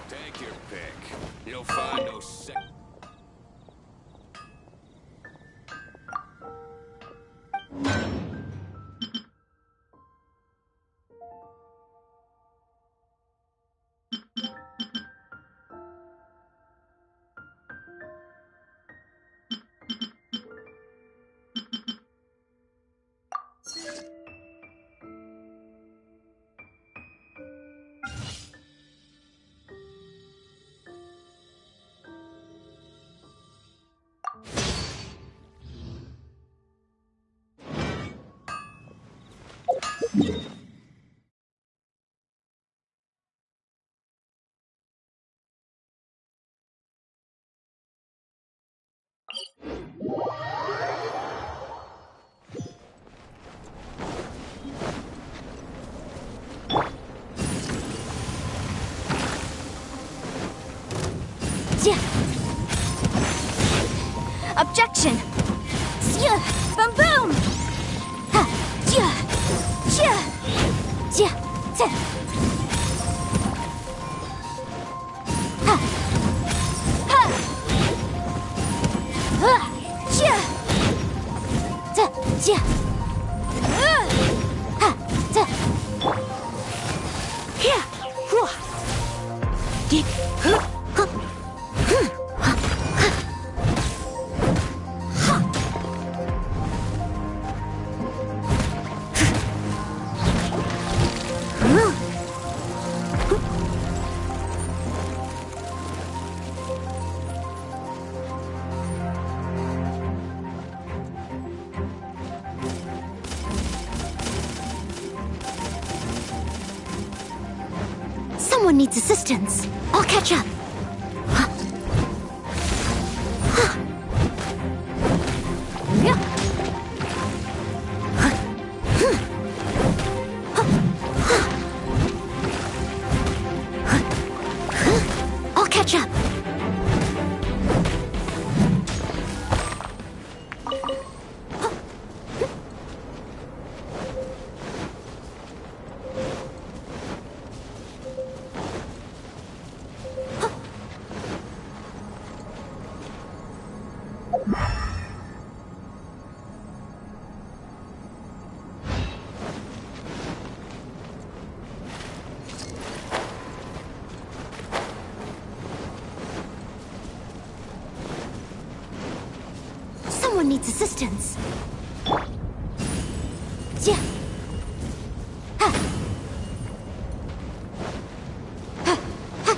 Take your pick. You'll find no sick. Objection! Boom boom! Ha! Someone needs assistance. I'll catch up. I'll catch up. Someone needs assistance. Yeah. Ha. Ha. Ha.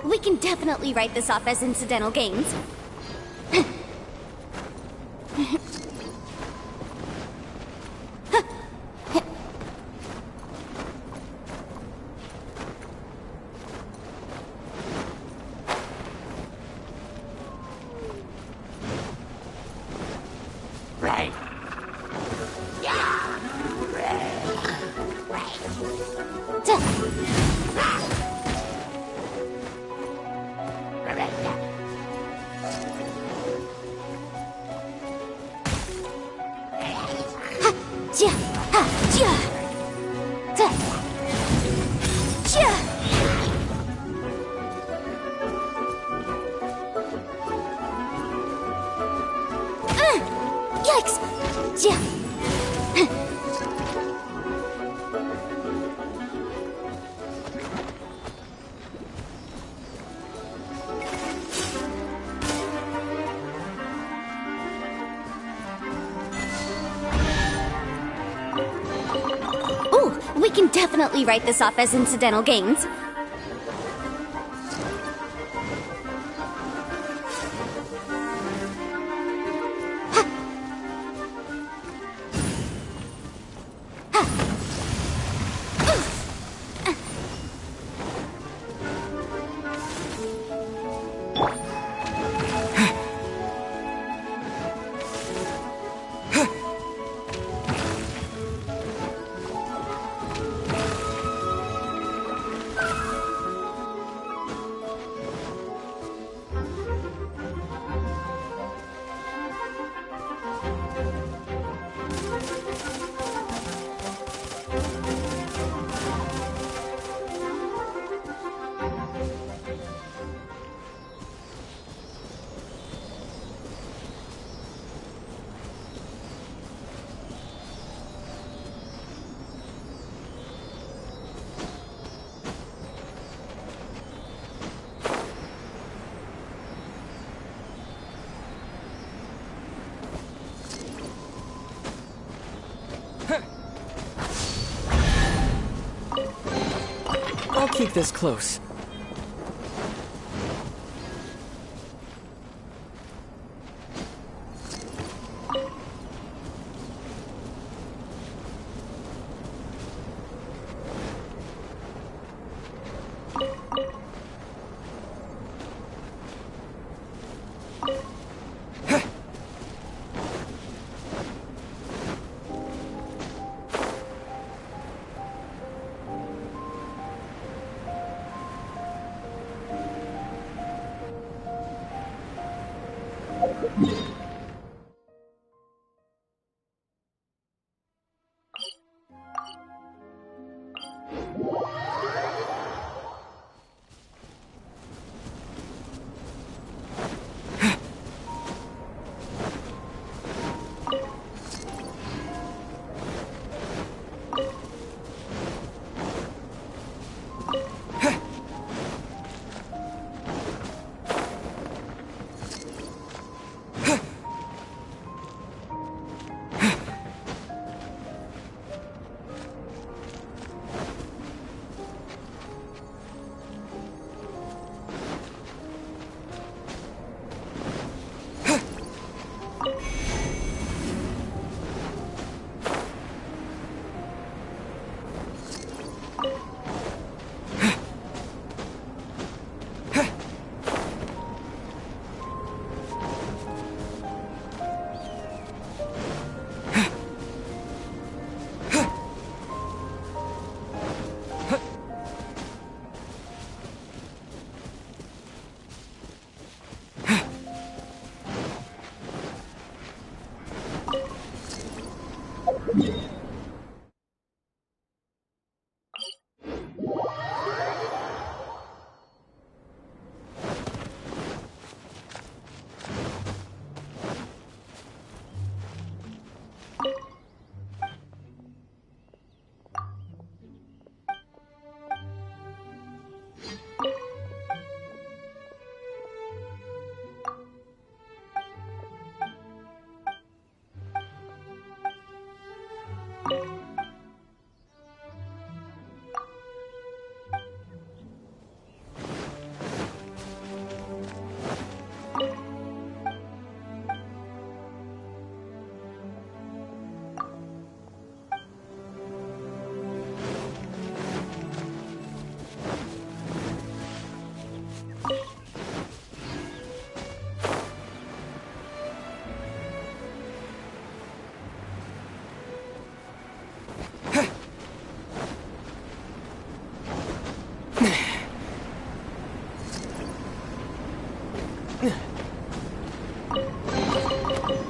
We can definitely write this off as incidental gains. Right. Yikes! Ooh, we can definitely write this off as incidental gains. I'll keep this close.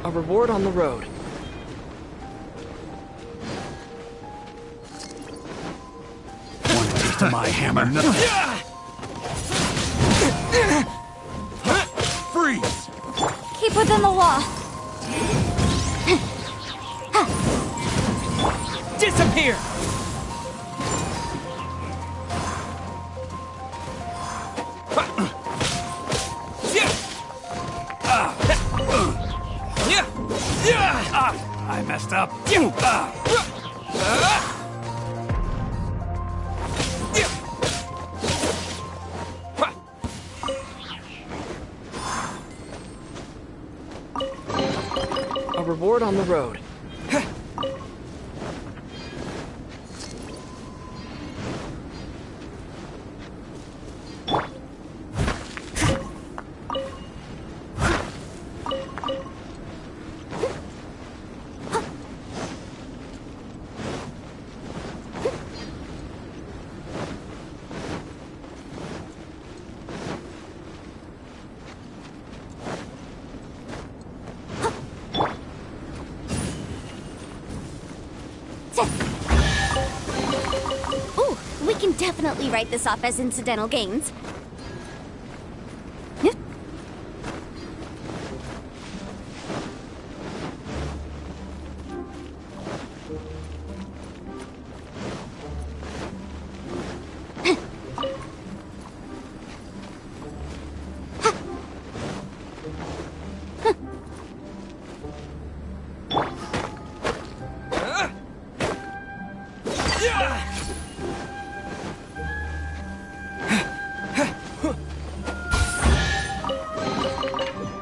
A reward on the road. One taste of my hammer. Freeze! Keep within the law. Disappear! I messed up. A reward on the road. Ooh, we can definitely write this off as incidental gains.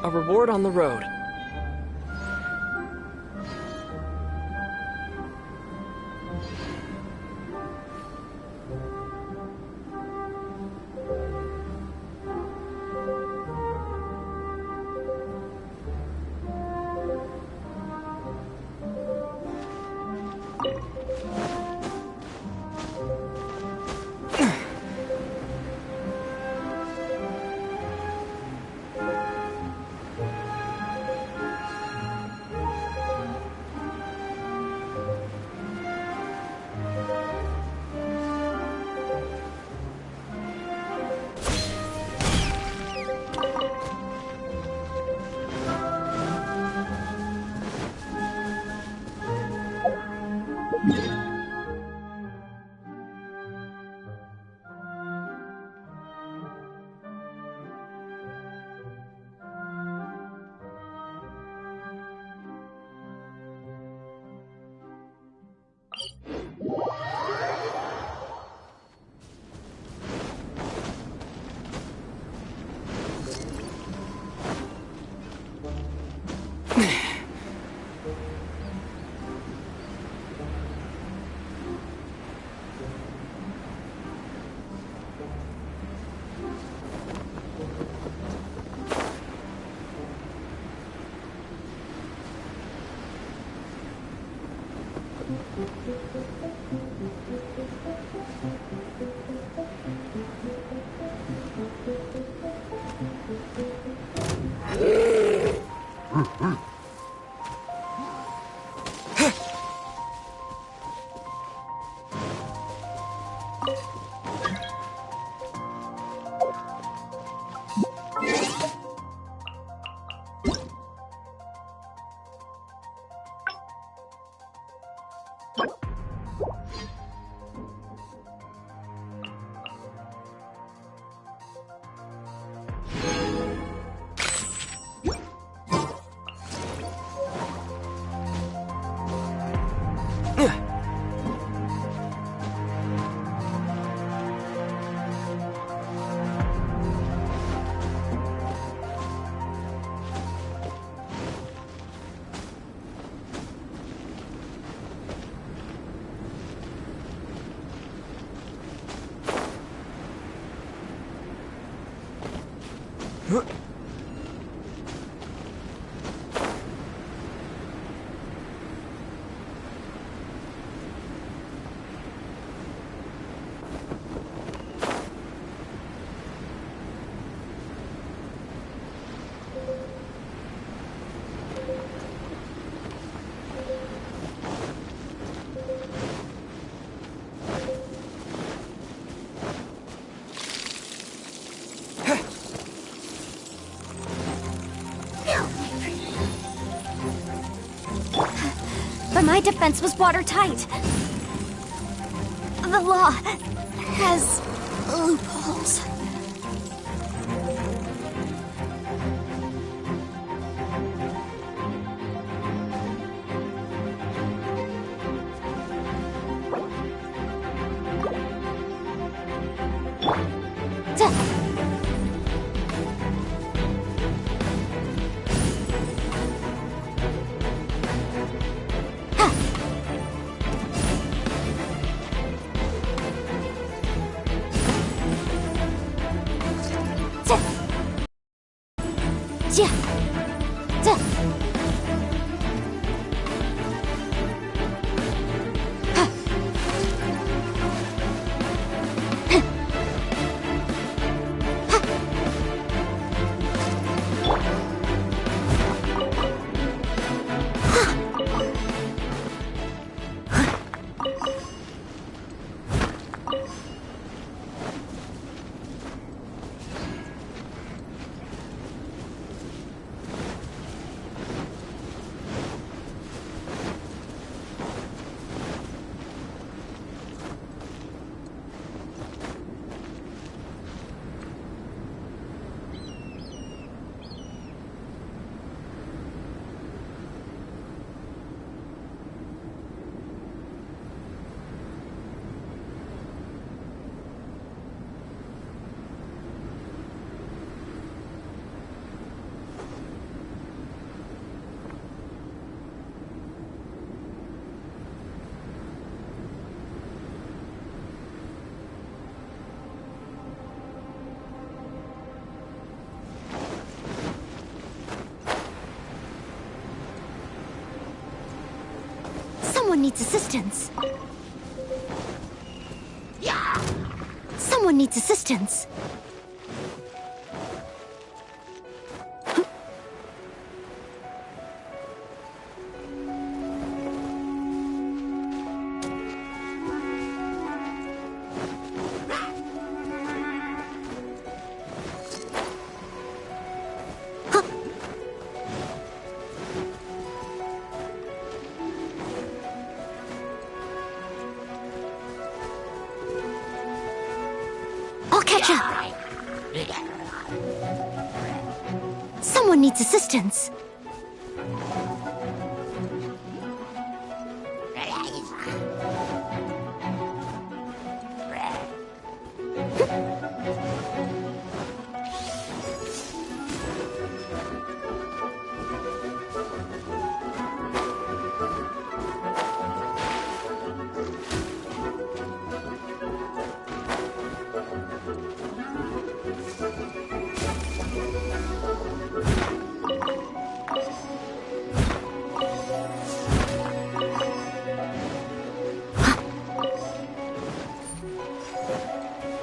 A reward on the road. But my defense was watertight. The law has loopholes. Someone needs assistance. Someone needs assistance. I'll catch up. Someone needs assistance.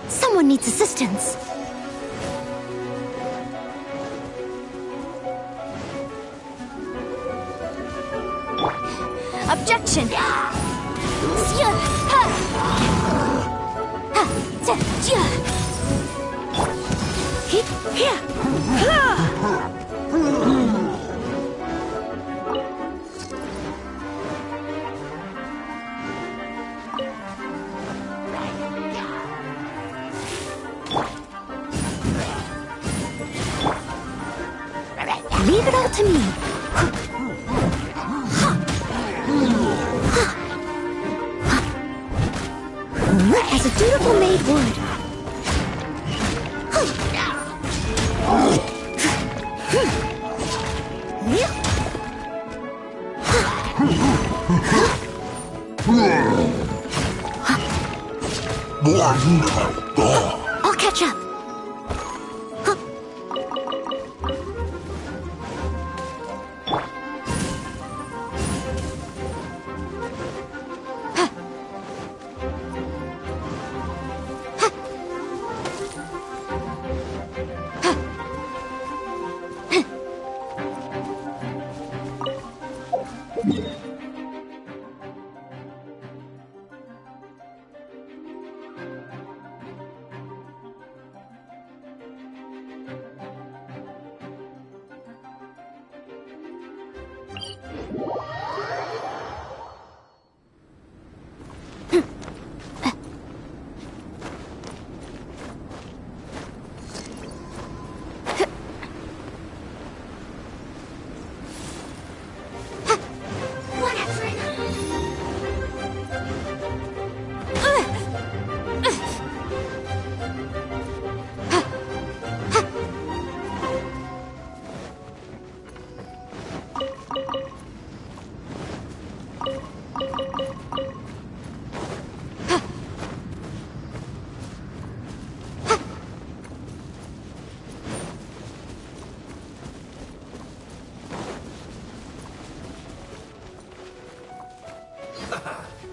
Someone needs assistance. Objection! Leave it all to me. As a dutiful maid would. I'll catch up.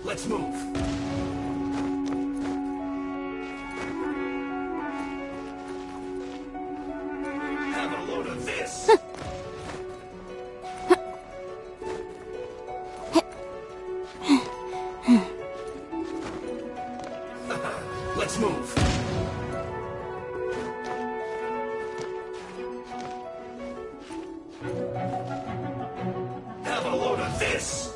Let's move. Have a load of this. Let's move. Have a load of this.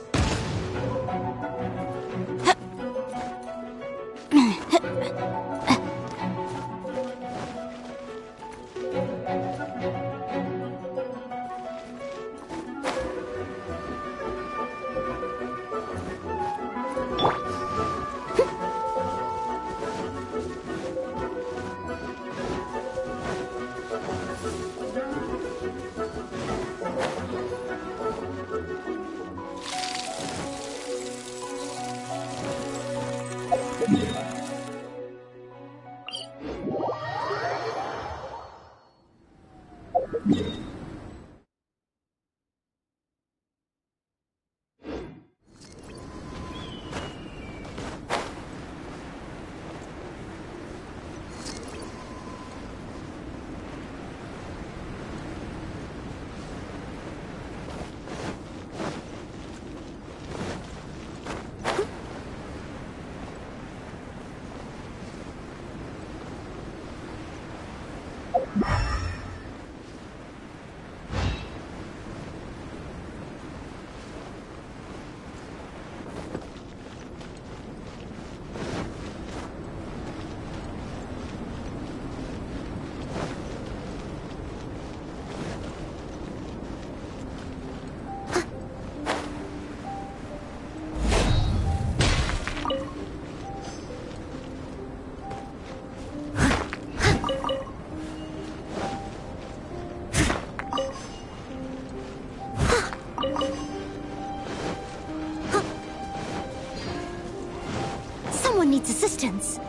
Someone needs assistance.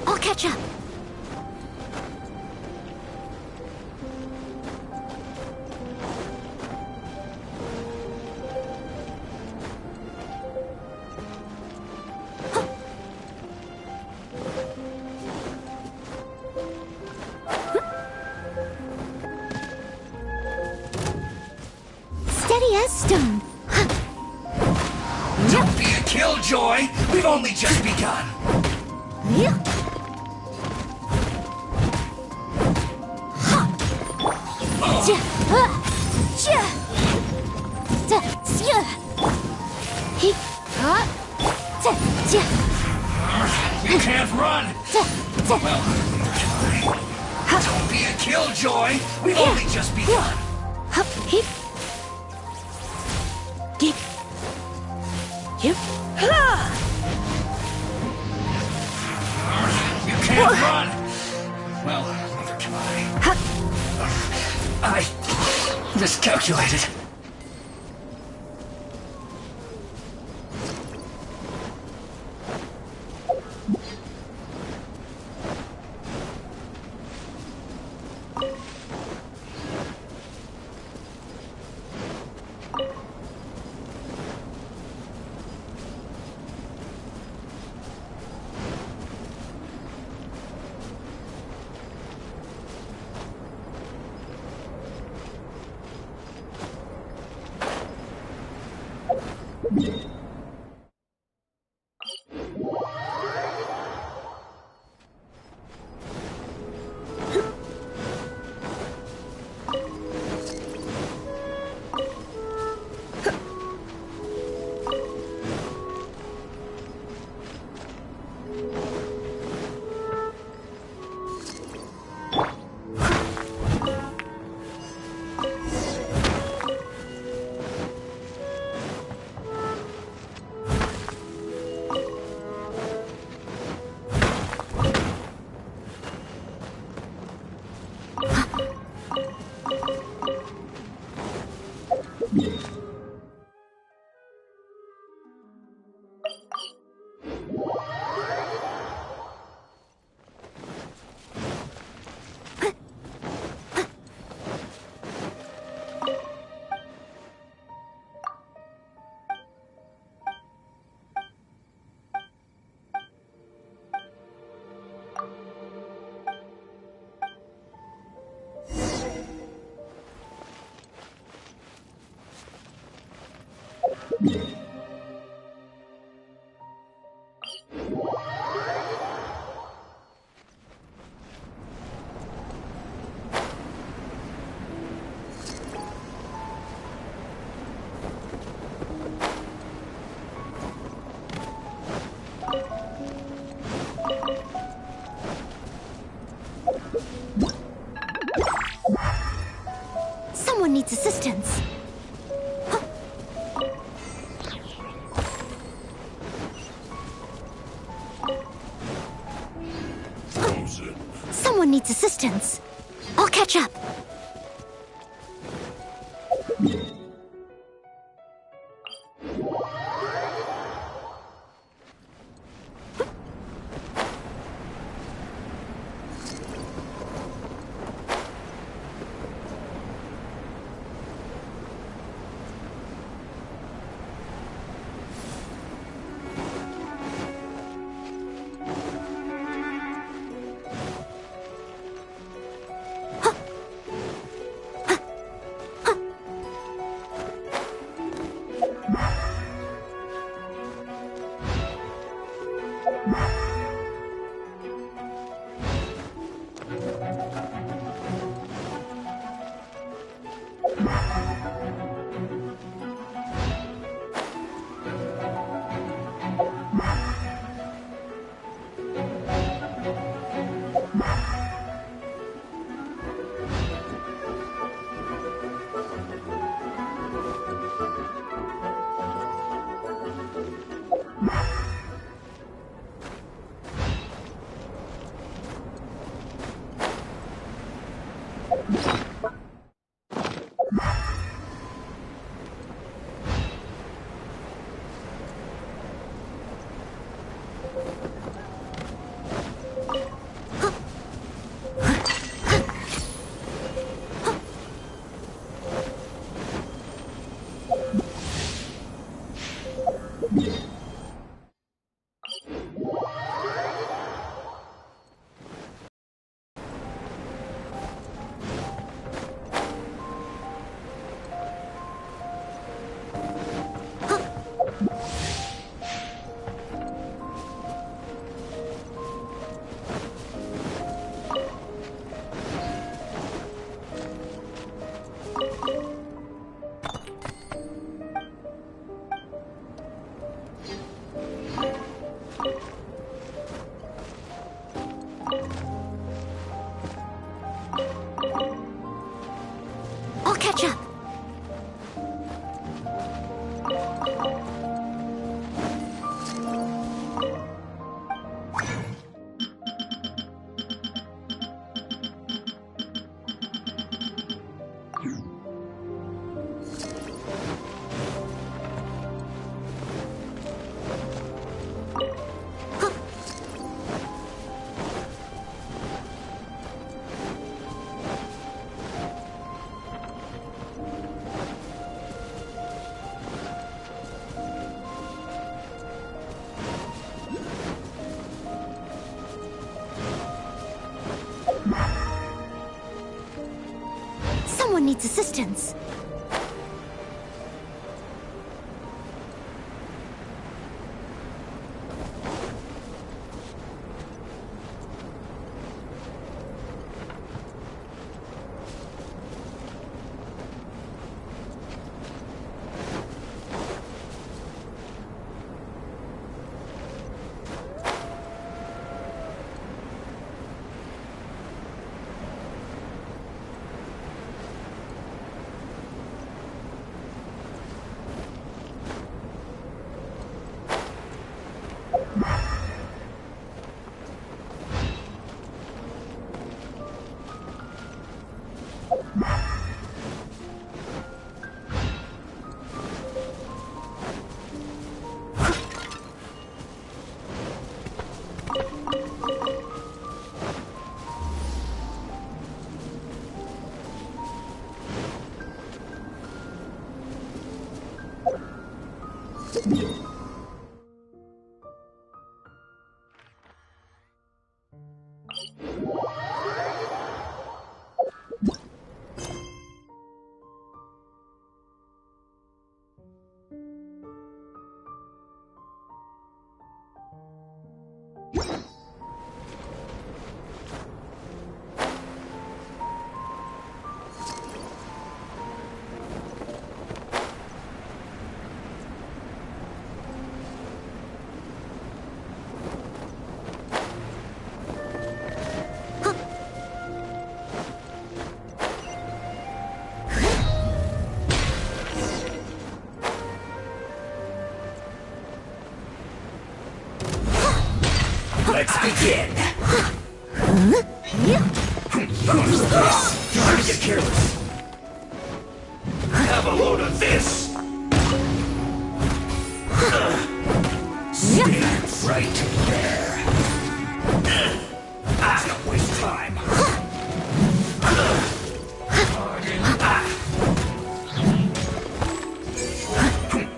I'll catch up. Steady as stone. Don't be a killjoy! We've only just begun! You can't run! Well, don't be a killjoy! We've only just begun! You can't run! Well, neither can I miscalculated. Someone needs assistance. Someone needs assistance. I'll catch up. needs assistance. Let's begin. Who's this? Trying to get careless. Have a load of this. Stand right there. Don't waste time.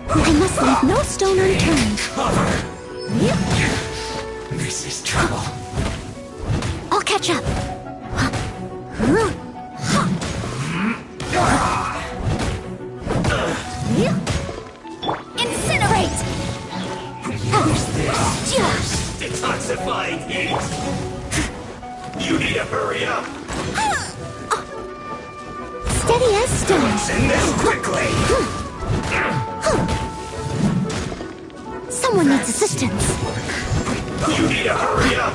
I must leave no stone unturned. Cover. This is trouble. I'll catch up. Incinerate! Who's this? Detoxifying heat. You need to hurry up. Steady as stone. Send this quickly. Someone needs assistance. You need to hurry up.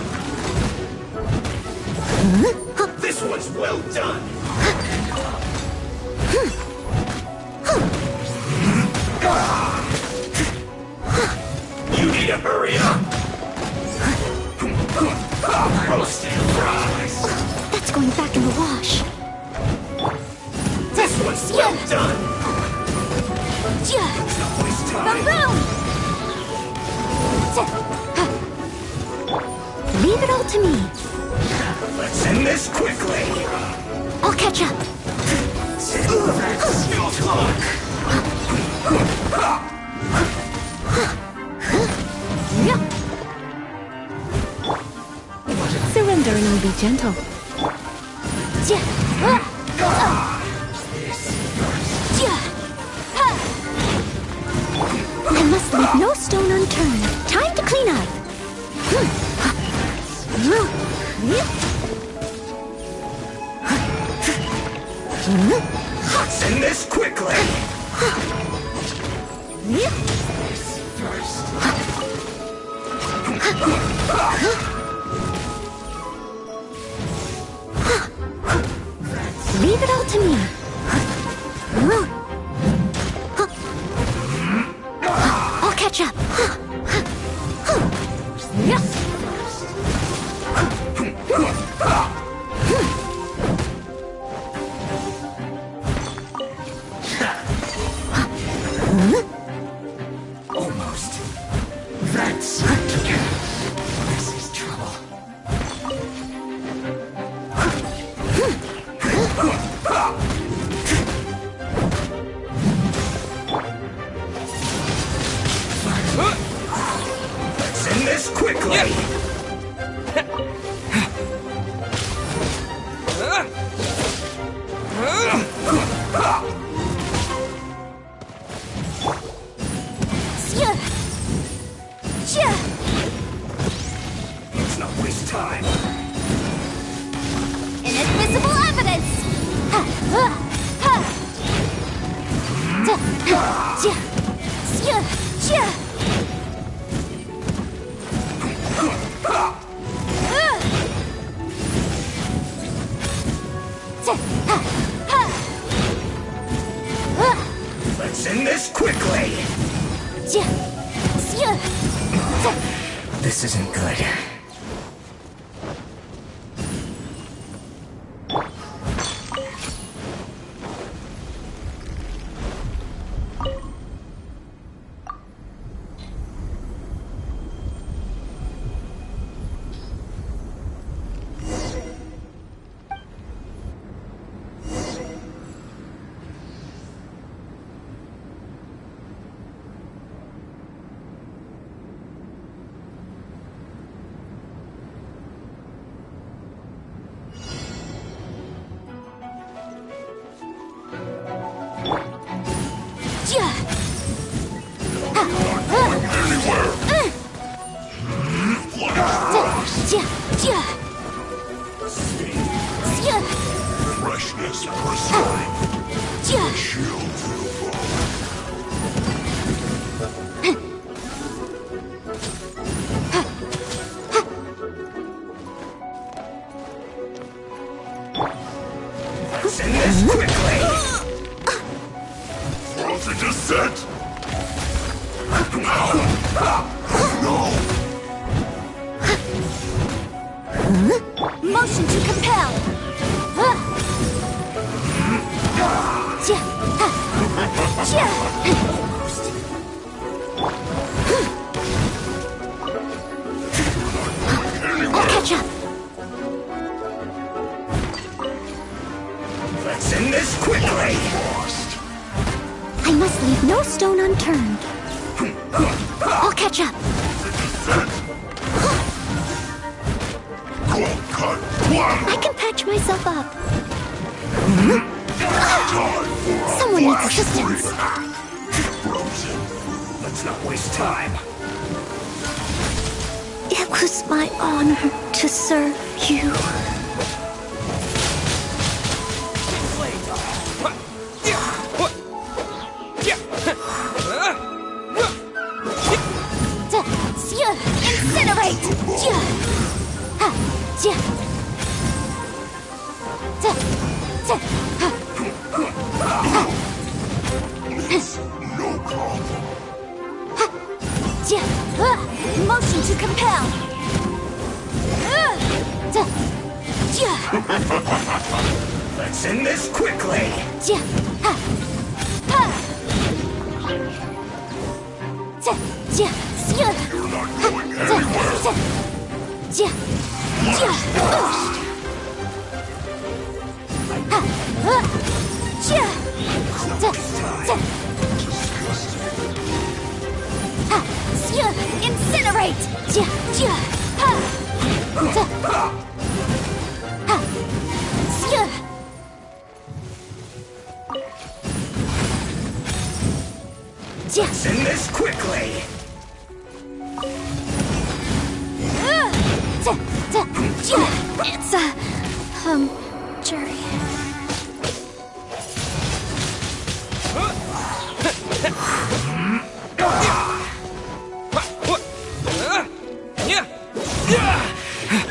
This one's well done. You need to hurry up. Roasted fries. That's going back in the wash. This one's well done. Don't waste time. Leave it all to me. Let's end this quickly. I'll catch up. Still talk. Surrender and I'll be gentle. I must leave no stone unturned. Time to clean up. Let's end this quickly. Leave it all to me. I'll catch up. Almost. That's together. This is trouble. Let's end this quickly. time. Inadmissible evidence! Let's end this quickly. This isn't good. Freshness prescribed. Shield to the Let's end this quickly. Frozen descent. Motion to compel! I'll catch up! Let's end this quickly. I must leave no stone unturned. I'll catch up! I can patch myself up. Someone needs assistance. Let's not waste time. It was my honor to serve you. Incinerate! No problem. Motion to compel! Let's end this quickly. You're not going anywhere. Incinerate! Let's end this quickly. It's a jury.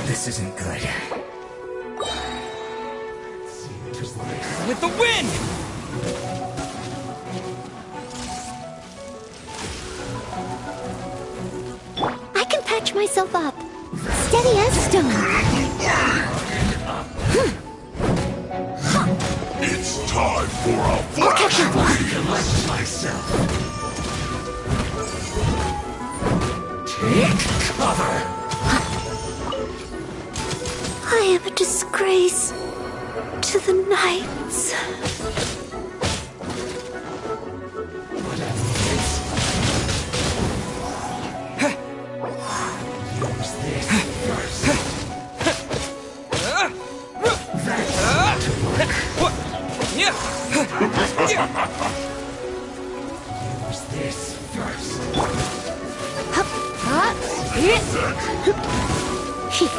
This isn't good. With the wind! I can patch myself up. Steady as stone. It's time for a flash. Collect myself. Take cover. I am a disgrace to the knights. Use this first. Use this first.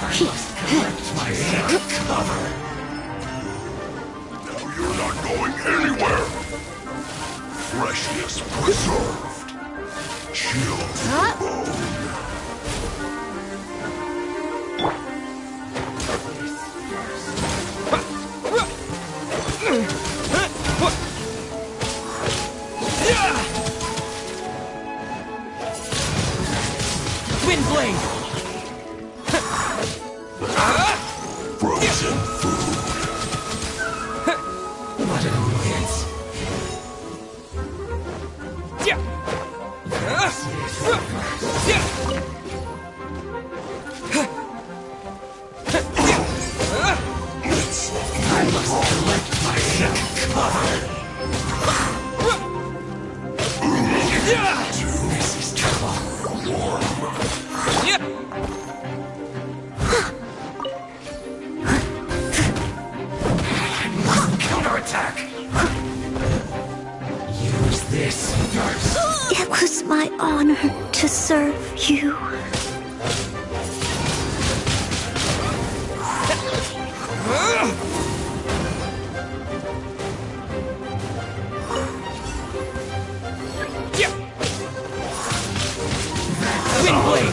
must collect myself. Cover. Now you're not going anywhere. Freshness preserved. Chill to the bone. Wind blade! Frozen food. What an annoyance. I must collect myself. Cover. This is trouble. Warm. Counterattack! Use this first. It was my honor to serve you. Wind blade!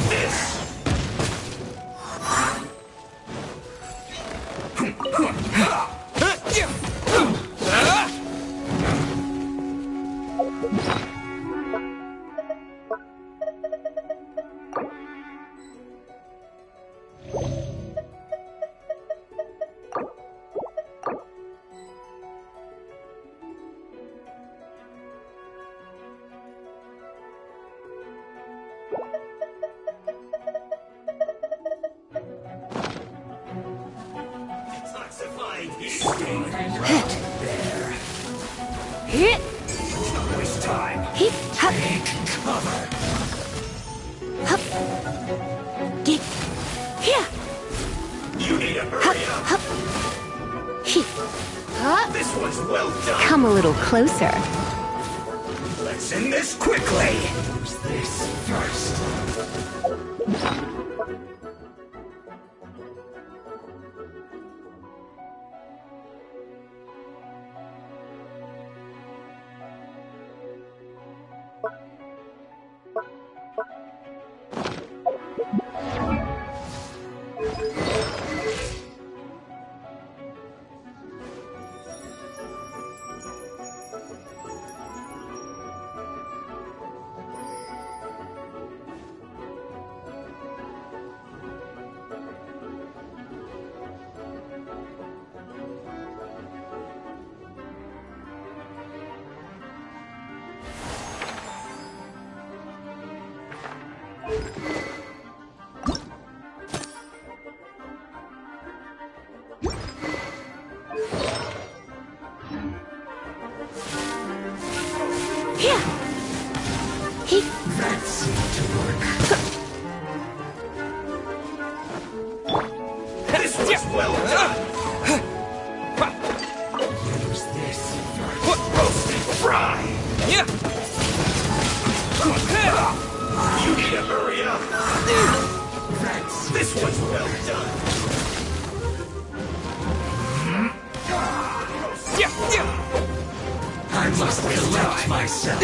Hit! Let's not waste time. Hit! Take cover. Hup! Get here! You need to hurry up. Hup! Hit! This one's well done. Come a little closer. Let's end this quickly. Use this first. Here! Hit! That seemed to work. This was well done. Use this first. Roast and fry. You need to hurry up. This one's well done. I must collect myself.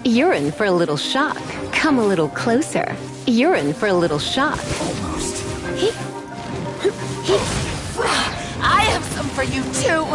You're in for a little shock. Come a little closer. You're in for a little shock. Almost. I have some for you too.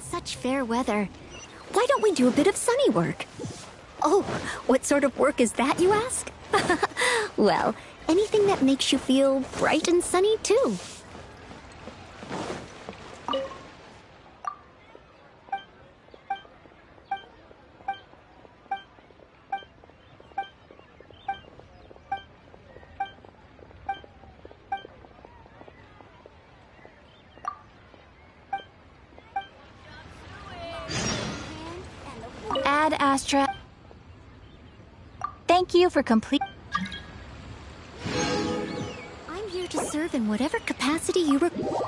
Such fair weather. Why don't we do a bit of sunny work? Oh, what sort of work is that, you ask? Well, anything that makes you feel bright and sunny, too. Ad Astra. Thank you for complete. I'm here to serve in whatever capacity you require.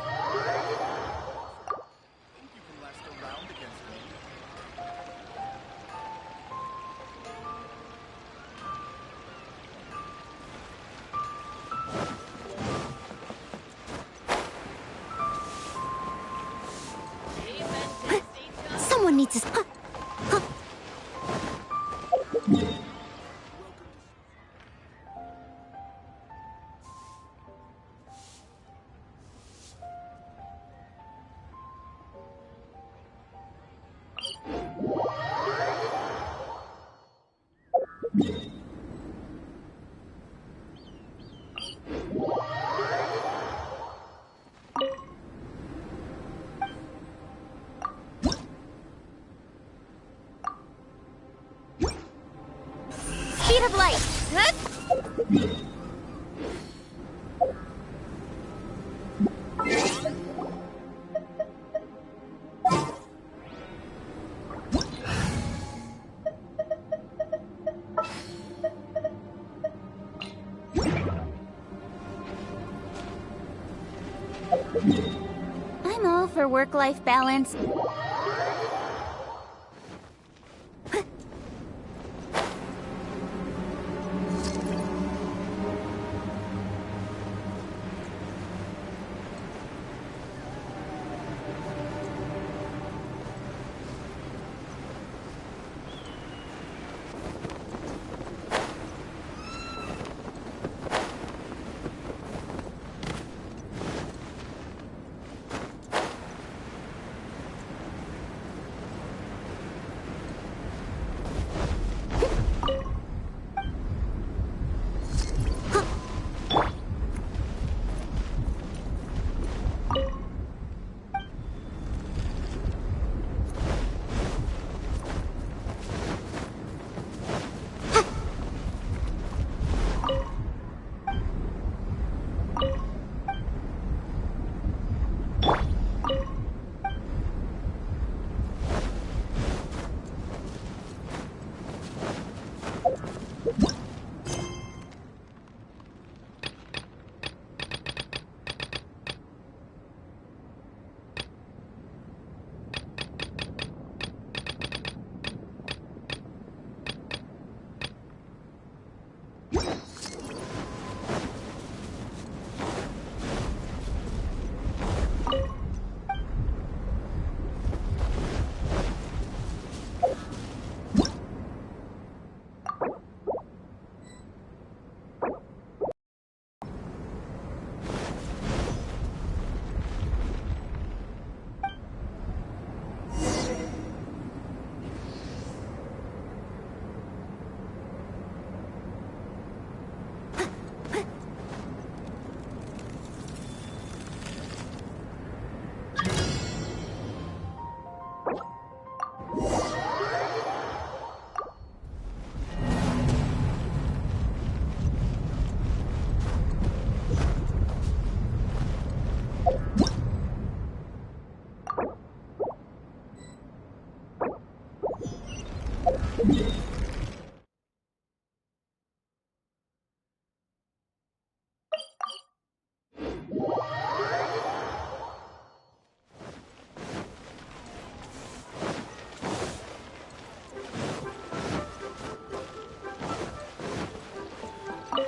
I'm all for work-life balance.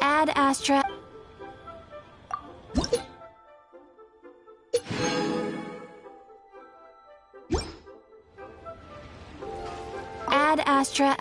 Ad Astra. Ad Astra.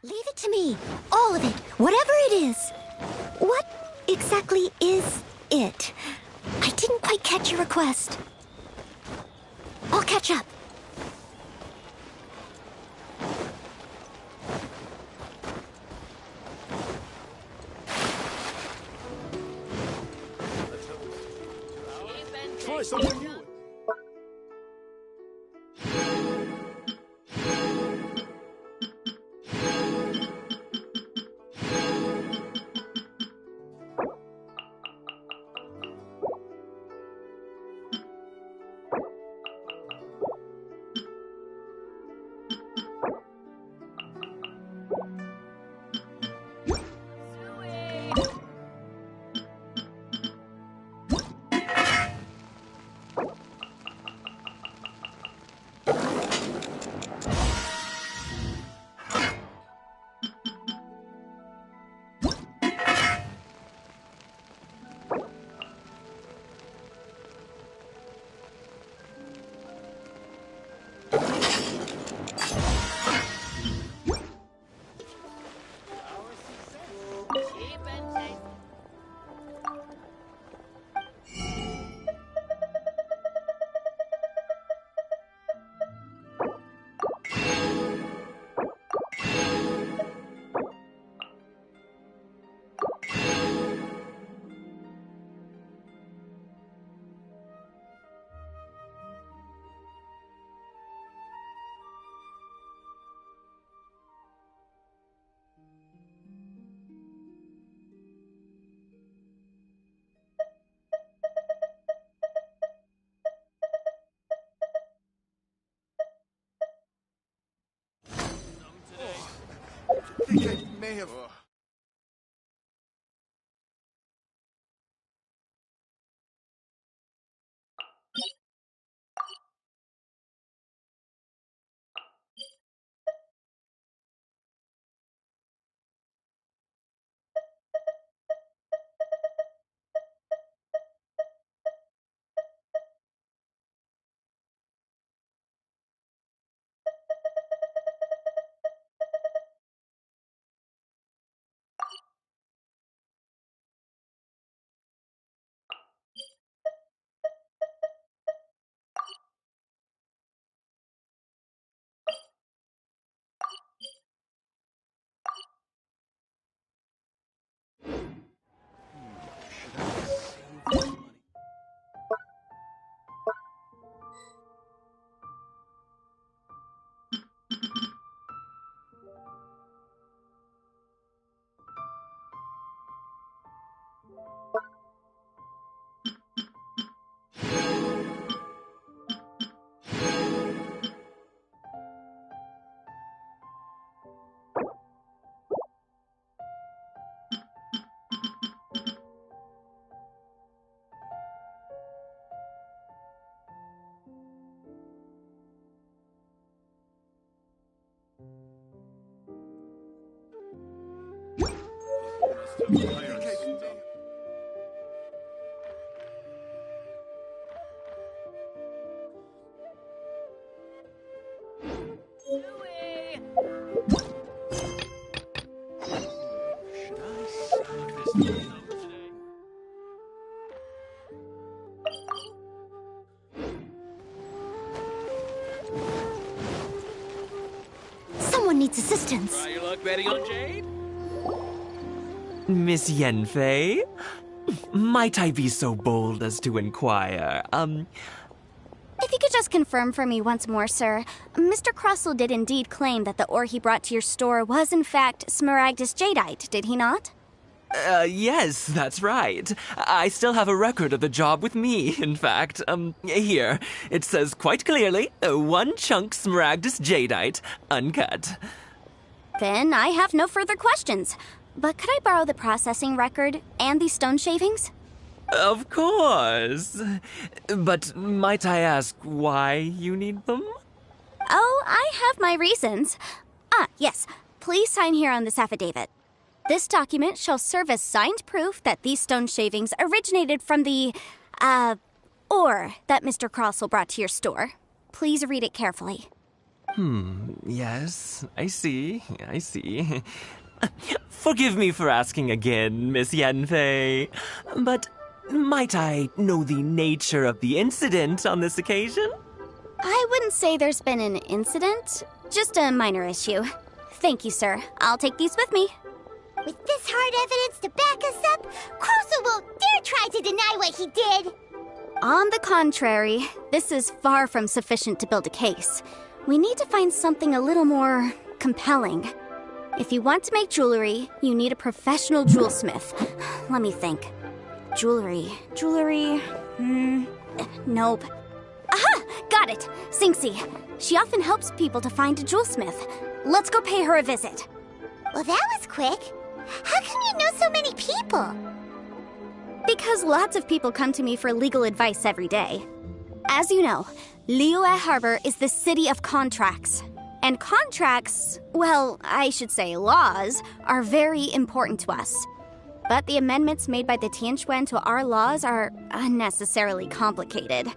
Leave it to me. All of it. Whatever it is. What exactly is it? I didn't quite catch your request. I'll catch up. Try something new. may have... Someone needs assistance. Try your luck betting on Jade? Miss Yanfei? Might I be so bold as to inquire, If you could just confirm for me once more, sir. Mr. Crossell did indeed claim that the ore he brought to your store was in fact Smaragdus Jadeite, did he not? Yes, that's right. I still have a record of the job with me, in fact. Here. It says quite clearly, 1 chunk Smaragdus Jadeite, uncut. Then I have no further questions. But could I borrow the processing record and the stone shavings? Of course. But might I ask why you need them? Oh, I have my reasons. Yes. Please sign here on this affidavit. This document shall serve as signed proof that these stone shavings originated from the, ore that Mr. Crossell brought to your store. Please read it carefully. Yes, I see. Forgive me for asking again, Miss Yanfei, but might I know the nature of the incident on this occasion? I wouldn't say there's been an incident, just a minor issue. Thank you, sir. I'll take these with me. With this hard evidence to back us up, Crossell won't dare try to deny what he did. On the contrary, this is far from sufficient to build a case. We need to find something a little more compelling. If you want to make jewelry, you need a professional jewelsmith. Let me think. Jewelry. Nope. Aha! Got it! Singxi. She often helps people to find a jewelsmith. Let's go pay her a visit. Well, that was quick. How come you know so many people? Because lots of people come to me for legal advice every day. As you know, Liyue Harbor is the city of contracts. And contracts, well, I should say laws, are very important to us. But the amendments made by the Tianquan to our laws are unnecessarily complicated.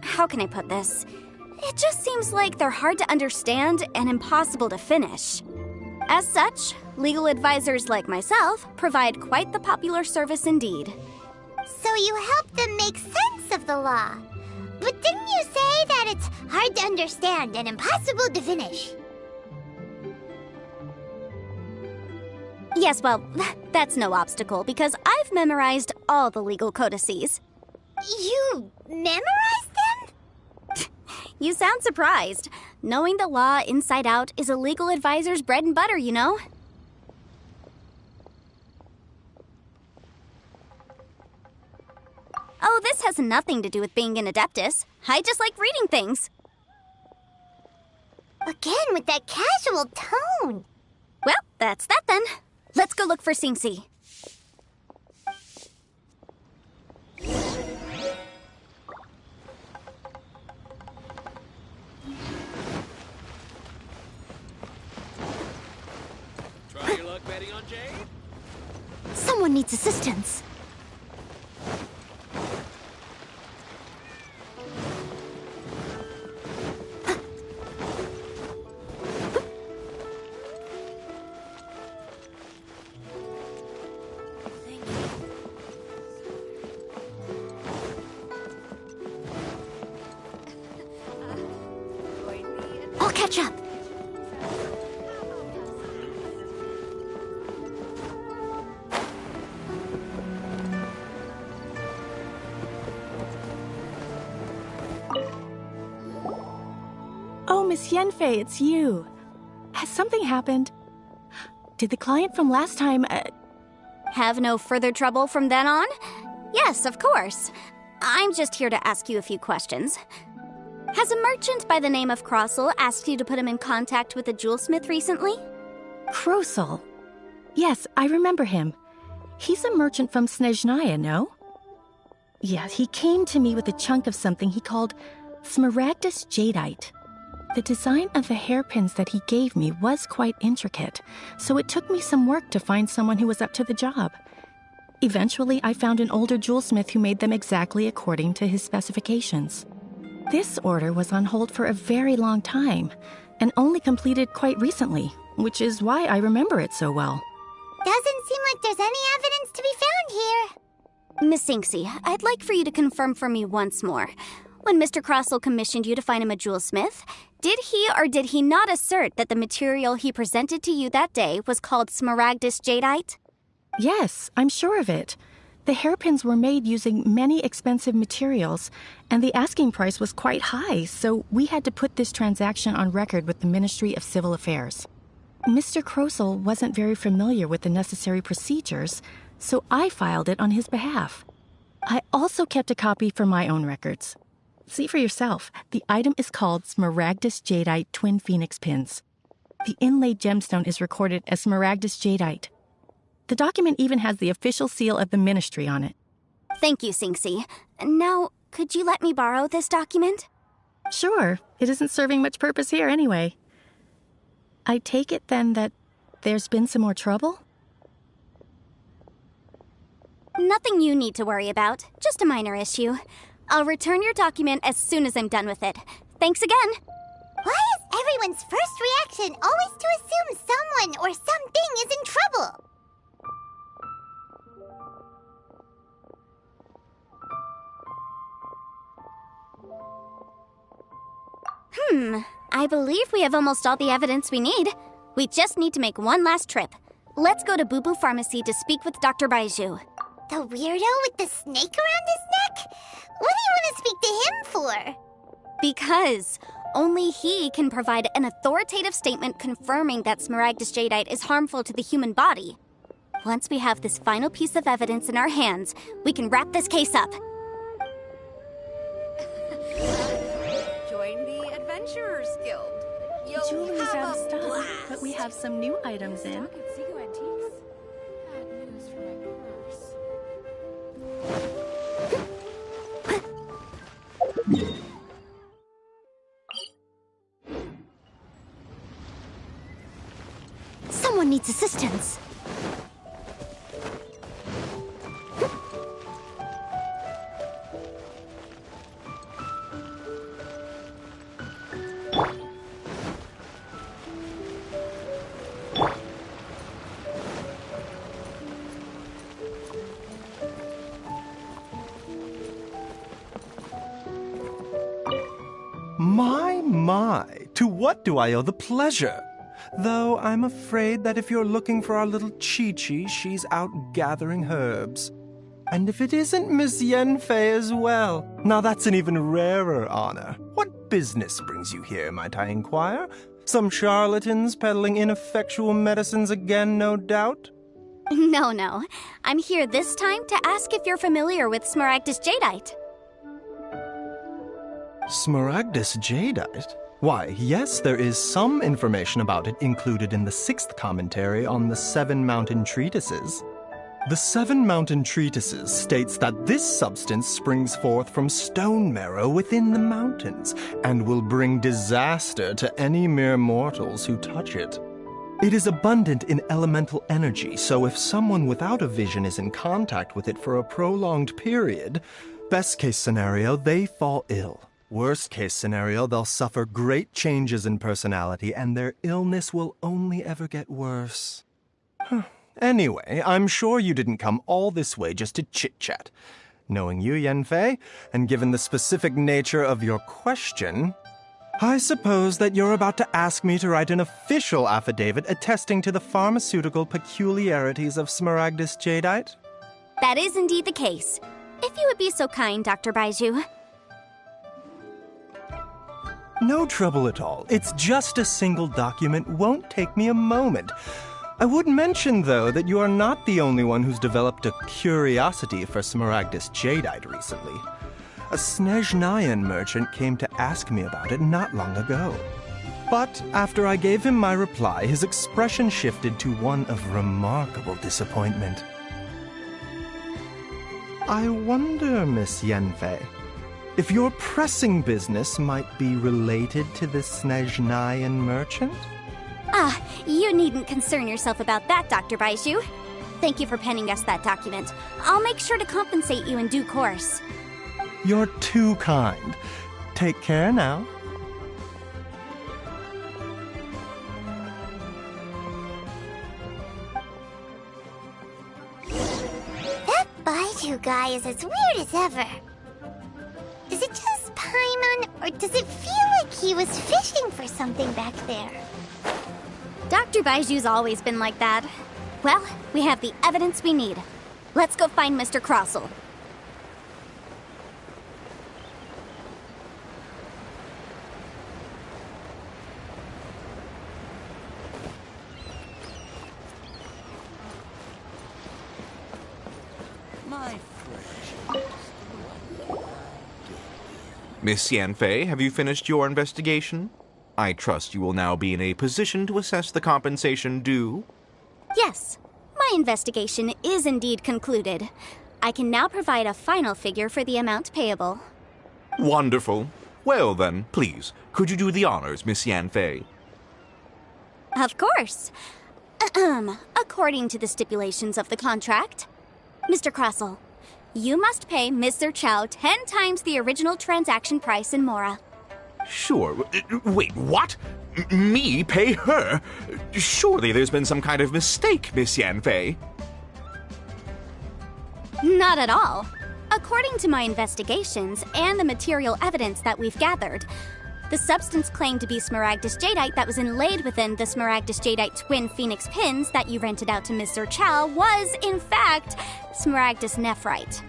How can I put this? It just seems like they're hard to understand and impossible to finish. As such, legal advisors like myself provide quite the popular service indeed. So you help them make sense of the law. But didn't you say that it's hard to understand and impossible to finish? Yes, well, that's no obstacle because I've memorized all the legal codices. You memorized them? You sound surprised. Knowing the law inside out is a legal advisor's bread and butter, you know? Oh, this has nothing to do with being an adeptus. I just like reading things. Again, with that casual tone. Well, that's that then. Let's go look for Singsi. Try your luck betting on Jade? Someone needs assistance. I'll catch up. Oh, Miss Yanfei, it's you. Has something happened? Did the client from last time, Have no further trouble from then on? Yes, of course. I'm just here to ask you a few questions. Has a merchant by the name of Crossel asked you to put him in contact with a jewelsmith recently? Crossel? Yes, I remember him. He's a merchant from Snezhnaya, no? Yeah, he came to me with a chunk of something he called Smaragdus Jadeite. The design of the hairpins that he gave me was quite intricate, so it took me some work to find someone who was up to the job. Eventually, I found an older jewelsmith who made them exactly according to his specifications. This order was on hold for a very long time, and only completed quite recently, which is why I remember it so well. Doesn't seem like there's any evidence to be found here. Miss Singsi, I'd like for you to confirm for me once more. When Mr. Crossel commissioned you to find him a jewelsmith, did he or did he not assert that the material he presented to you that day was called Smaragdus Jadeite? Yes, I'm sure of it. The hairpins were made using many expensive materials, and the asking price was quite high, so we had to put this transaction on record with the Ministry of Civil Affairs. Mr. Crossel wasn't very familiar with the necessary procedures, so I filed it on his behalf. I also kept a copy for my own records. See for yourself, the item is called Smaragdus Jadeite Twin Phoenix Pins. The inlaid gemstone is recorded as Smaragdus Jadeite. The document even has the official seal of the ministry on it. Thank you, Singsi. Now, could you let me borrow this document? Sure, it isn't serving much purpose here anyway. I take it then that there's been some more trouble? Nothing you need to worry about, just a minor issue. I'll return your document as soon as I'm done with it. Thanks again. Why is everyone's first reaction always to assume someone or something is in trouble? I believe we have almost all the evidence we need. We just need to make one last trip. Let's go to Boo Boo Pharmacy to speak with Dr. Baiju. The weirdo with the snake around his neck? What do you want to speak to him for? Because only he can provide an authoritative statement confirming that Smaragdus Jadeite is harmful to the human body. Once we have this final piece of evidence in our hands, we can wrap this case up. Join the Adventurers Guild. You'll Jewelry's have out of a stock, blast. but we have some new items in. Someone needs assistance. My, to what do I owe the pleasure? Though I'm afraid that if you're looking for our little Chi-Chi, she's out gathering herbs. And if it isn't Miss Yanfei as well, now that's an even rarer honor. What business brings you here, might I inquire? Some charlatans peddling ineffectual medicines again, no doubt? No. I'm here this time to ask if you're familiar with Smaragdus Jadeite. Smaragdus Jadeite? Why, yes, there is some information about it included in the 6th commentary on the 7 Mountain Treatises. The 7 Mountain Treatises states that this substance springs forth from stone marrow within the mountains and will bring disaster to any mere mortals who touch it. It is abundant in elemental energy, so if someone without a vision is in contact with it for a prolonged period, best case scenario, they fall ill. Worst case scenario, they'll suffer great changes in personality and their illness will only ever get worse. Anyway, I'm sure you didn't come all this way just to chit-chat. Knowing you, Yanfei, and given the specific nature of your question, I suppose that you're about to ask me to write an official affidavit attesting to the pharmaceutical peculiarities of Smaragdus jadeite? That is indeed the case. If you would be so kind, Dr. Baizhu. No trouble at all. It's just a single document. Won't take me a moment. I would mention, though, that you are not the only one who's developed a curiosity for Smaragdus jadeite recently. A Snezhnayan merchant came to ask me about it not long ago. But after I gave him my reply, his expression shifted to one of remarkable disappointment. I wonder, Miss Yanfei, if your pressing business might be related to the Snezhnayan merchant? Ah, you needn't concern yourself about that, Dr. Baizhu. Thank you for penning us that document. I'll make sure to compensate you in due course. You're too kind. Take care now. That Baizhu guy is as weird as ever. Is it just Paimon, or does it feel like he was fishing for something back there? Dr. Baizhu's always been like that. Well, we have the evidence we need. Let's go find Mr. Crossell. Miss Yanfei, have you finished your investigation? I trust you will now be in a position to assess the compensation due. Yes, my investigation is indeed concluded. I can now provide a final figure for the amount payable. Wonderful. Well then, please, could you do the honors, Miss Yanfei? Of course. According to the stipulations of the contract, Mr. Crossell, you must pay Ms. Zerchow 10 times the original transaction price in Mora. Sure. Wait, what? Me pay her? Surely there's been some kind of mistake, Miss Yanfei. Not at all. According to my investigations and the material evidence that we've gathered, the substance claimed to be Smaragdus jadeite that was inlaid within the Smaragdus jadeite twin phoenix pins that you rented out to Ms. Zerchow was, in fact, Smaragdus nephrite.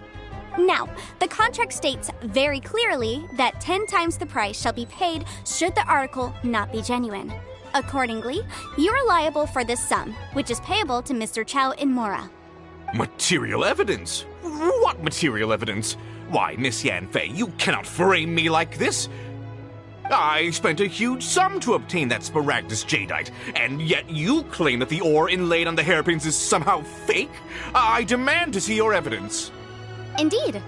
Now, the contract states very clearly that 10 times the price shall be paid should the article not be genuine. Accordingly, you are liable for this sum, which is payable to Ms. Zerchow in Mora. Material evidence? What material evidence? Why, Miss Yanfei, you cannot frame me like this. I spent a huge sum to obtain that Smaragdus jadeite, and yet you claim that the ore inlaid on the hairpins is somehow fake? I demand to see your evidence. Indeed.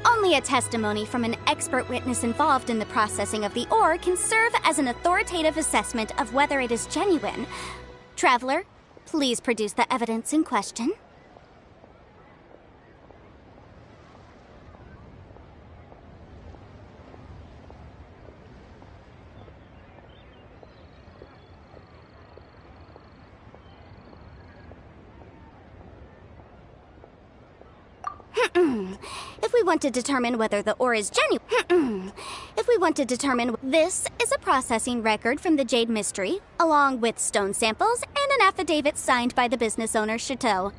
Only a testimony from an expert witness involved in the processing of the ore can serve as an authoritative assessment of whether it is genuine. Traveler, please produce the evidence in question. If we want to determine whether the ore is genuine, this is a processing record from the Jade Mystery, along with stone samples and an affidavit signed by the business owner, Chateau.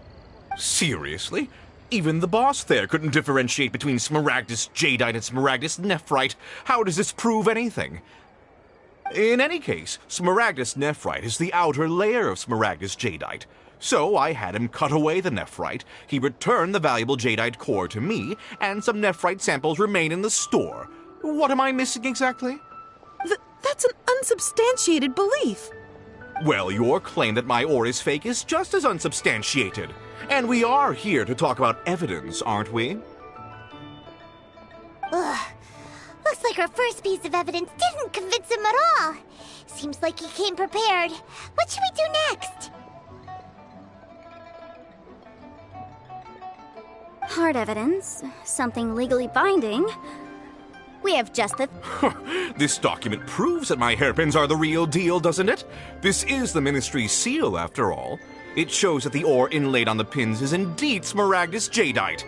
Seriously? Even the boss there couldn't differentiate between Smaragdus jadeite and Smaragdus nephrite. How does this prove anything? In any case, Smaragdus nephrite is the outer layer of Smaragdus jadeite. So I had him cut away the nephrite, he returned the valuable jadeite core to me, and some nephrite samples remain in the store. What am I missing exactly? That's an unsubstantiated belief. Well, your claim that my ore is fake is just as unsubstantiated. And we are here to talk about evidence, aren't we? Ugh. Looks like our first piece of evidence didn't convince him at all. Seems like he came prepared. What should we do next? Hard evidence. Something legally binding. We have just the... This document proves that my hairpins are the real deal, doesn't it? This is the Ministry's seal, after all. It shows that the ore inlaid on the pins is indeed Smaragdus jadeite.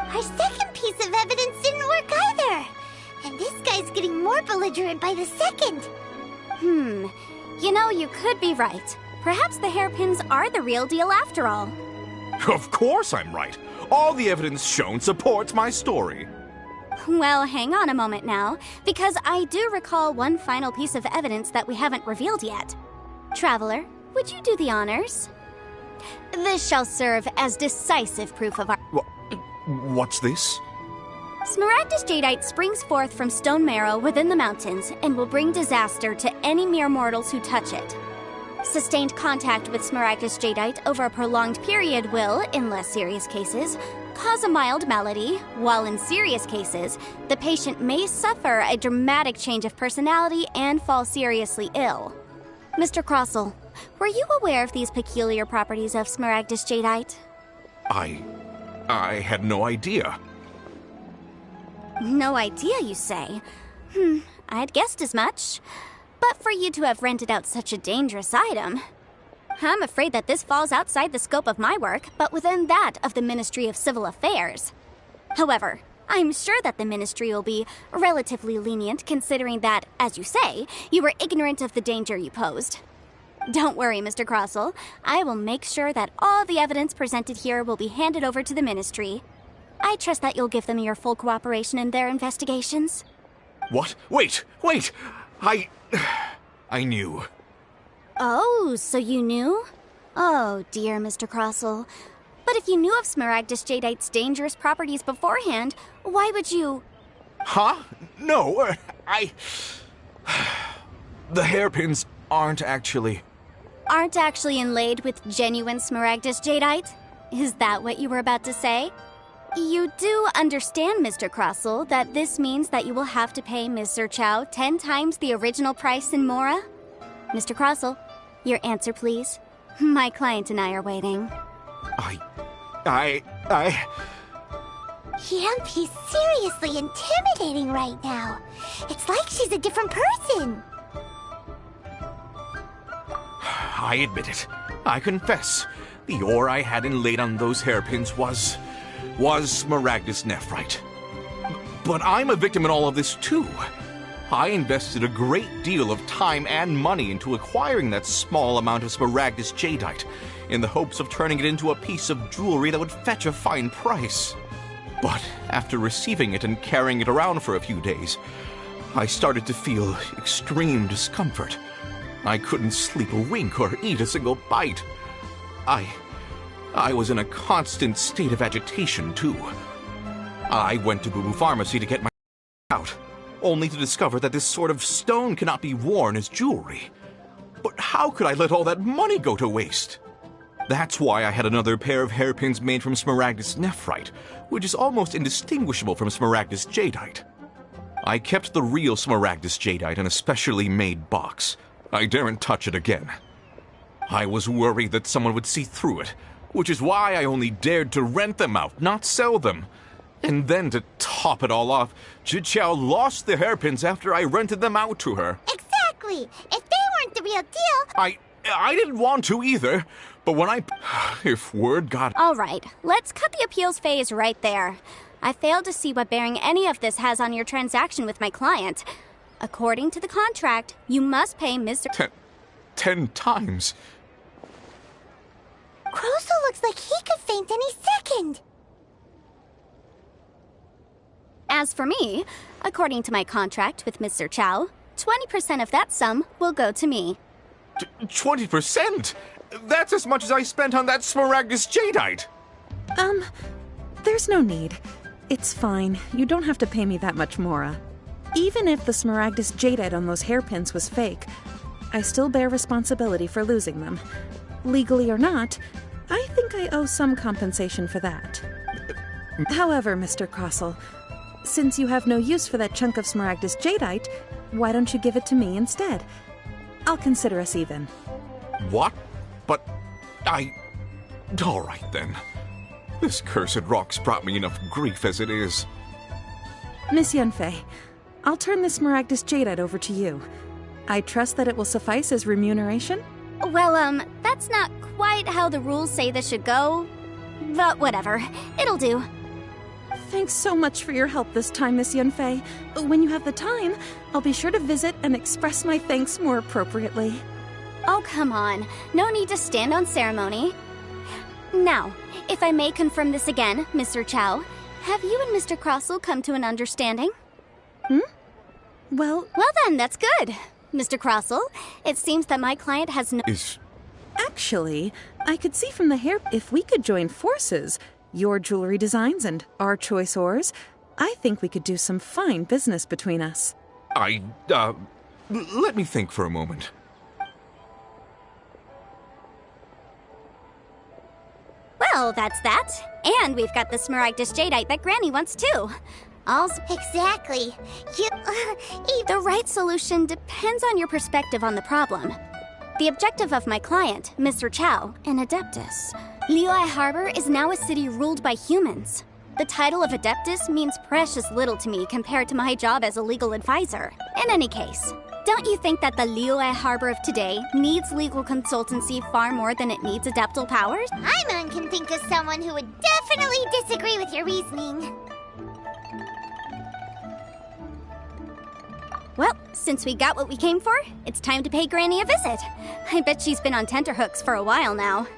Our second piece of evidence didn't work either. And this guy's getting more belligerent by the second. You know, you could be right. Perhaps the hairpins are the real deal after all. Of course I'm right. All the evidence shown supports my story. Well, hang on a moment now, because I do recall one final piece of evidence that we haven't revealed yet. Traveler, would you do the honors? This shall serve as decisive proof of our... What's this? Smaragdus jadeite springs forth from stone marrow within the mountains and will bring disaster to any mere mortals who touch it. Sustained contact with Smaragdus jadeite over a prolonged period will, in less serious cases, cause a mild malady, while in serious cases, the patient may suffer a dramatic change of personality and fall seriously ill. Mr. Crossell, were you aware of these peculiar properties of Smaragdus jadeite? I had no idea. No idea, you say? I'd guessed as much. But for you to have rented out such a dangerous item, I'm afraid that this falls outside the scope of my work, but within that of the Ministry of Civil Affairs. However, I'm sure that the Ministry will be relatively lenient considering that, as you say, you were ignorant of the danger you posed. Don't worry, Mr. Crossell. I will make sure that all the evidence presented here will be handed over to the Ministry. I trust that you'll give them your full cooperation in their investigations. What? Wait! I knew. Oh, so you knew? Oh, dear Mr. Crossell. But if you knew of Smaragdus jadeite's dangerous properties beforehand, why would you... Huh? No, The hairpins aren't actually inlaid with genuine Smaragdus jadeite? Is that what you were about to say? You do understand, Mr. Crossell, that this means that you will have to pay Ms. Zerchow 10 times the original price in Mora? Mr. Crossell, your answer, please. My client and I are waiting. He's seriously intimidating right now. It's like she's a different person. I admit it. I confess. The ore I had inlaid on those hairpins was Smaragdus nephrite. But I'm a victim in all of this too. I invested a great deal of time and money into acquiring that small amount of Smaragdus jadeite in the hopes of turning it into a piece of jewelry that would fetch a fine price. But after receiving it and carrying it around for a few days, I started to feel extreme discomfort. I couldn't sleep a wink or eat a single bite. I was in a constant state of agitation, too. I went to Boo Boo Pharmacy to get my out, only to discover that this sort of stone cannot be worn as jewelry. But how could I let all that money go to waste? That's why I had another pair of hairpins made from Smaragdus nephrite, which is almost indistinguishable from Smaragdus jadeite. I kept the real Smaragdus jadeite in a specially made box. I daren't touch it again. I was worried that someone would see through it, which is why I only dared to rent them out, not sell them. And then to top it all off, Zerchow lost the hairpins after I rented them out to her. Exactly! If they weren't the real deal... I didn't want to either, but when if word got... All right, let's cut the appeals phase right there. I failed to see what bearing any of this has on your transaction with my client. According to the contract, you must pay Mr. 10 times? Crossell looks like he could faint any second. As for me, according to my contract with Ms. Zerchow, 20% of that sum will go to me. 20%? That's as much as I spent on that Smaragdus jadeite. There's no need. It's fine. You don't have to pay me that much, Mora. Even if the Smaragdus jadeite on those hairpins was fake, I still bear responsibility for losing them. Legally or not, I think I owe some compensation for that. However, Mr. Crossell, since you have no use for that chunk of Smaragdus jadeite, why don't you give it to me instead? I'll consider us even. What? But all right then. This cursed rock's brought me enough grief as it is. Miss Yanfei, I'll turn the Smaragdus jadeite over to you. I trust that it will suffice as remuneration? Well, that's not quite how the rules say this should go. But whatever. It'll do. Thanks so much for your help this time, Miss Yanfei. When you have the time, I'll be sure to visit and express my thanks more appropriately. Oh, come on. No need to stand on ceremony. Now, if I may confirm this again, Mr. Chow, have you and Mr. Crossell come to an understanding? Well then, that's good. Mr. Crossell, it seems that my client has no... Actually, I could see from the hair if we could join forces, your jewelry designs and our choice ores, I think we could do some fine business between us. Let me think for a moment. Well, that's that. And we've got the Smaragdus jadeite that Granny wants too. Exactly. The right solution depends on your perspective on the problem. The objective of my client, Mr. Chow, an Adeptus. Liyue Harbor is now a city ruled by humans. The title of Adeptus means precious little to me compared to my job as a legal advisor. In any case, don't you think that the Liyue Harbor of today needs legal consultancy far more than it needs adeptal powers? Paimon can think of someone who would definitely disagree with your reasoning. Well, since we got what we came for, it's time to pay Granny a visit. I bet she's been on tenterhooks for a while now.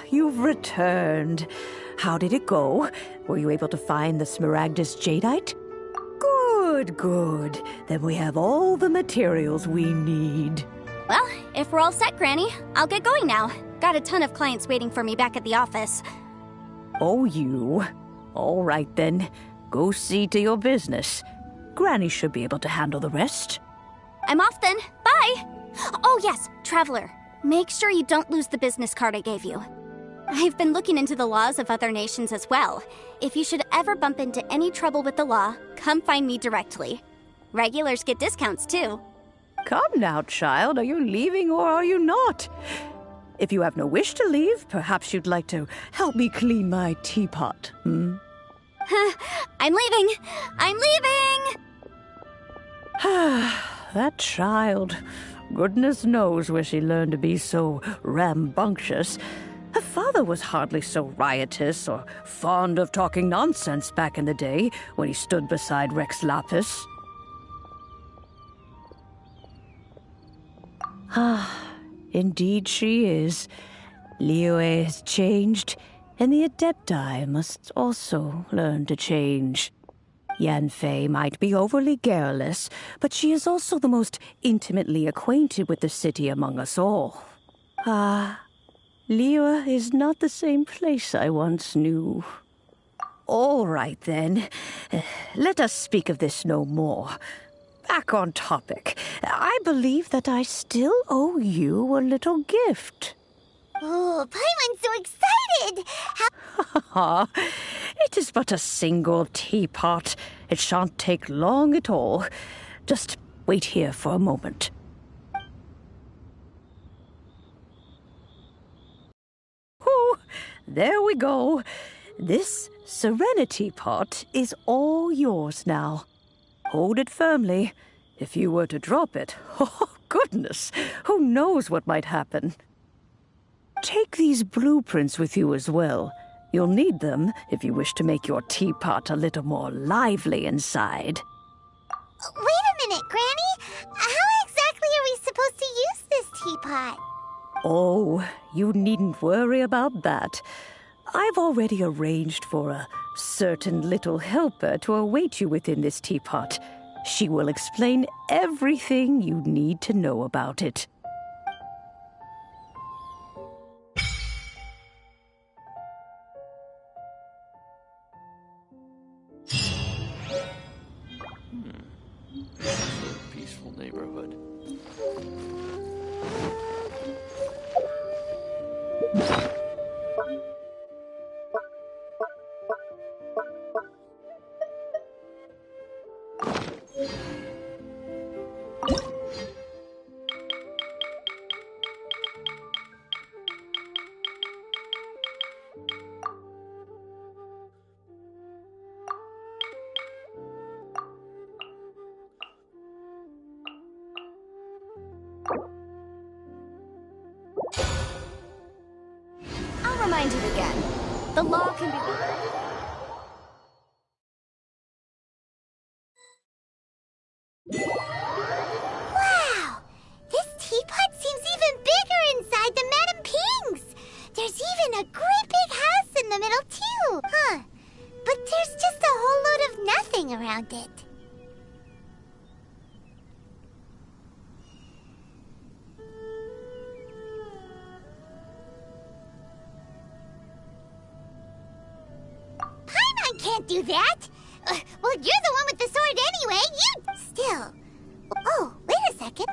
You've returned. How did it go? Were you able to find the Smaragdus jadeite? Good, good. Then we have all the materials we need. Well, if we're all set, Granny, I'll get going now. Got a ton of clients waiting for me back at the office. Oh, you? All right, then. Go see to your business. Granny should be able to handle the rest. I'm off then. Bye! Oh, yes, Traveler. Make sure you don't lose the business card I gave you. I've been looking into the laws of other nations as well. If you should ever bump into any trouble with the law, come find me directly. Regulars get discounts, too. Come now, child. Are you leaving or are you not? If you have no wish to leave, perhaps you'd like to help me clean my teapot, I'm leaving! I'm leaving! That child. Goodness knows where she learned to be so rambunctious. Her father was hardly so riotous or fond of talking nonsense back in the day when he stood beside Rex Lapis. Indeed she is. Liyue has changed, and the Adepti must also learn to change. Yanfei might be overly garrulous, but she is also the most intimately acquainted with the city among us all. Liyue is not the same place I once knew. All right, then. Let us speak of this no more. Back on topic. I believe that I still owe you a little gift. Oh, Paimon's so excited! It is but a single teapot. It shan't take long at all. Just wait here for a moment. Oh, there we go. This Serenity Pot is all yours now. Hold it firmly. If you were to drop it, oh goodness, who knows what might happen. Take these blueprints with you as well. You'll need them if you wish to make your teapot a little more lively inside. Wait a minute, Granny. How exactly are we supposed to use this teapot? Oh, you needn't worry about that. I've already arranged for a certain little helper to await you within this teapot. She will explain everything you need to know about it. Peaceful neighborhood. I'll remind you again. The law can be... Wow! This teapot seems even bigger inside than Madame Ping's! There's even a great big house in the middle, too! Huh. But there's just a whole load of nothing around it. Paimon can't do that! Well, you're the one with the sword anyway! You... Still... Oh, wait a second.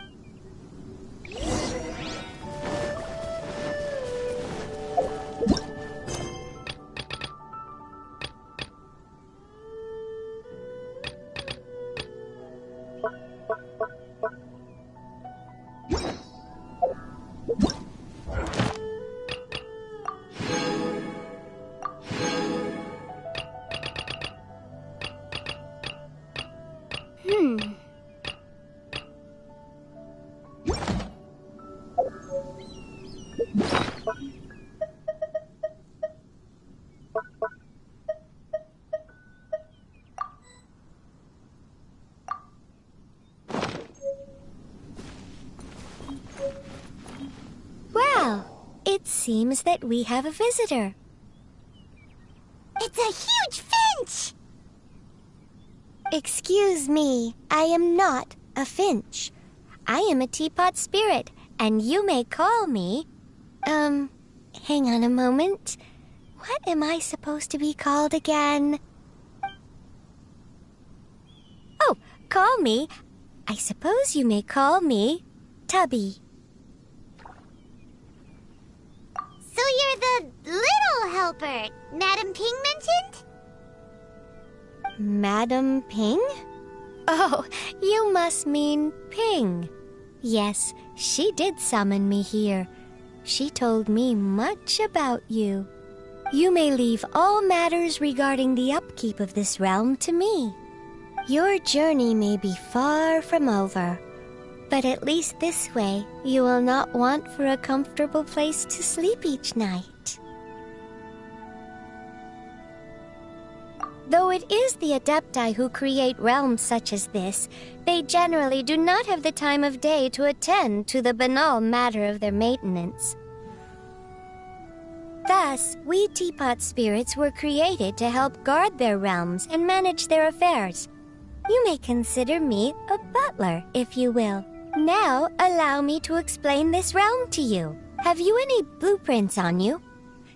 Well, it seems that we have a visitor. It's a huge finch! Excuse me, I am not a finch. I am a teapot spirit, and you may call me... hang on a moment. What am I supposed to be called again? Oh, call me. I suppose you may call me Tubby. So you're the little helper Madame Ping mentioned? Madam Ping? Oh, you must mean Ping. Yes, she did summon me here. She told me much about you. You may leave all matters regarding the upkeep of this realm to me. Your journey may be far from over, but at least this way you will not want for a comfortable place to sleep each night. Though it is the Adepti who create realms such as this, they generally do not have the time of day to attend to the banal matter of their maintenance. Thus, we teapot spirits were created to help guard their realms and manage their affairs. You may consider me a butler, if you will. Now, allow me to explain this realm to you. Have you any blueprints on you?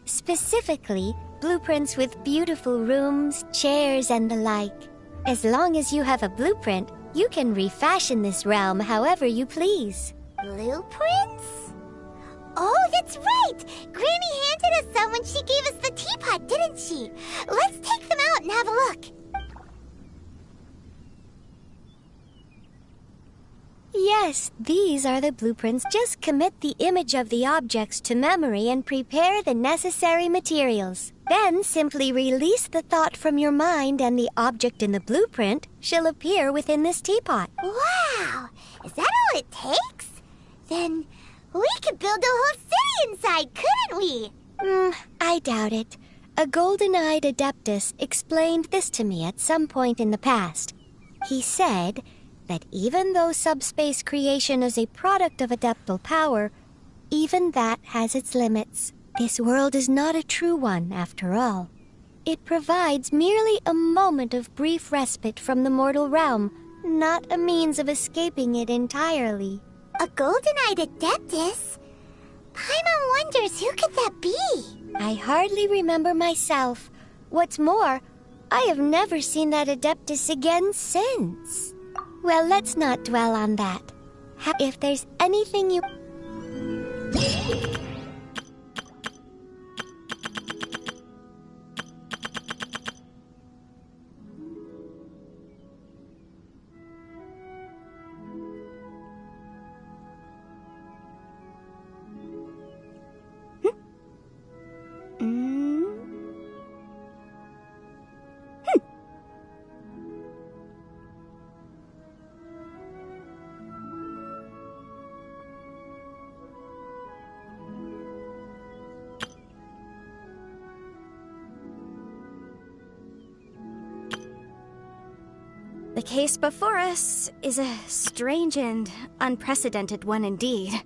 Specifically, blueprints with beautiful rooms, chairs, and the like. As long as you have a blueprint, you can refashion this realm however you please. Blueprints? Oh, that's right! Granny handed us some when she gave us the teapot, didn't she? Let's take them out and have a look. Yes, these are the blueprints. Just commit the image of the objects to memory and prepare the necessary materials. Then simply release the thought from your mind and the object in the blueprint shall appear within this teapot. Wow! Is that all it takes? Then we could build a whole city inside, couldn't we? I doubt it. A golden-eyed Adeptus explained this to me at some point in the past. He said that even though subspace creation is a product of adeptal power, even that has its limits. This world is not a true one, after all. It provides merely a moment of brief respite from the mortal realm, not a means of escaping it entirely. A golden-eyed Adeptus? Paimon wonders who could that be? I hardly remember myself. What's more, I have never seen that Adeptus again since. Well, let's not dwell on that. If there's anything you... The case before us is a strange and unprecedented one indeed.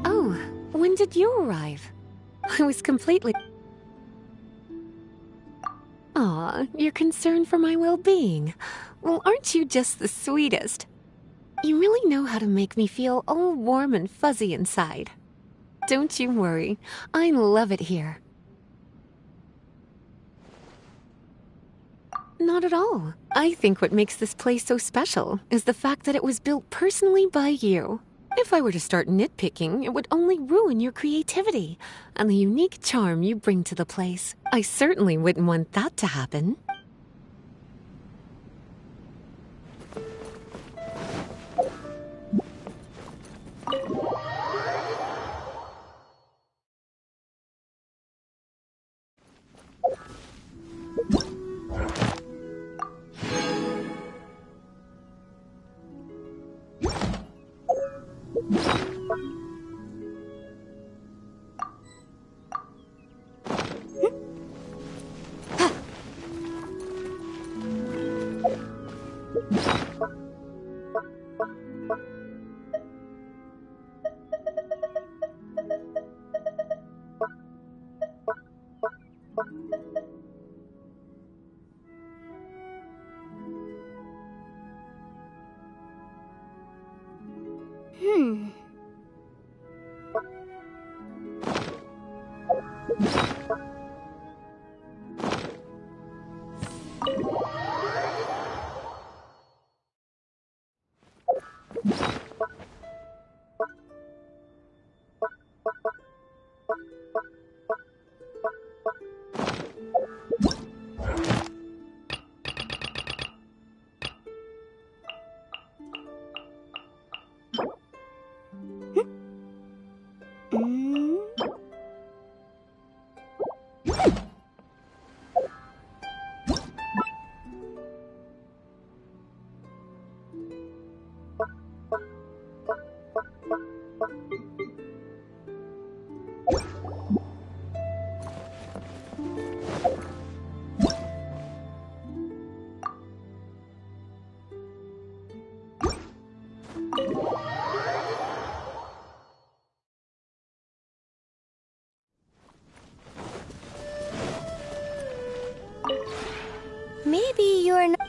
Oh, when did you arrive? I was completely... Aw, you're concerned for my well-being. Well, aren't you just the sweetest? You really know how to make me feel all warm and fuzzy inside. Don't you worry, I love it here. Not at all. I think what makes this place so special is the fact that it was built personally by you. If I were to start nitpicking, it would only ruin your creativity and the unique charm you bring to the place. I certainly wouldn't want that to happen. Maybe you're not...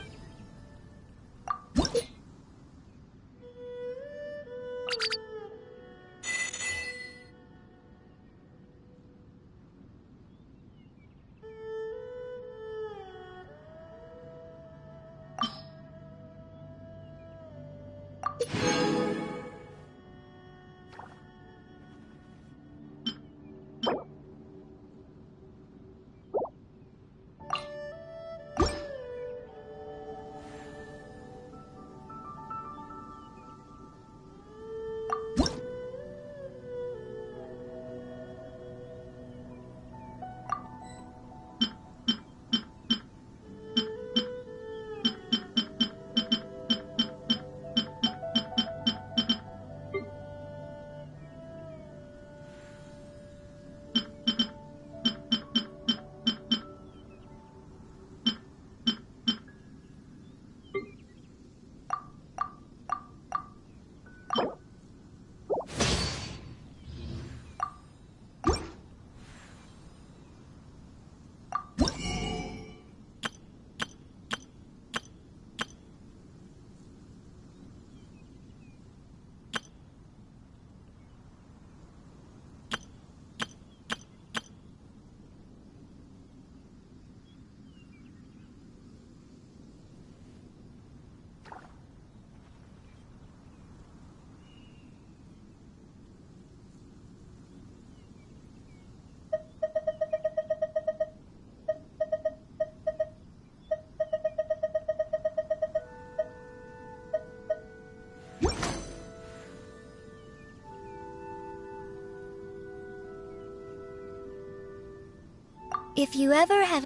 If you ever have...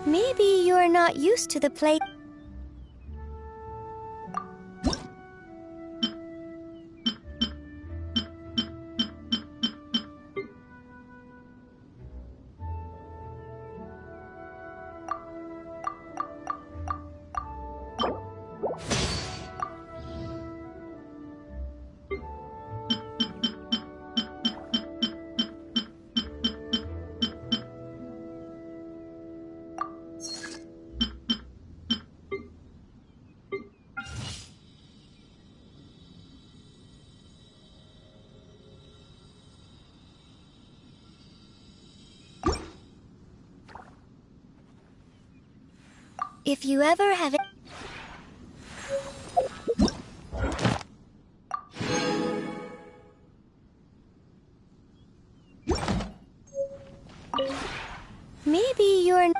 Maybe you're not used to the play... If you ever have... Maybe you're...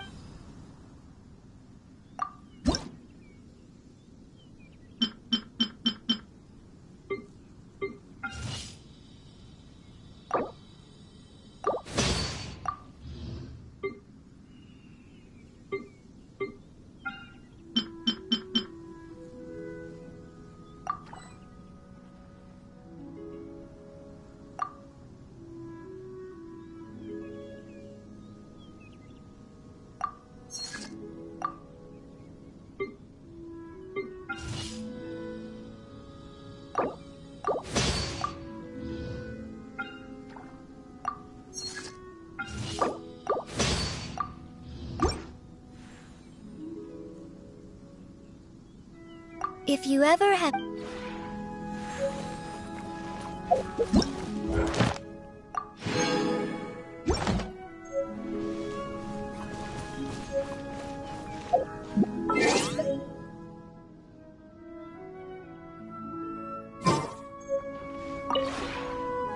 If you ever have...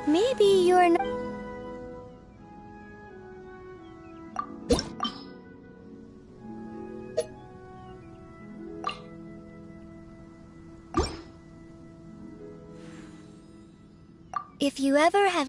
Maybe you're not... If you ever have...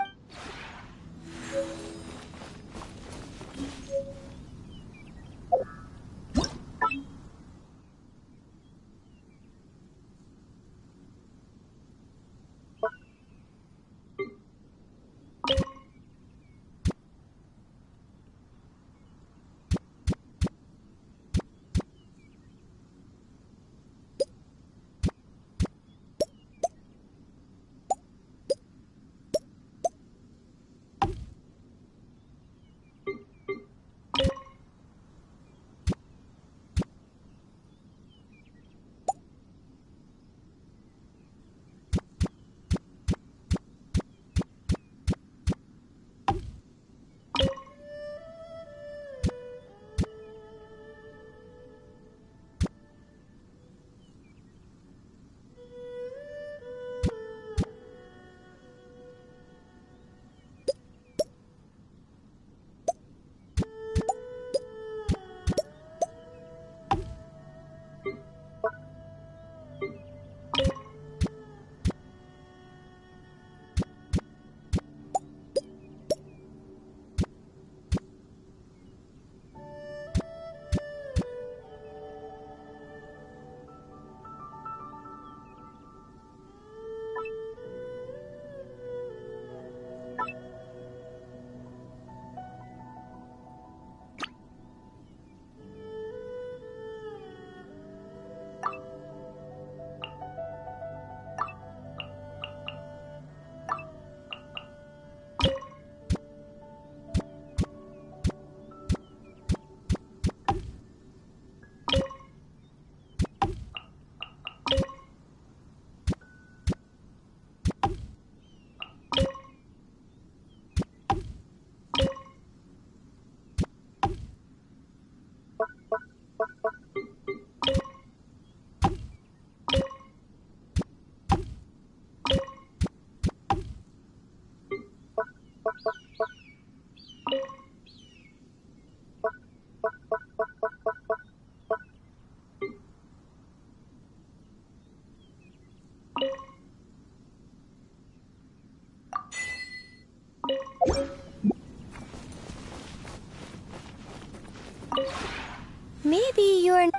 Maybe you're...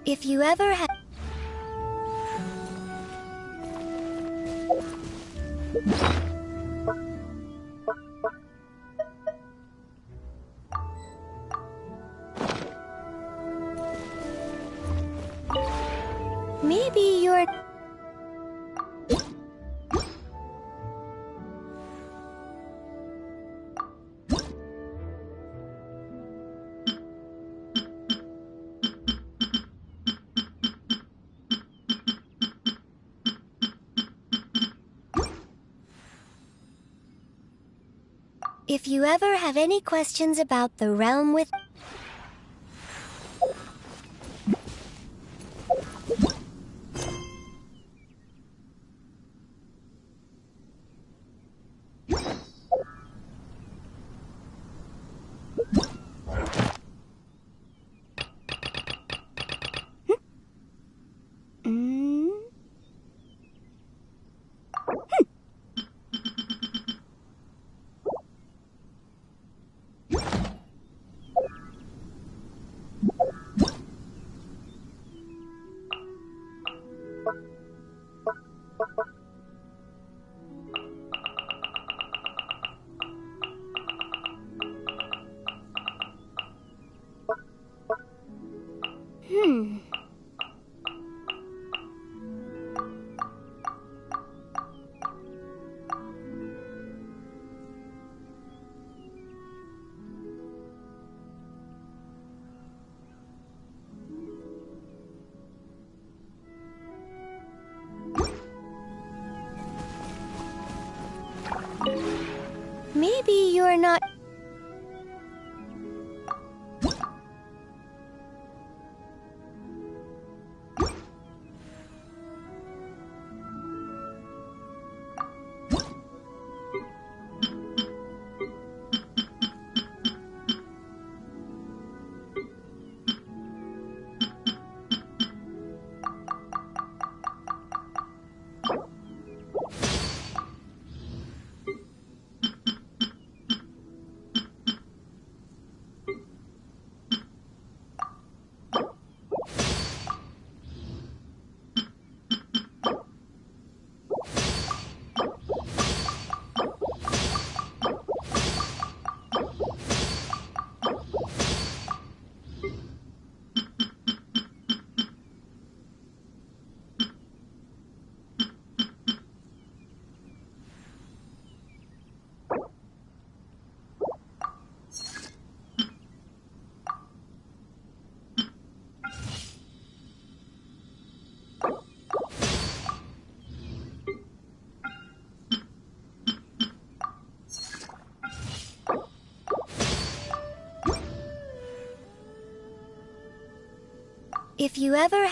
If you ever have... Maybe you're... If you ever have any questions about the realm with... Maybe you're not... If you ever...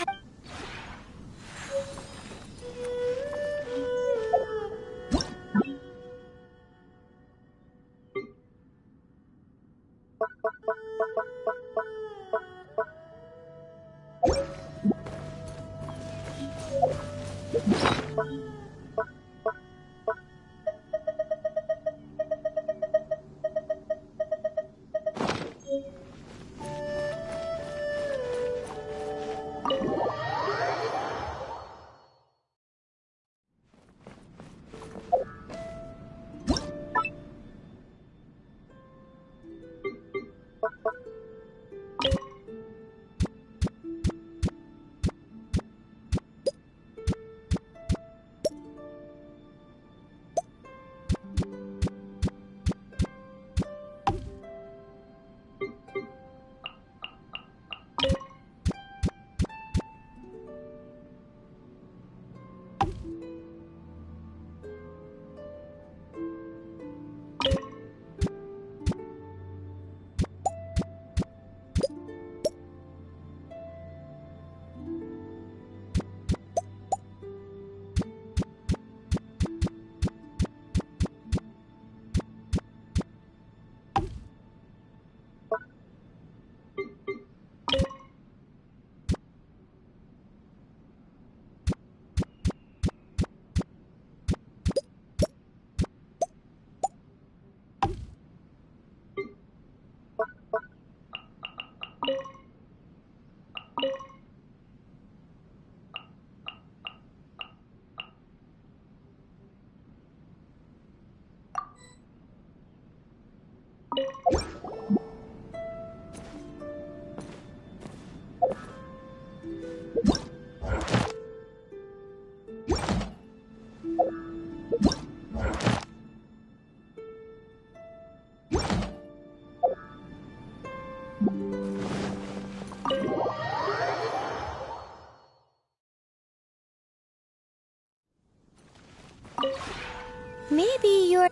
Maybe you're...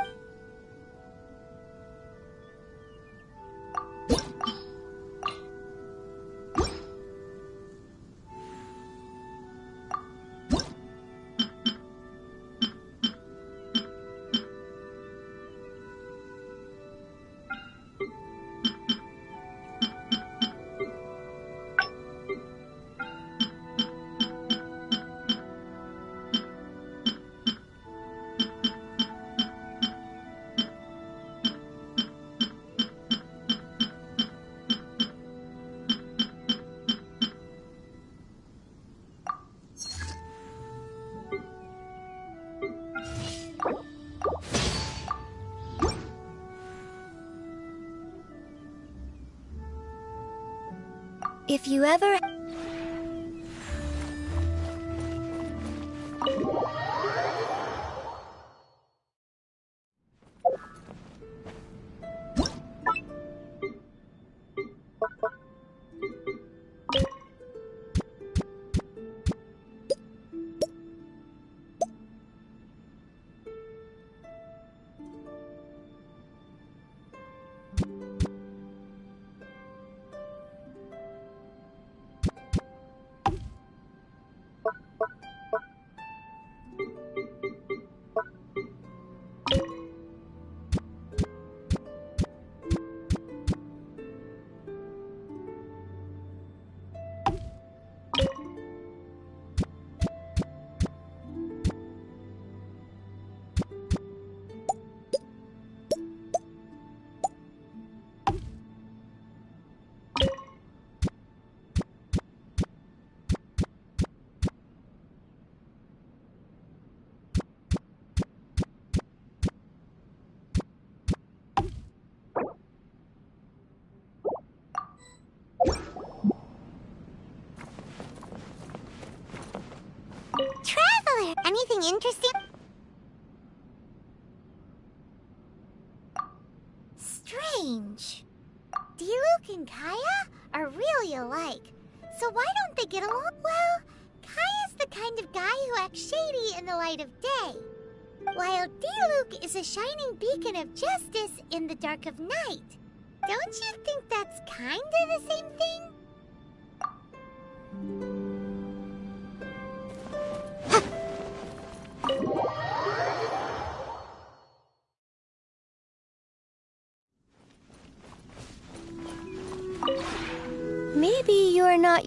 If you ever... Traveler! Anything interesting? Strange. Diluc and Kaya are really alike. So why don't they get along? Well, Kaya's the kind of guy who acts shady in the light of day, while Diluc is a shining beacon of justice in the dark of night. Don't you think that's kinda the same thing? Maybe you're not...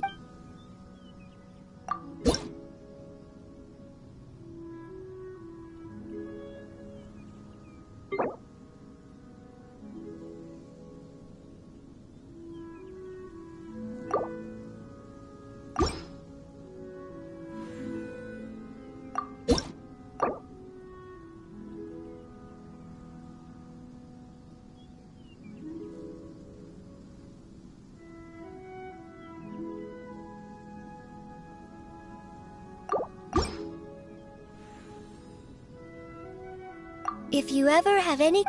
If you ever have any...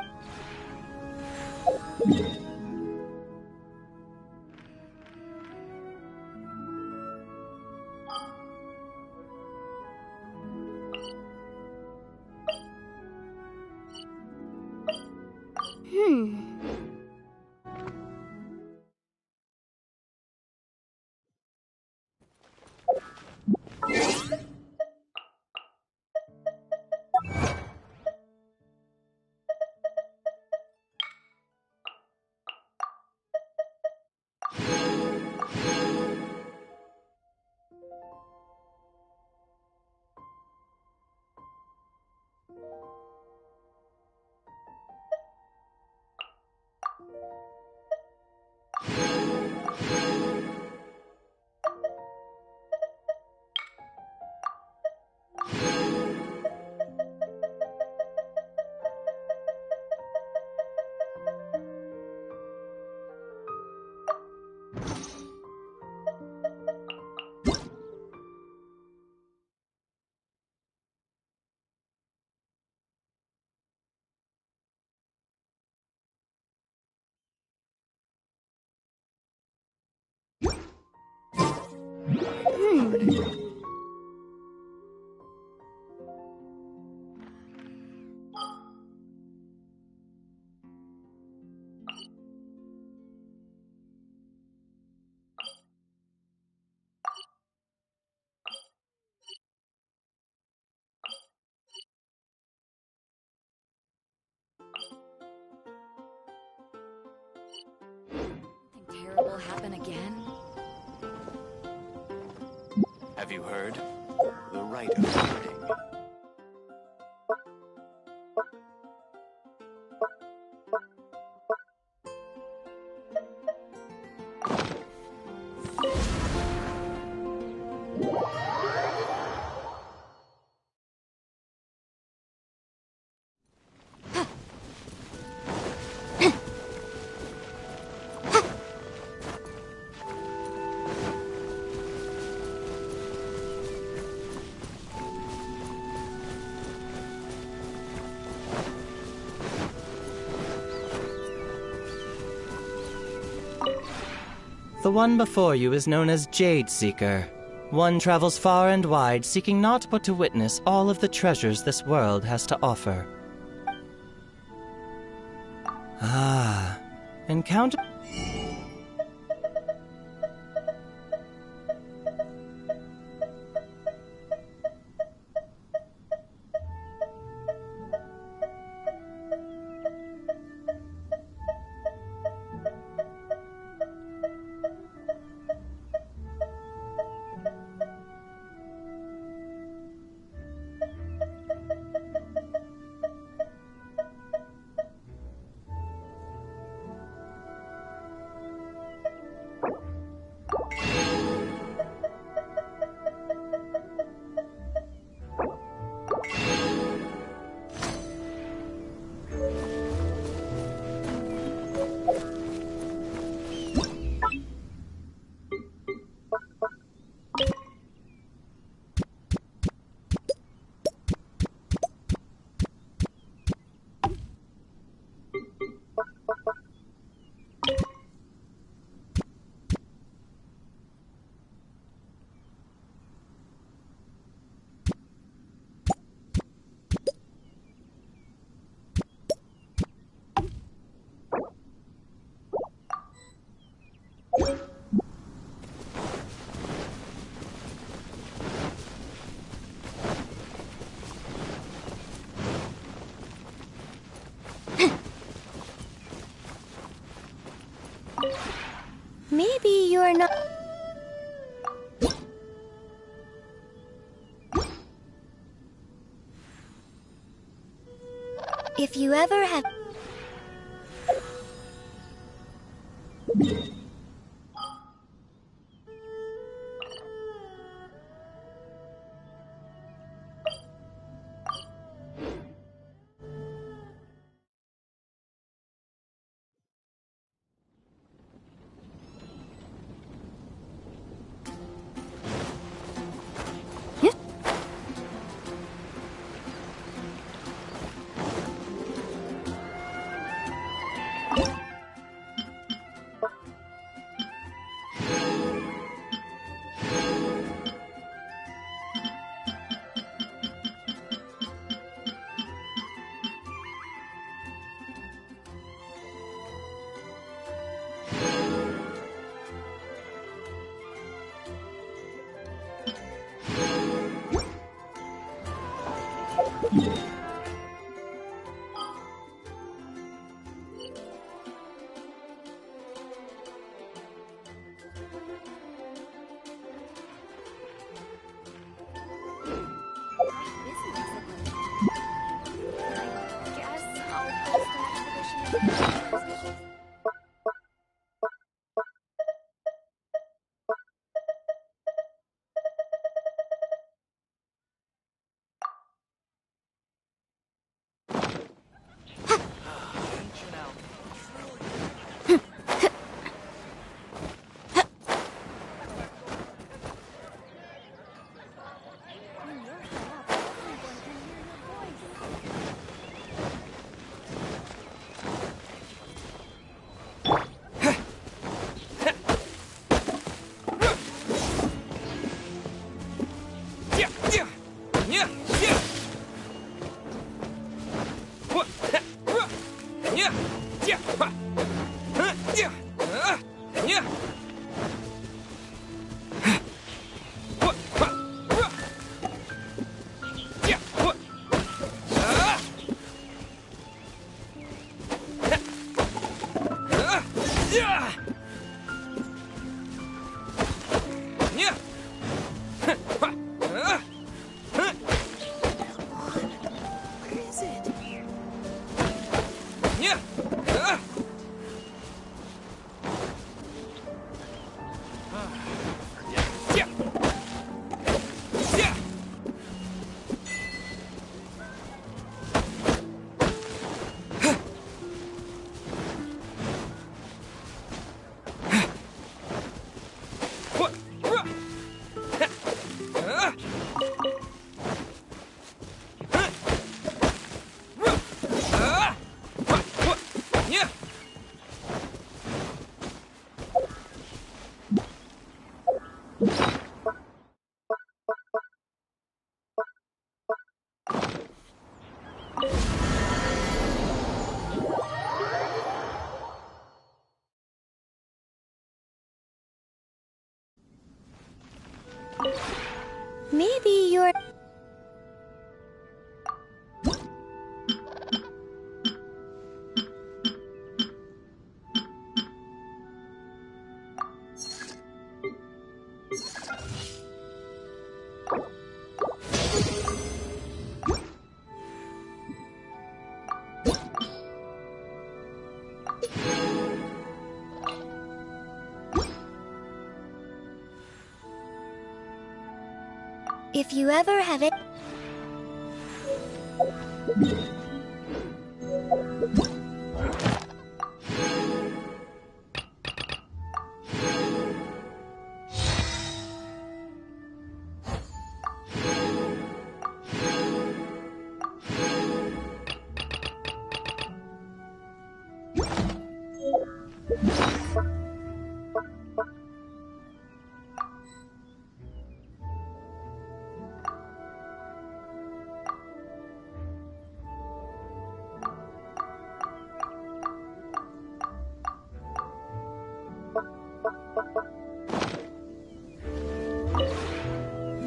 will happen again? Have you heard? The rite of parting. The one before you is known as Jade Seeker. One travels far and wide, seeking naught but to witness all of the treasures this world has to offer. Ah, encounter... Maybe you're not... If you ever have... is it? Maybe you're... If you ever have it...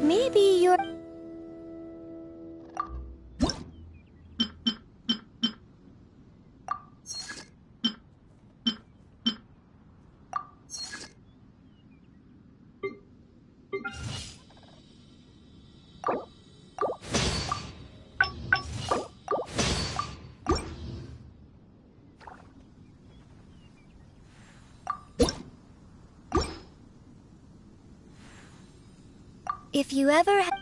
Maybe you're... If you ever ha...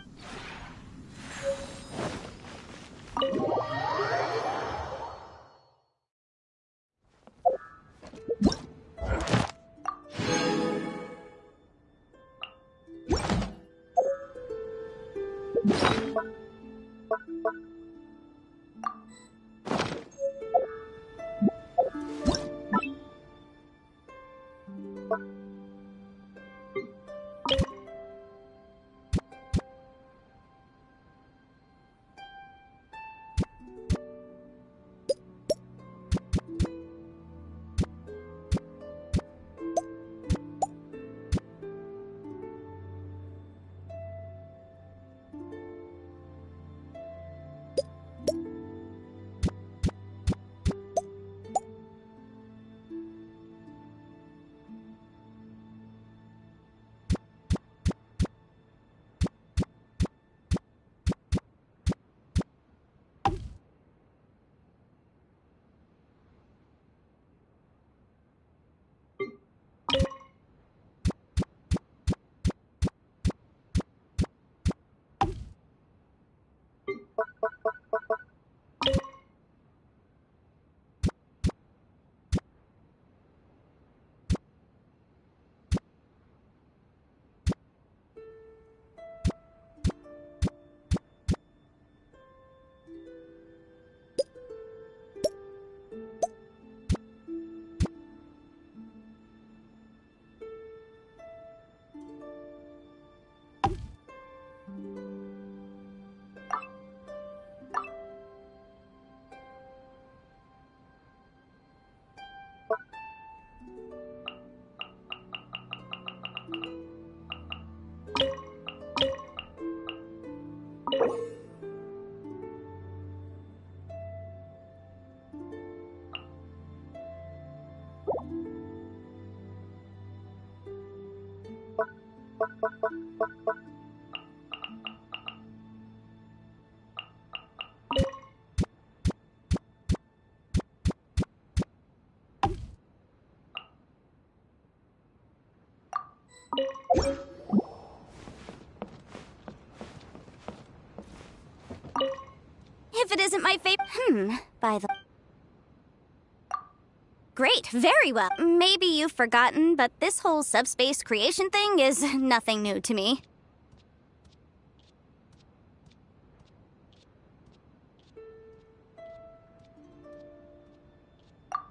If it isn't my favorite... by the... Great, very well. Maybe you've forgotten, but this whole subspace creation thing is nothing new to me.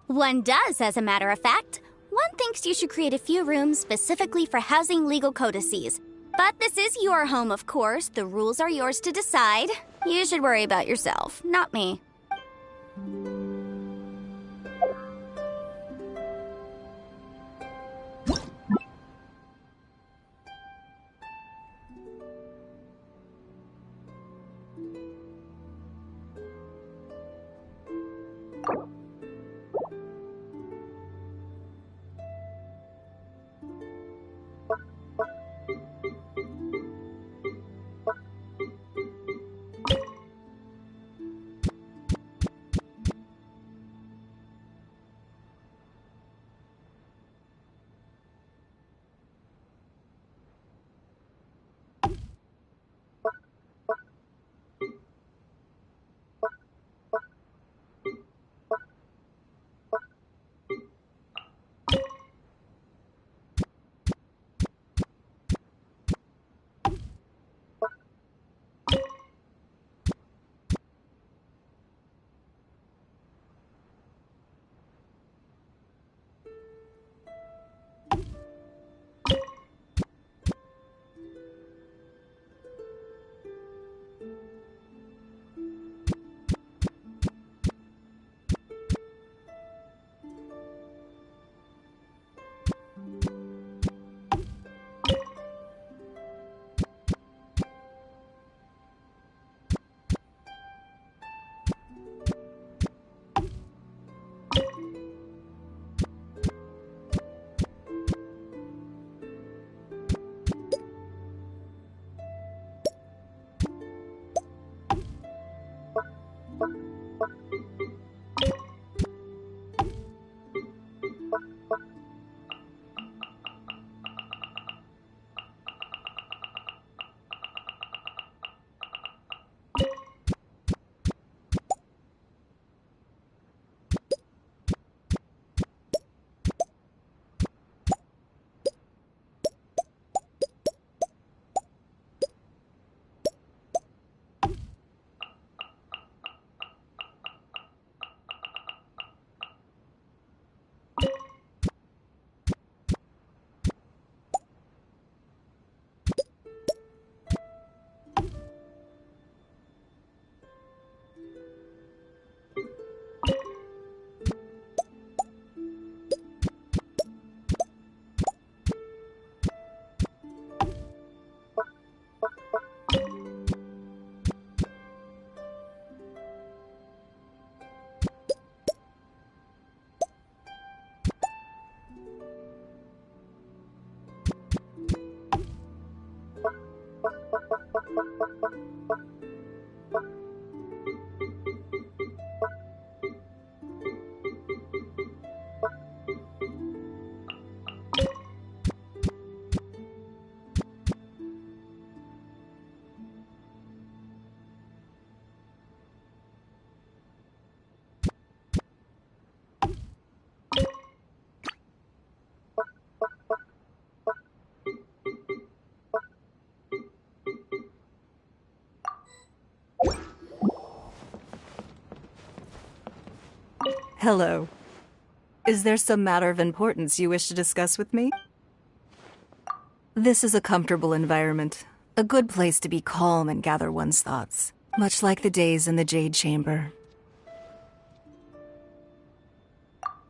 One does, as a matter of fact. One thinks you should create a few rooms specifically for housing legal codices. But this is your home, of course. The rules are yours to decide. You should worry about yourself, not me. Hello. Is there some matter of importance you wish to discuss with me? This is a comfortable environment, a good place to be calm and gather one's thoughts, much like the days in the Jade Chamber.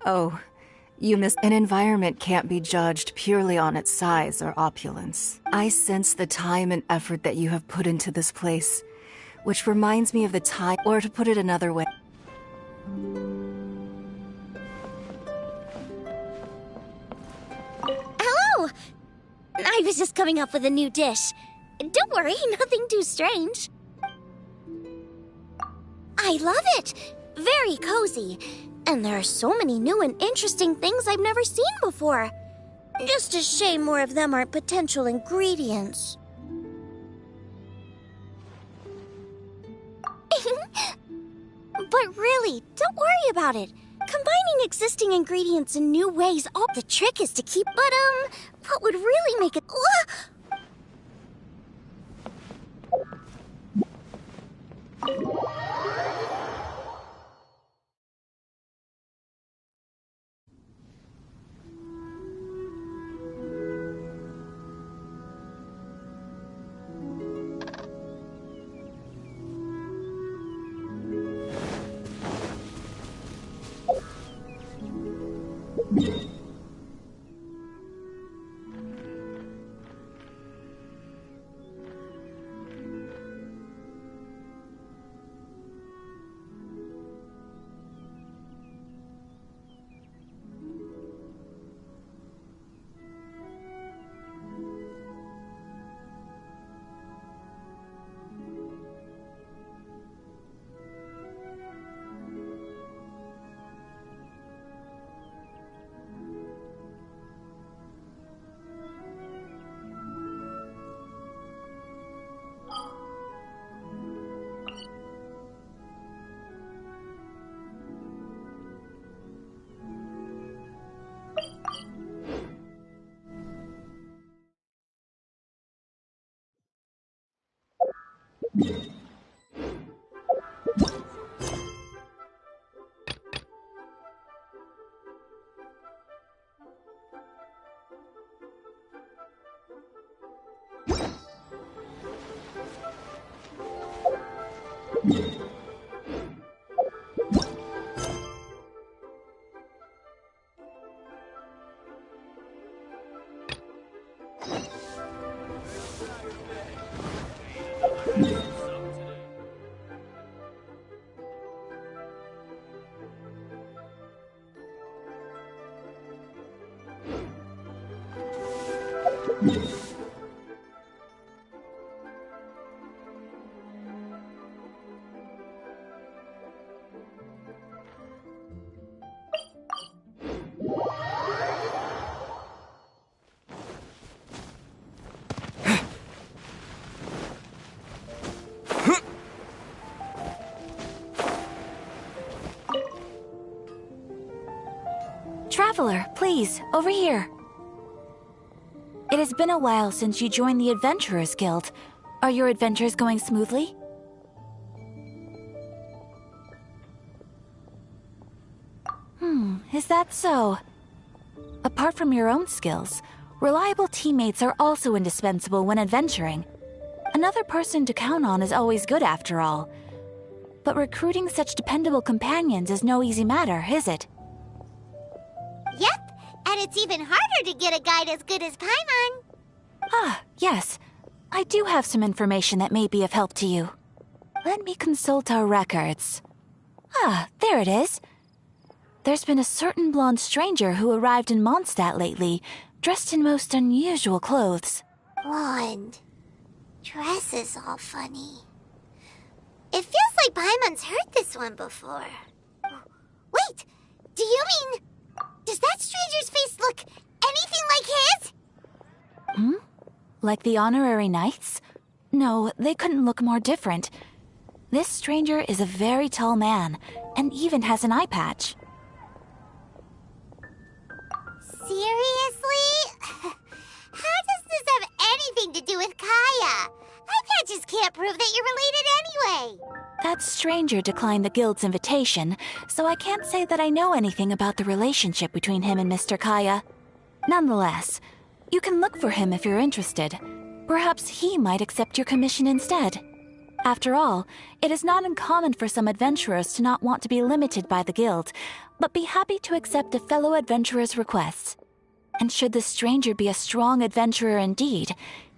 Oh, you missed. An environment can't be judged purely on its size or opulence. I sense the time and effort that you have put into this place, which reminds me of the time, or to put it another way. Hello! I was just coming up with a new dish. Don't worry, nothing too strange. I love it! Very cozy. And there are so many new and interesting things I've never seen before. Just a shame more of them aren't potential ingredients. But really, don't worry about it. Combining existing ingredients in new ways, all the trick is to keep... But, what would really make it... Traveler, please, over here. It has been a while since you joined the Adventurers Guild. Are your adventures going smoothly? Is that so? Apart from your own skills, reliable teammates are also indispensable when adventuring. Another person to count on is always good after all. But recruiting such dependable companions is no easy matter, is it? Yep, and it's even harder to get a guide as good as Paimon. Ah, yes. I do have some information that may be of help to you. Let me consult our records. Ah, there it is. There's been a certain blonde stranger who arrived in Mondstadt lately, dressed in most unusual clothes. Blonde. Dresses all funny. It feels like Paimon's heard this one before. Wait, do you mean... Does that stranger's face look anything like his? Like the honorary knights? No, they couldn't look more different. This stranger is a very tall man, and even has an eye patch. Seriously? How does this have anything to do with Kaya? Eye patches can't prove that you're related anyway. That stranger declined the guild's invitation, so I can't say that I know anything about the relationship between him and Mr. Kaya. Nonetheless, you can look for him if you're interested. Perhaps he might accept your commission instead. After all, it is not uncommon for some adventurers to not want to be limited by the guild, but be happy to accept a fellow adventurer's requests. And should the stranger be a strong adventurer indeed,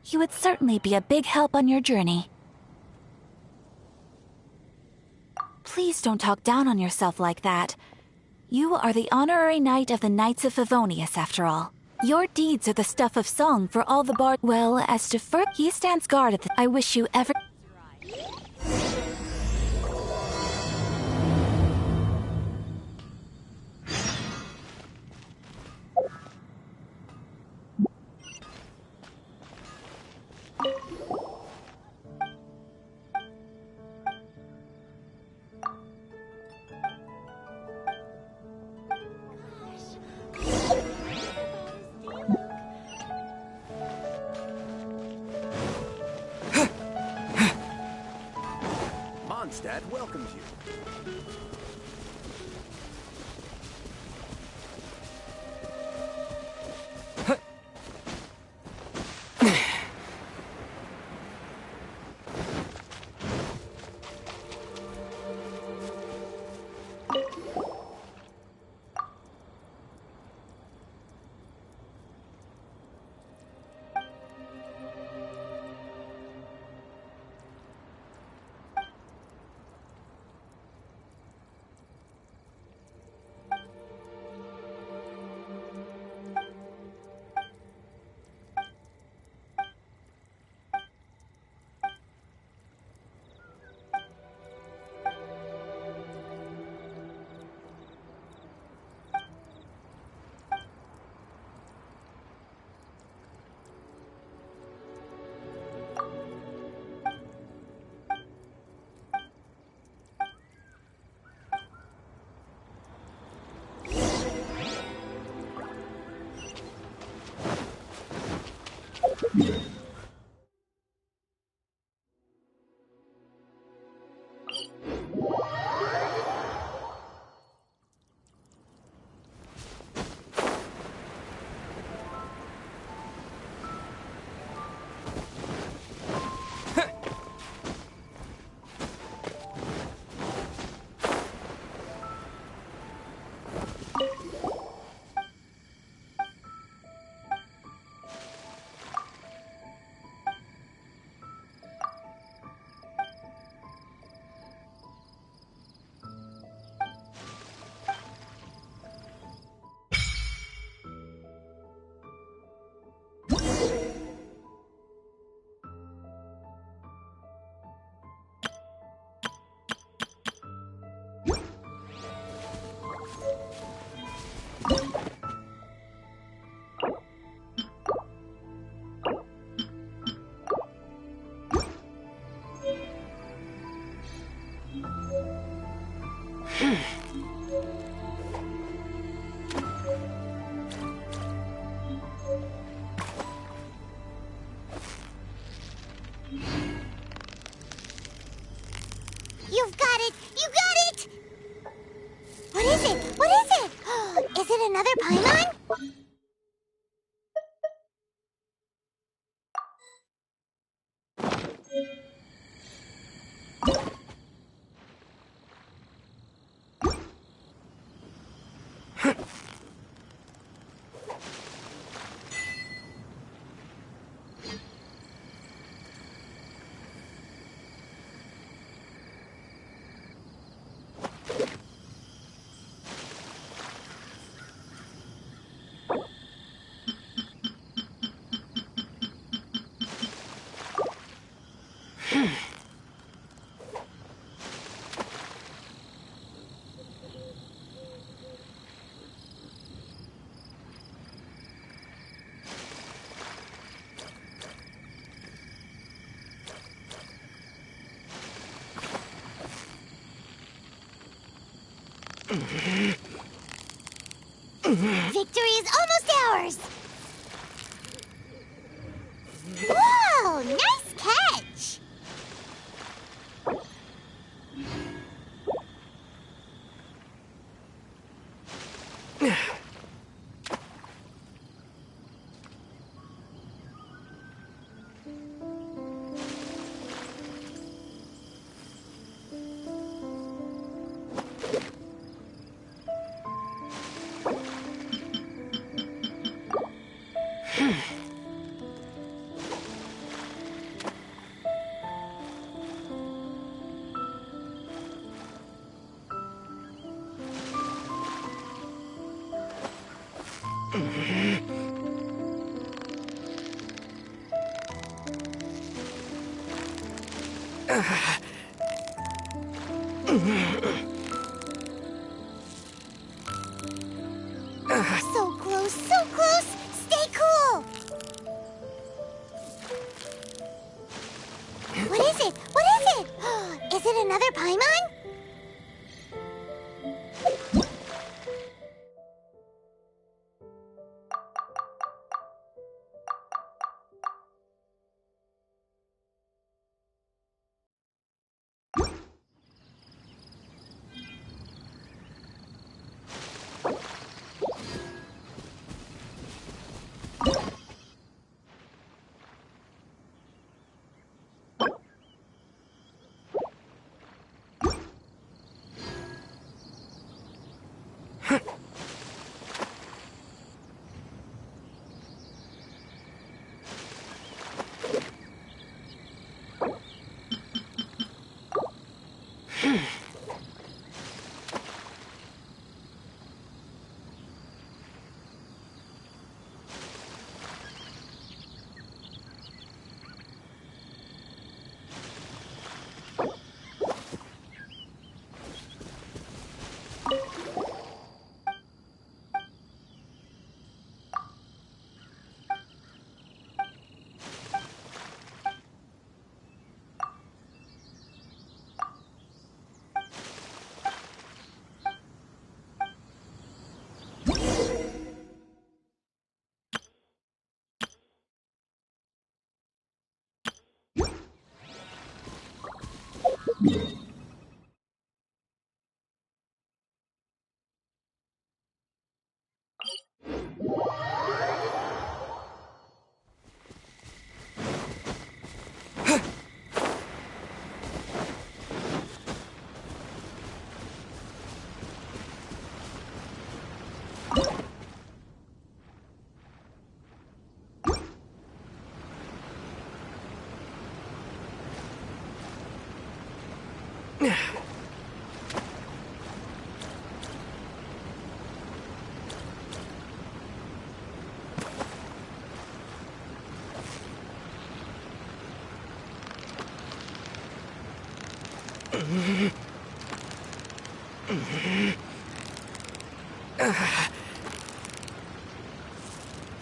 he would certainly be a big help on your journey. Please don't talk down on yourself like that. You are the honorary knight of the Knights of Favonius, after all. Your deeds are the stuff of song for all the bard. Well, as to Ferk, he stands guard at the. I wish you ever. Mondstadt welcomes you. You've got it! You got it! What is it? What is it? Is it another Paimon? Victory is almost ours! Whoa! Nice catch! So close, so close! Stay cool! What is it? What is it? Is it another Paimon?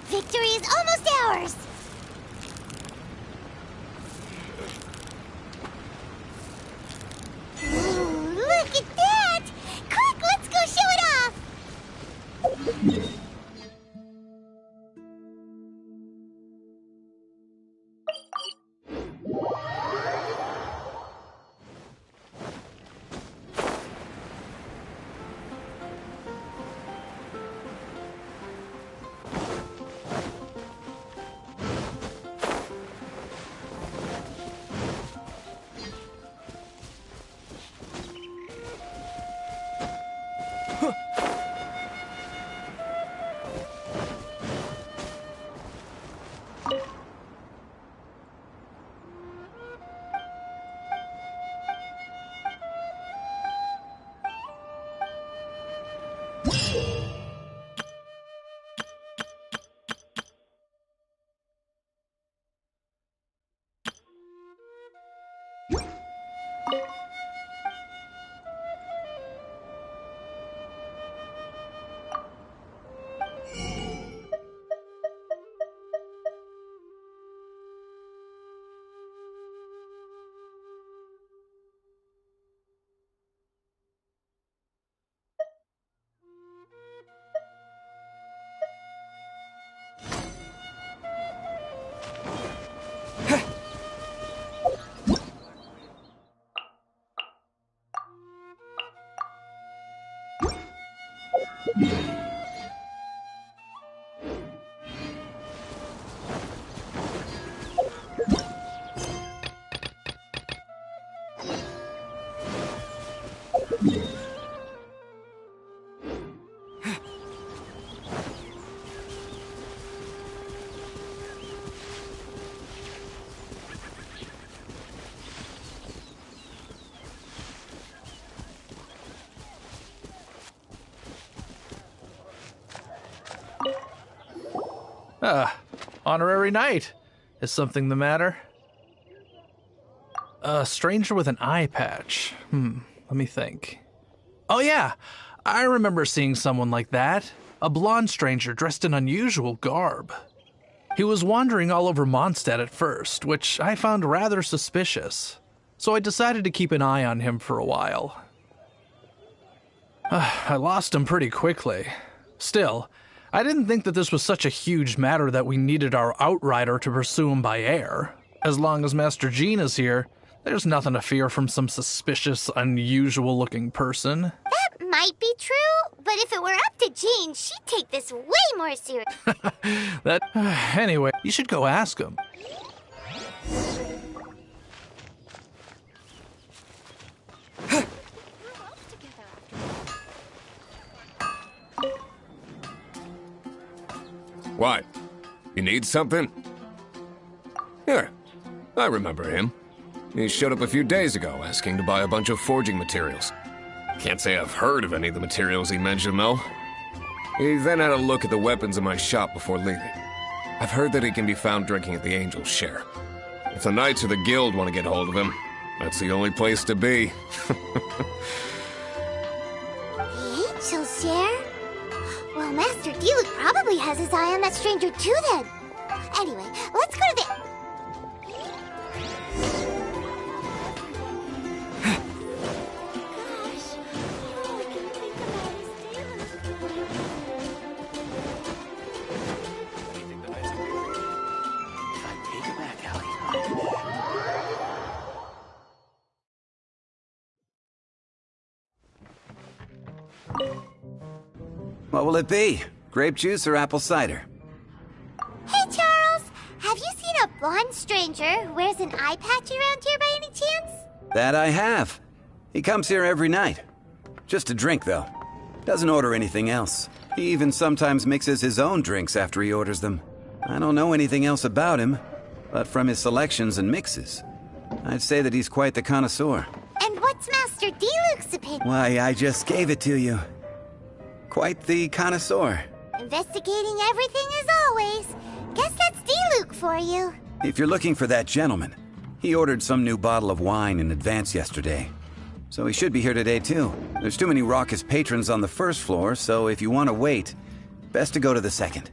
Victory is almost ours! Ooh, look at that! Quick, let's go show it off! Honorary knight. Is something the matter? A stranger with an eye patch. Let me think. Oh yeah, I remember seeing someone like that. A blonde stranger dressed in unusual garb. He was wandering all over Mondstadt at first, which I found rather suspicious. So I decided to keep an eye on him for a while. I lost him pretty quickly. Still, I didn't think that this was such a huge matter that we needed our outrider to pursue him by air. As long as Master Jean is here, there's nothing to fear from some suspicious, unusual-looking person. That might be true, but if it were up to Jean, she'd take this way more serious. Anyway, you should go ask him. What? You need something? Here, I remember him. He showed up a few days ago asking to buy a bunch of forging materials. Can't say I've heard of any of the materials he mentioned, though. He then had a look at the weapons in my shop before leaving. I've heard that he can be found drinking at the Angel's Share. If the Knights or the Guild want to get hold of him, that's the only place to be. The Angel's Share? Well, Master Diluc probably has his eye on that stranger too, then. Anyway, let's go to the... What will it be? Grape juice or apple cider? Hey, Charles! Have you seen a blonde stranger who wears an eye patch around here by any chance? That I have. He comes here every night. Just to drink, though. Doesn't order anything else. He even sometimes mixes his own drinks after he orders them. I don't know anything else about him, but from his selections and mixes, I'd say that he's quite the connoisseur. And what's Master Diluc's opinion? Why, I just gave it to you. Quite the connoisseur. Investigating everything as always. Guess that's Diluc for you. If you're looking for that gentleman, he ordered some new bottle of wine in advance yesterday. So he should be here today, too. There's too many raucous patrons on the first floor, so if you want to wait, best to go to the second.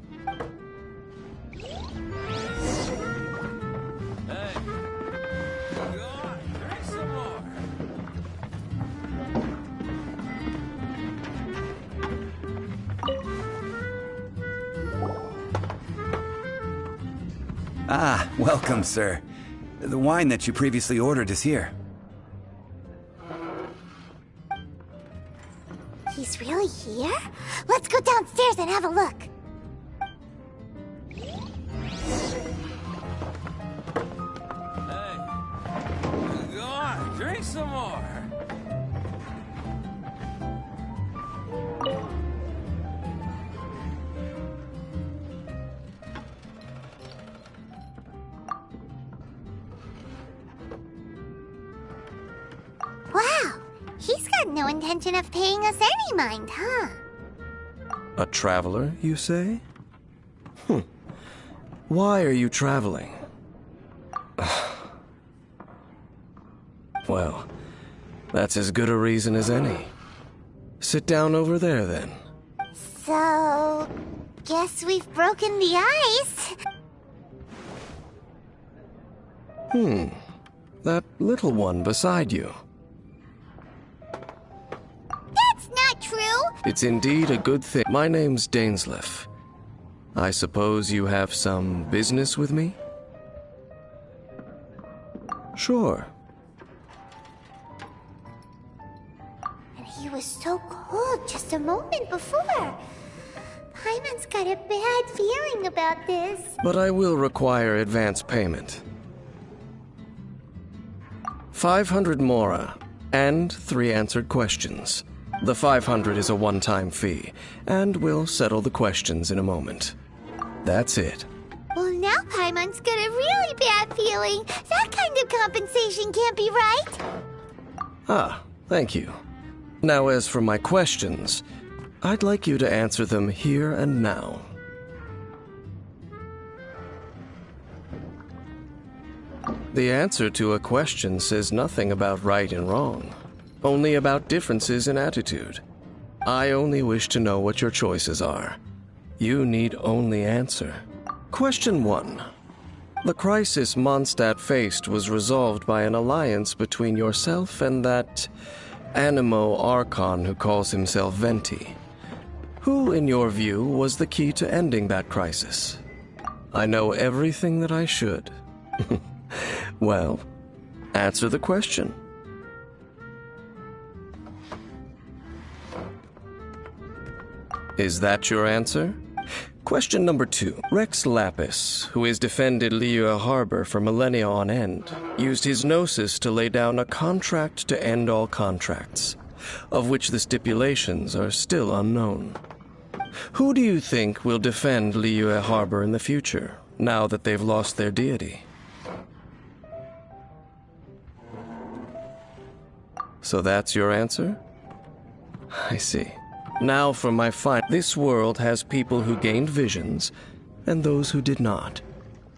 Ah, welcome, sir. The wine that you previously ordered is here. He's really here? Let's go downstairs and have a look. Go on, drink some more. Wow, he's got no intention of paying us any mind, huh? A traveler, you say? Why are you traveling? Well, that's as good a reason as any. Sit down over there, then. So, guess we've broken the ice. That little one beside you. That's not true! It's indeed a good thing. My name's Dainsleif. I suppose you have some business with me? Sure. And he was so cold just a moment before. Paimon's got a bad feeling about this. But I will require advance payment. 500 mora, and 3 answered questions. The 500 is a one-time fee, and we'll settle the questions in a moment. That's it. Well, now Paimon's got a really bad feeling. That kind of compensation can't be right. Ah, thank you. Now, as for my questions, I'd like you to answer them here and now. The answer to a question says nothing about right and wrong, only about differences in attitude. I only wish to know what your choices are. You need only answer. Question 1. The crisis Mondstadt faced was resolved by an alliance between yourself and that Animo Archon who calls himself Venti. Who, in your view, was the key to ending that crisis? I know everything that I should. Well, answer the question. Is that your answer? Question number 2. Rex Lapis, who has defended Liyue Harbor for millennia on end, used his gnosis to lay down a contract to end all contracts, of which the stipulations are still unknown. Who do you think will defend Liyue Harbor in the future, now that they've lost their deity? So that's your answer? I see. Now for my final. This world has people who gained visions and those who did not.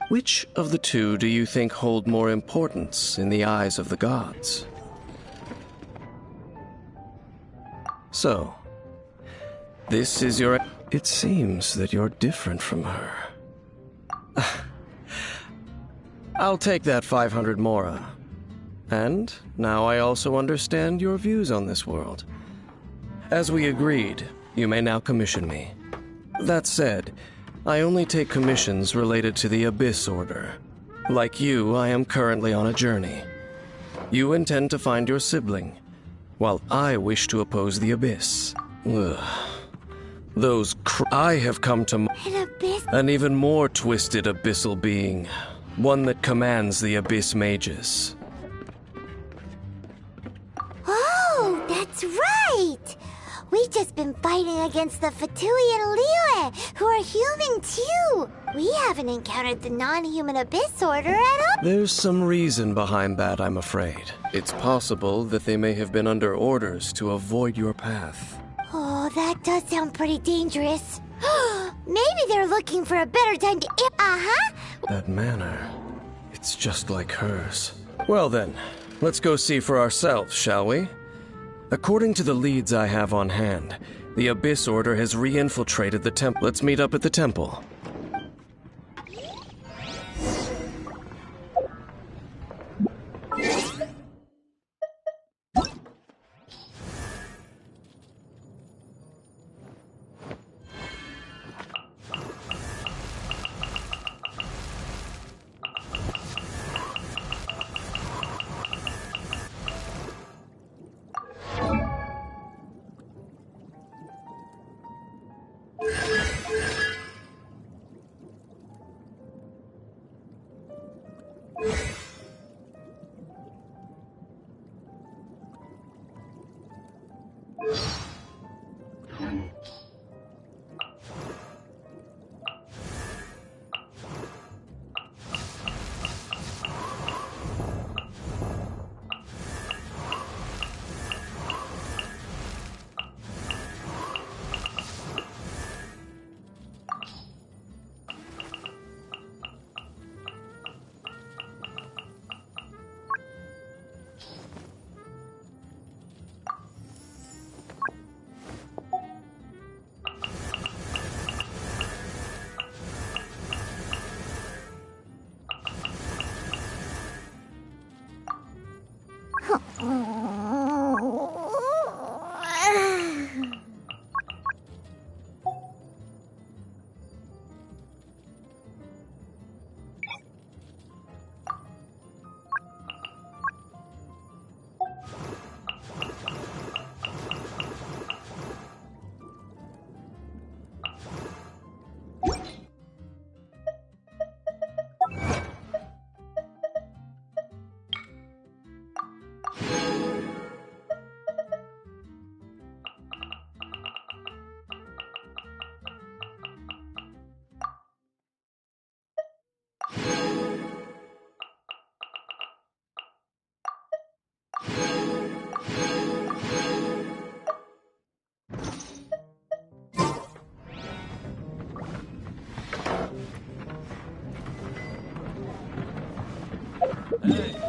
Which of the two do you think hold more importance in the eyes of the gods? So, this is your... It seems that you're different from her. I'll take that 500 mora. And now I also understand your views on this world. As we agreed, you may now commission me. That said, I only take commissions related to the Abyss Order. Like you, I am currently on a journey. You intend to find your sibling, while I wish to oppose the Abyss. Ugh. I have come to... An abyss? An even more twisted abyssal being. One that commands the Abyss Mages. Oh, that's right! We've just been fighting against the Fatui and Liyue, who are human too. We haven't encountered the non-human Abyss Order at all. There's some reason behind that, I'm afraid. It's possible that they may have been under orders to avoid your path. Oh, that does sound pretty dangerous. Maybe they're looking for a better time to... That manner, it's just like hers. Well then, let's go see for ourselves, shall we? According to the leads I have on hand, the Abyss Order has re-infiltrated the temple. Let's meet up at the temple. Hey.